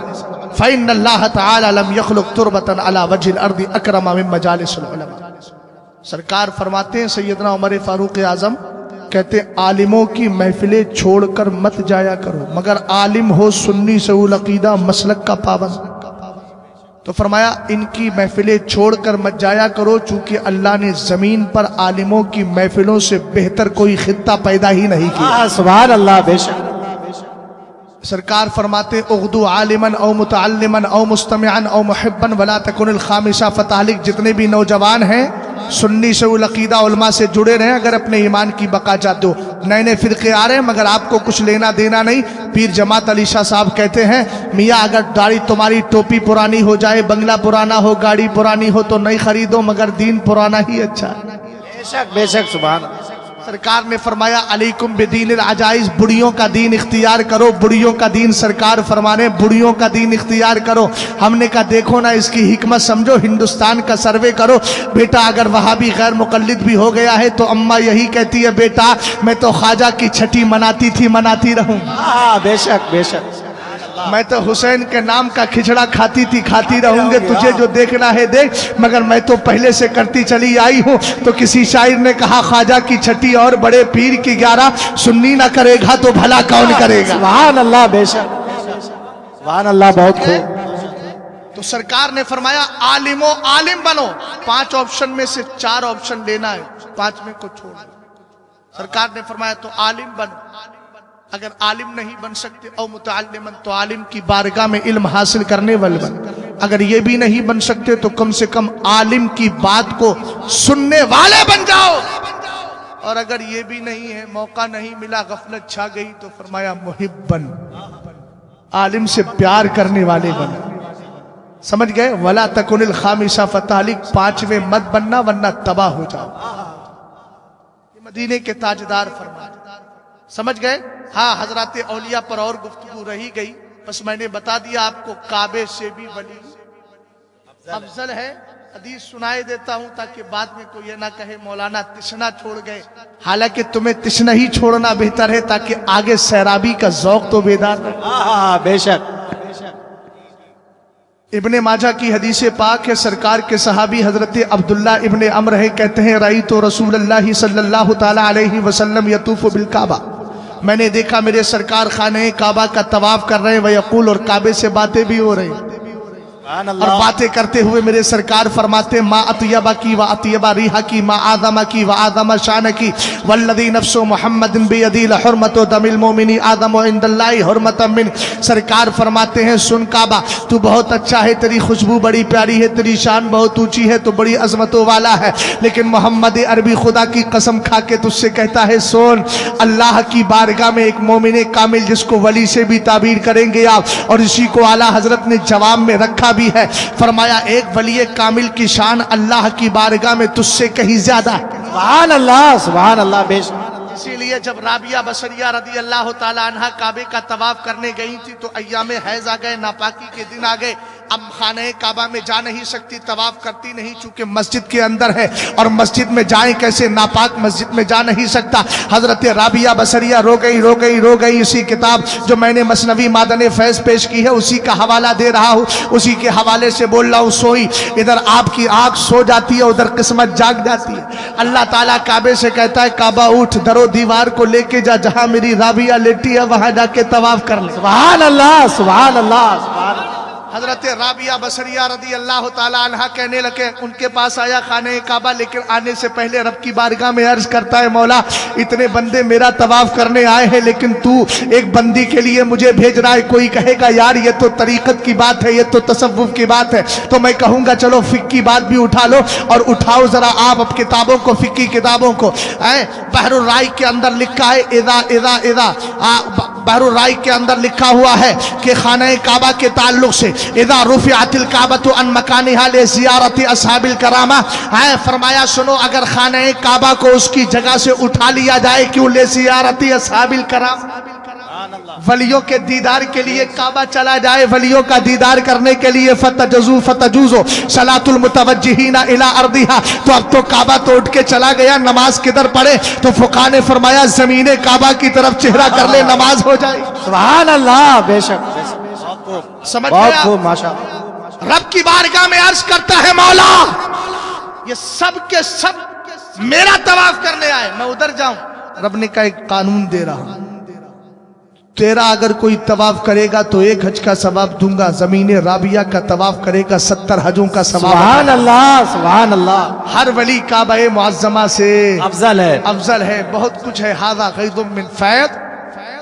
फ़इन्नल्लाह तआला लम यख़लुक़ तुरबतन अला वज्हिल अर्दि अकरमा मिन मजालिसिल उलमा। सरकार फरमाते हैं, सैयदना उमर फारूक आजम कहते आलिमों की महफिलें छोड़कर मत जाया करो, मगर आलिम हो सुन्नी से उल अकीदा मसलक का पाबंद। तो फरमाया इनकी महफिलें छोड़कर मत जाया करो, चूंकि अल्लाह ने जमीन पर आलिमों की महफिलों से बेहतर कोई खित्ता पैदा ही नहीं किया। सुभान अल्लाह, बेशक। सरकार फरमाते उग़दू आलिमन औ मुतअल्लिमन औ मुस्तमिअन औ मुहिब्बन वला तकुनिल खामिसा फताहलिक। जितने भी नौजवान हैं सुन्नी से उल अकीदा उलमा से जुड़े रहें अगर अपने ईमान की बका चाहते हो। नए नए फिरके आ रहे हैं मगर आपको कुछ लेना देना नहीं। पीर जमात अली शाह साहब कहते हैं, मियाँ अगर दाढ़ी तुम्हारी टोपी पुरानी हो जाए, बंगला पुराना हो, गाड़ी पुरानी हो तो नहीं खरीदो, मगर दीन पुराना ही अच्छा है। बेशक बेशक, सुभान। सरकार ने फरमाया अलैकुम बिदीनिल अजाइज, बुढ़ियों का दीन इख्तियार करो, बुढ़ियों का दीन सरकार फरमाने बुढ़ियों का दीन इख्तियार करो। हमने कहा देखो ना इसकी हिकमत समझो, हिंदुस्तान का सर्वे करो बेटा, अगर वहाँ भी गैर मुकल्लिद भी हो गया है तो अम्मा यही कहती है बेटा मैं तो ख्वाजा की छठी मनाती थी, मनाती रहूं। बेशक बेशक। मैं तो हुसैन के नाम का खिचड़ा खाती थी, खाती रहूंगे, तुझे जो देखना है देख, मगर मैं तो पहले से करती चली आई हूँ। तो किसी शायर ने कहा ख्वाजा की छठी और बड़े पीर की 11, सुन्नी ना करेगा तो भला कौन करेगा। सुभान अल्लाह, बेशक सुभान अल्लाह, बहुत खूब। तो सरकार ने फरमाया आलिमो आलिम बनो, 5 ऑप्शन में से 4 ऑप्शन लेना है, 5 में को छोड़। सरकार ने फरमाया तो आलिम बनो, अगर आलिम नहीं बन सकते और मुतअल्लिमन तो आलिम की बारगाह में इल्म हासिल करने वाले बन। अगर ये भी नहीं बन सकते तो कम से कम आलिम की बात को सुनने वाले बन जाओ। और अगर ये भी नहीं है, मौका नहीं मिला, गफलत छा गई, तो फरमाया मुहिब्बन, आलिम से प्यार करने वाले बन। समझ गए? वला तकुनिल खामिसा फतालिक, 5वें मत बनना वरना तबाह हो जाओ। मदीने के ताजदार फरमाए, समझ गए? हाँ, हजरत औलिया पर और गुफ्तगू रही गई, बस मैंने बता दिया आपको काबे से भी वली अफजल है। हदीस सुनाए देता हूं ताकि बाद में कोई ये ना कहे मौलाना तिश्ना छोड़ गए। हालांकि तुम्हें तिश्ना ही छोड़ना बेहतर है ताकि आगे सैराबी का जौक तो बेदार रहे। बेशक। इब्ने माजा की हदीस पाक है, सरकार के सहाबी हजरत अब्दुल्ला इब्ने अम्र है, कहते हैं रई तो रसूलुल्लाह सल्लल्लाहु ताला अलैहि वसल्लम यतूफु बिल काबा, मैंने देखा मेरे सरकार खाने काबा का तवाफ कर रहे हैं, वयक़ूल, और काबे से बातें भी हो रही, और बातें करते हुए मेरे सरकार फरमाते मा अतियबा की व अतियबा रिहा की, मा आदमा की व आदमा शान की, वल्लदी नफ्सु मुहम्मदिन बियदी लहुरमतु दमिल मोमिनी आदम इंदल्लाहि हुरमतम मिन। सरकार फरमाते हैं सुन काबा, तू बहुत अच्छा है, तेरी खुशबू बड़ी प्यारी है, तेरी शान बहुत ऊंची है, तो बड़ी अजमतों वाला है, लेकिन मोहम्मद अरबी खुदा की कसम खा के तुझसे कहता है सुन, अल्लाह की बारगाह में एक मोमिन कामिल जिसको वली से भी ताबीर करेंगे आप, और इसी को आला हजरत ने जवाब में रखा भी है। फरमाया एक वली कामिल की शान अल्लाह की बारगाह में तुझसे कहीं ज्यादा है। सुभान अल्लाह, सुभान अल्लाह, बेशक। इसीलिए जब राबिया बसरिया रदी अल्लाह ताला अन्हा काबे का तवाफ करने गई थी तो अय्यामे हैज आ गए, नापाकी के दिन आ गए। अब खाने काबा में जा नहीं सकती, तवाफ करती नहीं, चूंकि मस्जिद के अंदर है, और मस्जिद में जाए कैसे, नापाक मस्जिद में जा नहीं सकता। हजरत राबिया बसरिया रो गई रो गई रो गई। इसी किताब जो मैंने मसनवी मादने फैज पेश की है उसी का हवाला दे रहा हूँ, उसी के हवाले से बोल रहा हूँ। सोई, इधर आपकी आंख सो जाती है, उधर किस्मत जाग जाती है। अल्लाह ताला काबे से कहता है काबा उठ, दरो दीवार को लेके जा, जहां मेरी राबिया लेटी है वहां जाके तवाफ कर ले। सुभान अल्लाह, सुभान अल्लाह, सुभान। हजरत राबिया बसरिया रदी अल्लाह ताला अन्हा कहने लगे, उनके पास आया खाने काबा, लेकिन आने से पहले रब की बारगाह में अर्ज करता है मौला इतने बंदे मेरा तवाफ करने आए हैं, लेकिन तू एक बंदी के लिए मुझे भेज रहा है। कोई कहेगा यार ये तो तरीकत की बात है, ये तो तसव्वुफ की बात है, तो मैं कहूंगा चलो फिक की बात भी उठा लो, और उठाओ जरा आप अब किताबों को, फिक की किताबों को। बहरुल राई के अंदर लिखा है, इदा इदा इदा, बहरुल राई के अंदर लिखा हुआ है कि खाने काबा के ताल्लुक से इदा रुफिअतिल काबतु अन मकानिहा ले ज़ियारति अस्हाबिल करामा, है फरमाया सुनो, अगर खाने काबा को उसकी जगह से उठा लिया जाए, क्यों, ले ज़ियारति अस्हाबिल करामा, वलियों के दीदार के लिए काबा चला जाए, वलियों का दीदार करने के लिए फतजूजो सलातुल मुतवज्जिहीना इला अर्दिहा, तो अब तो काबा तो उठ के चला गया, नमाज किधर पढ़े, तो फुक़हा ने फरमाया जमीने काबा की तरफ चेहरा कर ले, नमाज हो जाए। सुभान अल्लाह, बेशक, समझ बहुत गया? खूब, माशाअल्लाह। रब की बारगाह में अर्ज करता है मौला ये सब के सब मेरा तवाफ करने आए, मैं उधर जाऊं। रब ने कहा एक कानून दे रहा हूं, तेरा अगर कोई तवाफ करेगा तो 1 हज का सवाब दूंगा, जमीन राबिया का तवाफ करेगा 70 हजों का सवाब। सुभान अल्लाह, सुभान अल्लाह। हर वली काबा मुअज़्ज़मा से अफजल है, अफजल है, बहुत कुछ है। हाज़ा ग़ैज़ुम मिन फ़ैज़,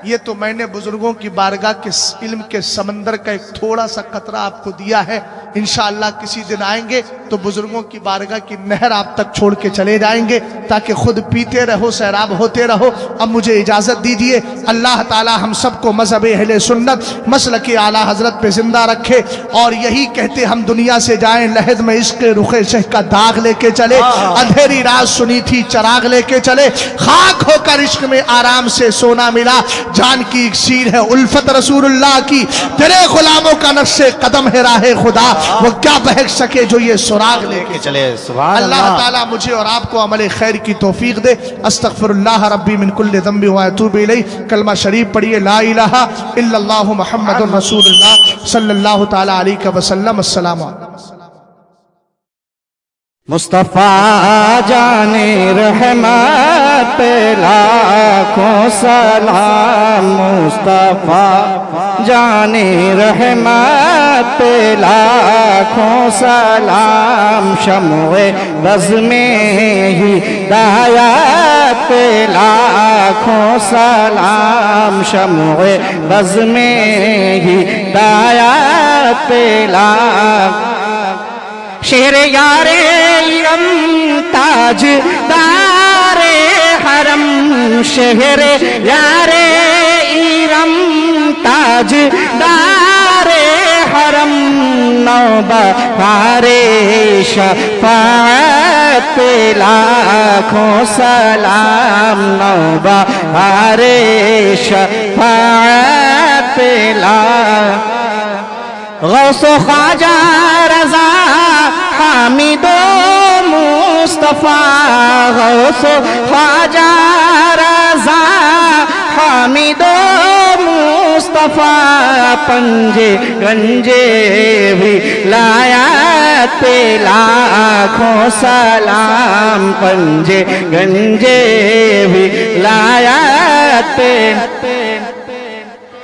ये तो मैंने बुजुर्गों की बारगाह के इल्म के समंदर का एक थोड़ा सा कतरा आपको दिया है। इंशाअल्लाह किसी दिन आएंगे तो बुजुर्गों की बारगाह की नहर आप तक छोड़ के चले जाएंगे ताकि खुद पीते रहो, सैराब होते रहो। अब मुझे इजाजत दीजिए, अल्लाह ताला हम सबको मजहब अहले सुन्नत मसलक आला हजरत पे जिंदा रखे। और यही कहते हम दुनिया से जाएं, लहद में इश्क रुखे शेख का दाग लेके चले, अंधेरी रात सुनी थी चराग लेके चले, खाक होकर इश्क में आराम से सोना मिला, जान की इक्सीर है उल्फत रसूलुल्लाह की, तेरे गुलामों का नक्शे कदम है राहे खुदा, वो क्या बहक सके जो ये सुराग लेके चले। अल्लाह ताला मुझे और आपको अमल खैर की तौफीक दे। अस्तगफिरुल्लाह रब्बी मिन कुल्लि ज़ंबि व अतूबु इलैह। कलमा शरीफ पढ़िए, ला इलाहा इल्लल्लाहु मुहम्मदुर रसूलुल्लाह सल्लल्लाहु तआला अलैहि वसल्लम। अस्सलामु अलैकुम। मुस्तफा जाने रहमत पे लाखों सलाम, मुस्तफा जाने रहमत पे लाखों सलाम, शम्वे बज़ में ही हिदायत पे लाखों सलाम, शम्वे बज़ में ही हिदायत पे लाखों। शेर यारे इरम ताज दारे हरम, शेर यारे इरम ताज दारे हरम, नौबहारे शफाअत पे लाखों सलाम, नौबहारे शफाअत पे लाखों। गौसो ख्वाजा रज़ा हामिदो मुस्तफ़ा, गौसो ख्वाजा रज़ा हामिदो मुस्तफ़ा, पंजे गंजे भी लायत पे लाखों सलाम, पंजे गंजे भी लायत पे।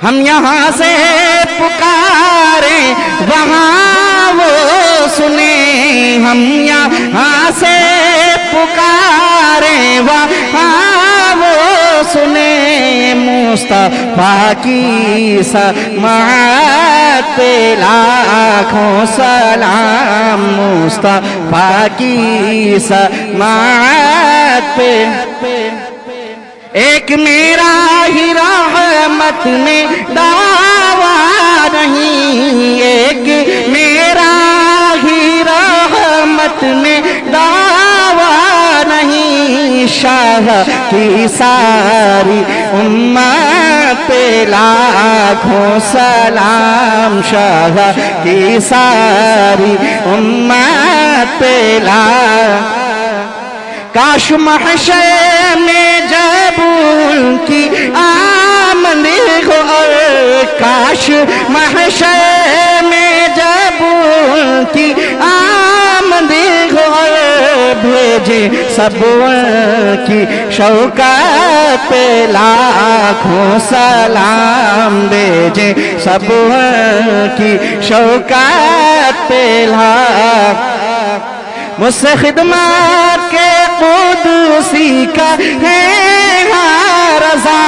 हम यहाँ से पुकारे वहाँ वो सुने, हम यहाँ से पुकारे वहाँ वो सुने, मुस्तफा की समाअत पे लाखों सलाम, मुस्तफा की समाअत पे। एक मेरा ही रहमत में दावा नहीं, एक मेरा ही रहमत में दावा नहीं, शाह की सारी उम्मत पे लाखों सलाम, शाह की सारी उम्मत पे लाखों। काश महशर में जब उनकी आमद हो, काश महशर में जब उनकी आमद हो, भेजे सब की शौकत पे लाखों सलाम, भेजे सब की शौकत पे लाखों। मुझसे खिदमत के कुदसी का है रज़ा,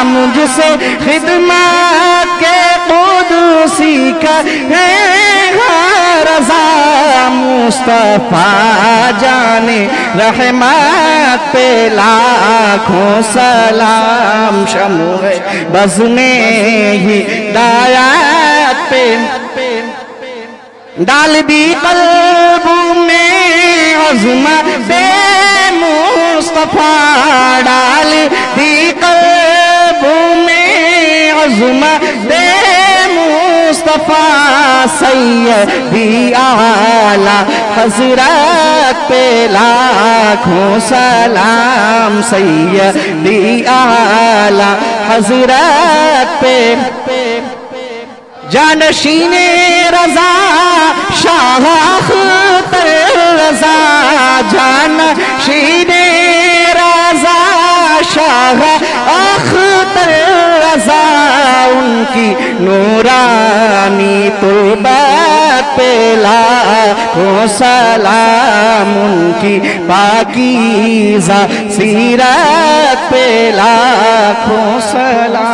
मुझसे खिदमत के कुदसी का है रज़ा, मुस्तफा जाने रहमत पे लाखों सलाम, शम्वे बज़ में ही हिदायत पे। डाल दी कल्ब में अज़मत मुस्तफा, डाल दी कल्ब में अज़मत मुस्तफा, सैयदी आला हज़रत पे लाखों सलाम, सैयदी आला हज़रत पे। जानशीने रज़ा शाह अख्तर रज़ा, जानशीने रज़ा शाह अख्तर रज़ा, उनकी नूरानी तुर्बत पे लाखों सलाम, उनकी पाकीज़ा सीरत पे लाखों सलाम।